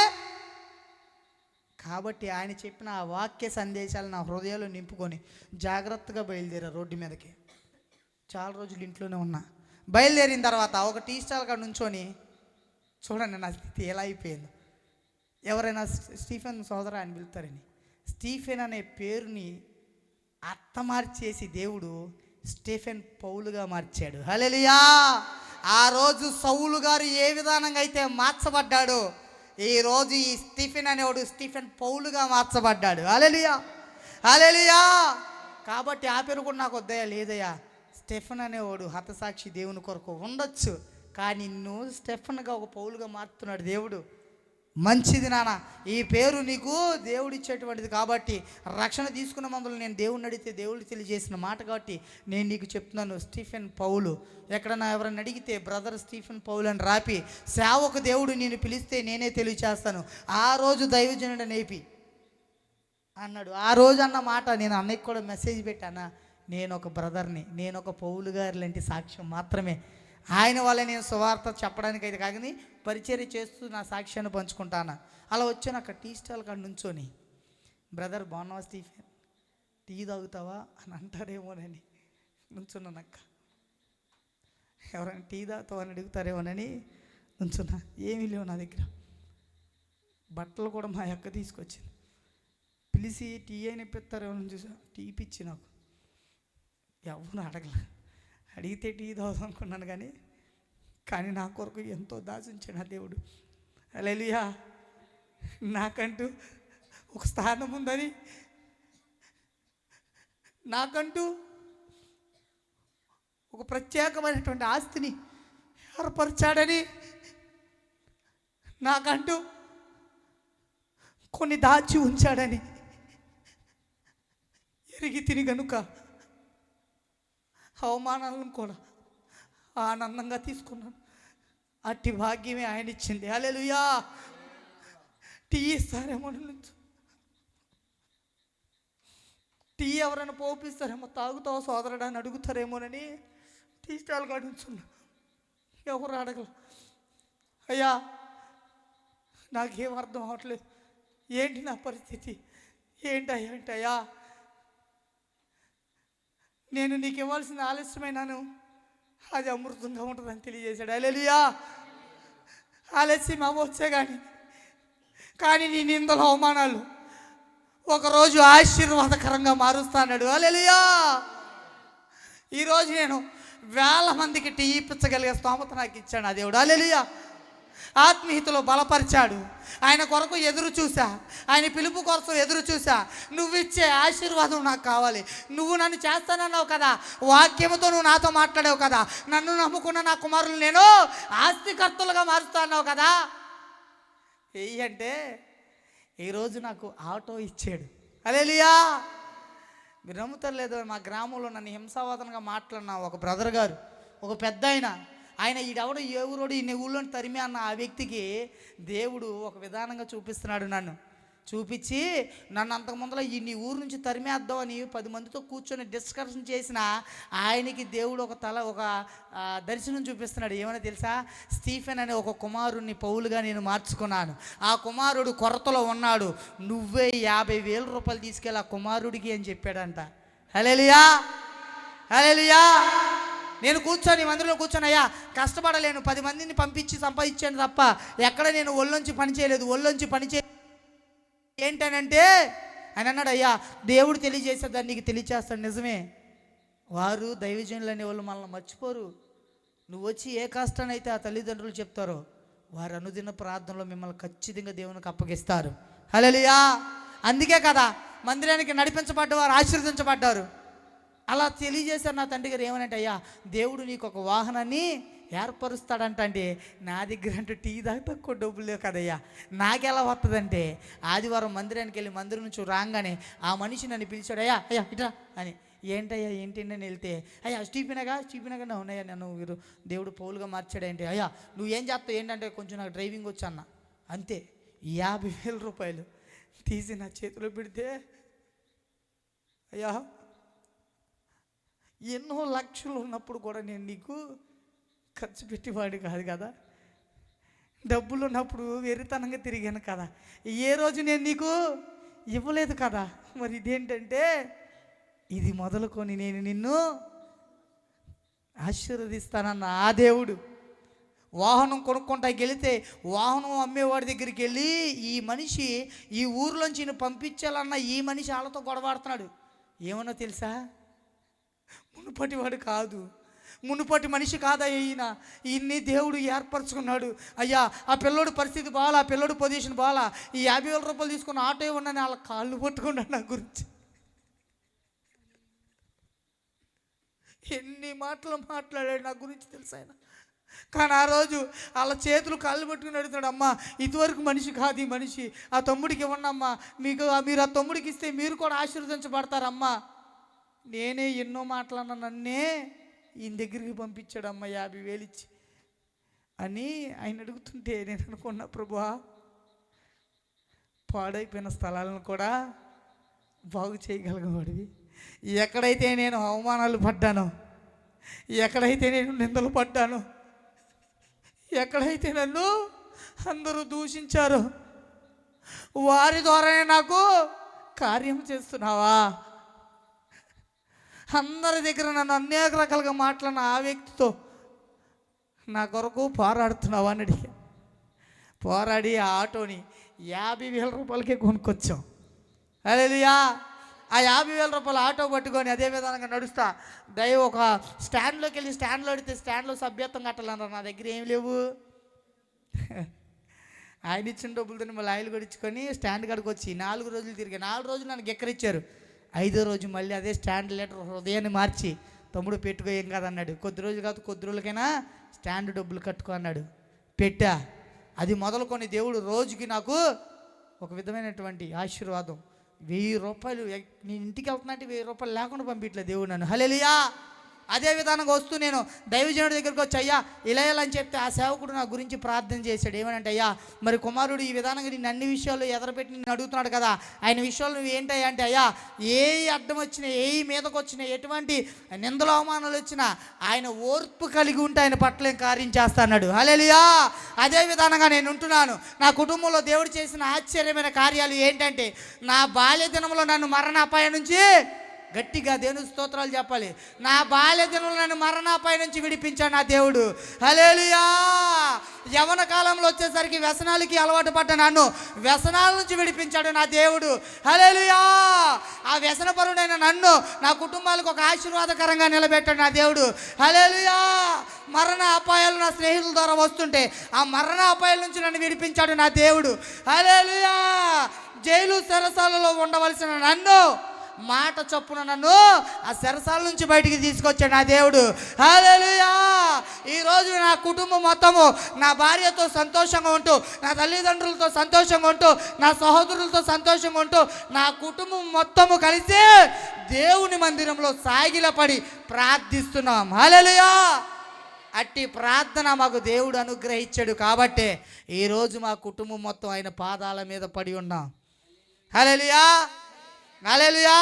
కాబట్టి ఆయన చెప్పిన ఆ వాక్య సందేశాలు నా హృదయంలో నింపుకొని జాగ్రత్తగా బయలుదేరా రోడ్డు మీదకి. చాలా రోజులు ఇంట్లోనే ఉన్నా. బయలుదేరిన తర్వాత ఒక టీ స్టాల్ కాడ నుంచొని చూడండి నా స్థితి ఎలా అయిపోయిందో. ఎవరైనా స్టీఫెన్ సోదరా అని పిలుస్తారని, స్టీఫెన్ అనే పేరుని మార్చేసి దేవుడు స్టీఫెన్ పౌలుగా మార్చాడు. హల్లెలూయా. ఆ రోజు సౌలు గారు ఏ విధానంగా అయితే మార్చబడ్డాడో, ఈరోజు ఈ స్టీఫెన్ అనేవాడు స్టీఫెన్ పౌలుగా మార్చబడ్డాడు. హల్లెలూయా. హల్లెలూయా. కాబట్టి ఆ పేరు కూడా నాకు వద్దయా, లేదయ్యా. స్టెఫెన్ అనేవాడు హతసాక్షి దేవుని కొరకు ఉండొచ్చు, కానీ నువ్వు స్టెఫెన్గా ఒక పౌలుగా మారుతున్నాడు దేవుడు. మంచిది నాన్న, ఈ పేరు నీకు దేవుడిచ్చేటువంటిది కాబట్టి రక్షణ తీసుకున్న మందులు నేను దేవుడిని అడిగితే దేవుడు తెలియజేసిన మాట కాబట్టి నేను నీకు చెప్తున్నాను. స్టీఫెన్ పౌలు ఎక్కడన్నా ఎవరైనా అడిగితే బ్రదర్ స్టీఫెన్ పౌలు అని రాపి, సేవకు దేవుడు నేను పిలిస్తే నేనే తెలియచేస్తాను. ఆ రోజు దైవజనుడు నేపి అన్నాడు. ఆ రోజు అన్న మాట నేను అన్నయ్యకి కూడా మెసేజ్ పెట్టానా, నేను ఒక బ్రదర్ని, నేను ఒక పౌలు గారి లాంటి సాక్ష్యం మాత్రమే. ఆయన వల్ల నేను సువార్త చెప్పడానికి అయితే కాదని పరిచర్య చేస్తూ నా సాక్ష్యాన్ని పంచుకుంటాను. అలా వచ్చాను అక్కడ టీ స్టాల్ కాడ నుంచొని, బ్రదర్ బాగున్నావా స్టీఫెన్, టీ తాగుతావా అని అంటారేమోనని నుంచున్నాను అక్క. ఎవరైనా టీ తాగుతావా అని అడుగుతారేమోనని నుంచున్నా. ఏమీ లేవు నా దగ్గర, బట్టలు కూడా మా అక్క తీసుకొచ్చింది. పిలిచి టీ అయినా ఇప్పిస్తారేమో చూసా, టీ పిచ్చి నాకు ఎవరు అడగలే. అడిగితే టీ తాగుదాం అనుకున్నాను కానీ నా కొరకు ఎంతో దాచించాడు నా దేవుడు. హల్లెలూయా. నాకంటూ ఒక స్థానం ఉందని, నాకంటూ ఒక ప్రత్యేకమైనటువంటి ఆస్తిని ఏర్పరిచాడని, నాకంటూ కొన్ని దాచి ఉంచాడని ఎరిగి తిని గనుక అవమానాలను కూడా ఆనందంగా తీసుకున్నాను. అట్టి భాగ్యమే ఆయన ఇచ్చింది. హల్లెలూయా. టీ ఇస్తారేమో, టీ ఎవరైనా పోపిస్తారేమో, తాగుతావో సోదరుడు అని అడుగుతారేమోనని టీ స్టాల్ కాడ ఉంచున్నా. ఎవరు అడగల. అయ్యా నాకేం అర్థం అవ్వట్లేదు, ఏంటి నా పరిస్థితి, ఏంటయ్యా నేను నీకు ఇవ్వాల్సిన ఆలస్యమైనాను, అది అమృతంగా ఉంటుందని తెలియజేశాడు. హల్లెలూయా. ఆలస్యం అవ్వచ్చే కానీ నీ నిందల అవమానాలు ఒకరోజు ఆశీర్వాదకరంగా మారుస్తాడు. హల్లెలూయా. ఈరోజు నేను వేల మందికి టీ ఇప్పించగలిగే స్తోమత నాకు ఇచ్చాడు ఆ దేవుడు. హల్లెలూయా. ఆత్మీయతలో బలపరిచాడు. ఆయన కొరకు ఎదురు చూసా, ఆయన పిలుపు కొరకు ఎదురు చూసా. నువ్వు ఇచ్చే ఆశీర్వాదం నాకు కావాలి. నువ్వు నన్ను చేస్తానన్నావు కదా, వాక్యముతో నువ్వు నాతో మాట్లాడావు కదా, నన్ను నమ్ముకున్న నా కుమారులు నేను ఆస్తికర్తలుగా మారుస్తా అన్నావు కదా. అంటే ఈరోజు నాకు ఆటో ఇచ్చాడు. హల్లెలూయా. మీరు నమ్ముతారు లేదో, మా గ్రామంలో నన్ను హింసావాదనగా మాట్లాడిన ఒక బ్రదర్ గారు, ఒక పెద్ద ఆయన ఈడెవడో ఏ ఊరోడు ఈ ఊళ్ళో తరిమి అన్న ఆ వ్యక్తికి దేవుడు ఒక విధానంగా చూపిస్తున్నాడు. నన్ను చూపించి నన్ను అంతకుముందులో నీ ఊరు నుంచి తరిమేద్దాం అని 10 మందితో కూర్చొని డిస్కషన్ చేసిన ఆయనకి దేవుడు ఒక దర్శనం చూపిస్తున్నాడు. ఏమైనా తెలుసా, స్టీఫెన్ అనే ఒక కుమారుడిని పౌలుగా నేను మార్చుకున్నాను. ఆ కుమారుడు కొరతలో ఉన్నాడు, నువ్వే 50,000 రూపాయలు తీసుకెళ్ళి ఆ కుమారుడికి అని చెప్పాడంట. హల్లెలూయా. హల్లెలూయా. నేను కూర్చొని మందిరంలో కూర్చొని, అయ్యా కష్టపడలేను, 10 మందిని పంపించి సంపాదించాను తప్ప ఎక్కడ నేను ఒళ్ళొంచి పని చేయలేదు, ఒళ్ళొంచి పని ఏంటనంటే ఆయన అన్నాడు, అయ్యా దేవుడు తెలియజేసేదాన్ని నీకు తెలియచేస్తాడు. నిజమే, వారు దైవజనులు అనేవాళ్ళు మనల్ని మర్చిపోరు. నువ్వు వచ్చి ఏ కష్టాన్ని అయితే ఆ తల్లిదండ్రులు చెప్తారో వారు అనుదిన ప్రార్థనలో మిమ్మల్ని ఖచ్చితంగా దేవునికి అప్పగిస్తారు. హల్లెలూయా. అందుకే కదా మందిరానికి నడిపించబడ్డవారు ఆశీర్వదించబడ్డారు. అలా తెలియజేశారు నా తండ్రి గారు. ఏమనంటే, అయ్యా దేవుడు నీకు ఒక వాహనాన్ని ఏర్పరుస్తాడంట. అంటే నా దగ్గర అంటూ టీ దాకా తక్కువ డబ్బులు లేవు కదయ్యా, నాకెలా వస్తుందంటే ఆదివారం మందిరానికి వెళ్ళి మందిరం నుంచి రాగానే ఆ మనిషి నన్ను పిలిచాడు, అయ్యా ఇట్రా అని. ఏంటయ్యా ఏంటి అని వెళ్తే, అయ్యా స్టీఫెన్గా ఉన్నాయా, నన్ను వీరు దేవుడు పౌలుగా మార్చాడంటే, అయ్యా నువ్వు ఏం చేస్తావు ఏంటంటే, కొంచెం నాకు డ్రైవింగ్ వచ్చు అన్న. అంతే 50,000 రూపాయలు తీసి నా చేతిలో పెడితే, అయ్యా ఎన్నో లక్షలు ఉన్నప్పుడు కూడా నేను నీకు ఖర్చు పెట్టేవాడు కాదు కదా, డబ్బులు ఉన్నప్పుడు వెరితనంగా తిరిగాను కదా, ఏ రోజు నేను నీకు ఇవ్వలేదు కదా. మరి ఇదేంటంటే, ఇది మొదలుకొని నేను నిన్ను ఆశీర్వదిస్తానన్న ఆ దేవుడు. వాహనం కొనుక్కుంటా వెళితే వాహనం అమ్మేవాడి దగ్గరికి వెళ్ళి, ఈ మనిషి ఈ ఊర్లోంచి నేను పంపించాలన్న ఈ మనిషి వాళ్ళతో గొడవాడుతున్నాడు. ఏమన్నా తెలుసా, మునుపటివాడు కాదు, మునుపటి మనిషి కాదయ్యా, ఈయన్ని దేవుడు ఏర్పరచుకున్నాడు. అయ్యా ఆ పిల్లోడు పరిస్థితి బాగా, ఆ పిల్లోడు పొజిషన్ బాగా, ఈ 50,000 రూపాయలు తీసుకున్న ఆటో ఇవ్వండి వాళ్ళ కాళ్ళు పట్టుకున్నాడు నా గురించి. ఎన్ని మాటలు మాట్లాడాడు నా గురించి తెలుసు ఆయన. కానీ ఆ రోజు వాళ్ళ చేతులు కాళ్ళు పట్టుకుని అడుగుతాడు, అమ్మ ఇదివరకు మనిషి కాదు ఈ మనిషి, ఆ తమ్ముడికి ఇవ్వండి అమ్మా, మీరు ఆ తమ్ముడికి ఇస్తే మీరు కూడా ఆశీర్వదించబడతారమ్మా. నేనే ఎన్నో మాటలన్నా నన్నే ఈయన దగ్గరికి పంపించాడమ్మా 50,000 ఇచ్చి అని ఆయన అడుగుతుంటే నేను అనుకున్నా, ప్రభువా పాడైపోయిన స్థలాలను కూడా బాగు చేయగలిగేవాడివి. ఎక్కడైతే నేను అవమానాలు పడ్డానో, ఎక్కడైతే నేను నిందలు పడ్డానో, ఎక్కడైతే నన్ను అందరూ దూషించారో వారి ద్వారానే నాకు కార్యం చేస్తున్నావా. అందరి దగ్గర నన్ను అనేక రకాలుగా మాట్లాడిన ఆ వ్యక్తితో నా కొరకు పోరాడుతున్నావా అని అడిగా. పోరాడి ఆ ఆటోని 50,000 రూపాయలకే కొనుక్కొచ్చాం. హల్లెలూయా. ఆ 50,000 రూపాయల ఆటో పట్టుకొని అదే విధంగా నడుస్తా ఒక స్టాండ్లోకి వెళ్ళి స్టాండ్లో అడిగితే స్టాండ్లో సభ్యత్వం కట్టాలన్నారు. నా దగ్గర ఏం లేవు. ఆయన ఇచ్చిన డబ్బులతో మళ్ళీ ఆయిల్ కొట్టించుకొని స్టాండ్ కాడికి వచ్చి 4 రోజులు తిరిగా. 4 రోజులు నన్ను ఎక్కరిచ్చారు. 5వ రోజు మళ్ళీ అదే స్టాండ్ లెటర్ హృదయాన్ని మార్చి, తమ్ముడు పెట్టుకో ఏం కాదన్నాడు. కొద్ది రోజులు కాదు కొద్ది రోజులకైనా స్టాండ్ డబ్బులు కట్టుకో అన్నాడు. పెట్టా. అది మొదలుకొని దేవుడు రోజుకి నాకు ఒక విధమైనటువంటి ఆశీర్వాదం. 1000 రూపాయలు నేను ఇంటికి వెళ్తున్నా అంటే 1000 రూపాయలు లేకుండా పంపించలే దేవుడు నన్ను. హల్లెలూయా. అదే విధానంగా వస్తూ నేను దైవజనుడి దగ్గరికి వచ్చి, అయ్యా ఇలా అని చెప్తే ఆ సేవకుడు నా గురించి ప్రార్థన చేశాడు. ఏమనంటే, అయ్యా మరి కుమారుడు ఈ విధానంగా నేను అన్ని విషయాలు ఎదరపెట్టి నేను అడుగుతున్నాడు కదా, ఆయన విషయాలు నువ్వు ఏంటయ్యా అంటే, అయ్యా ఏ అడ్డం వచ్చినా, ఏ మీదకు వచ్చినా, ఎటువంటి నిందలు అవమానాలు వచ్చినా ఆయన ఓర్పు కలిగి ఉంటే ఆయన పట్ల కార్యం చేస్తాడు. హల్లెలూయా. అదే విధానంగా నేను ఉంటున్నాను. నా కుటుంబంలో దేవుడు చేసిన ఆశ్చర్యమైన కార్యాలు ఏంటంటే, నా బాల్య దినంలో నన్ను మరణాపాయం నుంచి, గట్టిగా దేవుని స్తోత్రాలు చెప్పాలి, నా బాల్య దినంలో నన్ను మరణాపాయం నుంచి విడిపించాడు నా దేవుడు. హల్లెలూయా. యవ్వన కాలంలో వచ్చేసరికి వ్యసనాలకి అలవాటు పడ్డ నన్ను వ్యసనాల నుంచి విడిపించాడు నా దేవుడు. హల్లెలూయా. ఆ వ్యసనపరుడైన నన్ను నా కుటుంబాలకు ఒక ఆశీర్వాదకరంగా నిలబెట్టాడు నా దేవుడు. హల్లెలూయా. మరణ అపాయాలు నా స్నేహితుల ద్వారా వస్తుంటే ఆ మరణ అపాయాల నుంచి నన్ను విడిపించాడు నా దేవుడు. హల్లెలూయా. జైలు చెరసాలలో ఉండవలసిన నన్ను మాట చొప్పున నన్ను ఆ చెరసాల నుంచి బయటికి తీసుకొచ్చాడు నా దేవుడు. హల్లెలూయా. ఈరోజు నా కుటుంబం మొత్తము నా భార్యతో సంతోషంగా ఉంటూ, నా తల్లిదండ్రులతో సంతోషంగా ఉంటూ, నా సహోదరులతో సంతోషంగా ఉంటూ, నా కుటుంబం మొత్తము కలిసి దేవుని మందిరంలో సాగిలపడి ప్రార్థిస్తున్నాం. హల్లెలూయా. అట్టి ప్రార్థన మాకు దేవుడు అనుగ్రహించాడు కాబట్టి ఈరోజు మా కుటుంబం మొత్తం ఆయన పాదాల మీద పడి ఉన్నాం. హల్లెలూయా. హల్లెలూయా.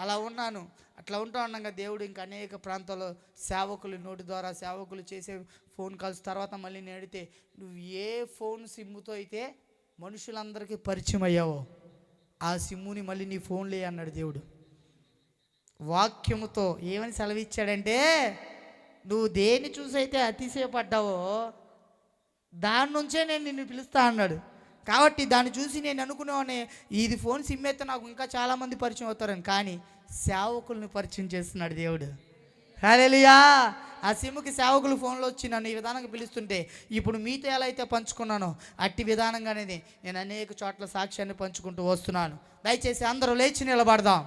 అలా ఉన్నాను. అట్లా ఉంటా ఉండగా దేవుడు ఇంకా అనేక ప్రాంతాల్లో సేవకులు నోటి ద్వారా సేవకులు చేసే ఫోన్ కాల్స్ తర్వాత మళ్ళీ నేడితే, నువ్వు ఏ ఫోన్ సిమ్ముతో అయితే మనుషులందరికీ పరిచయం అయ్యావో ఆ సిమ్ముని మళ్ళీ నీ ఫోన్లే అన్నాడు దేవుడు. వాక్యముతో ఏమని సెలవిచ్చాడంటే, నువ్వు దేన్ని చూసైతే అతిశయపడ్డావో దాని నుంచే నేను నిన్ను పిలుస్తా అన్నాడు. కాబట్టి దాన్ని చూసి నేను అనుకునేవాడిని, ఇది ఫోన్ సిమ్ అయితే నాకు ఇంకా చాలామంది పరిచయం అవుతారని. కానీ సేవకుల్ని పరిచయం చేస్తున్నాడు దేవుడు. హల్లెలూయా. ఆ సిమ్కి సేవకులు ఫోన్లో వచ్చి నన్ను ఈ విధానంగా పిలుస్తుంటే ఇప్పుడు మీతో ఎలా అయితే పంచుకున్నానో అట్టి విధానంగానే నేను అనేక చోట్ల సాక్ష్యాన్ని పంచుకుంటూ వస్తున్నాను. దయచేసి అందరూ లేచి నిలబడదాం.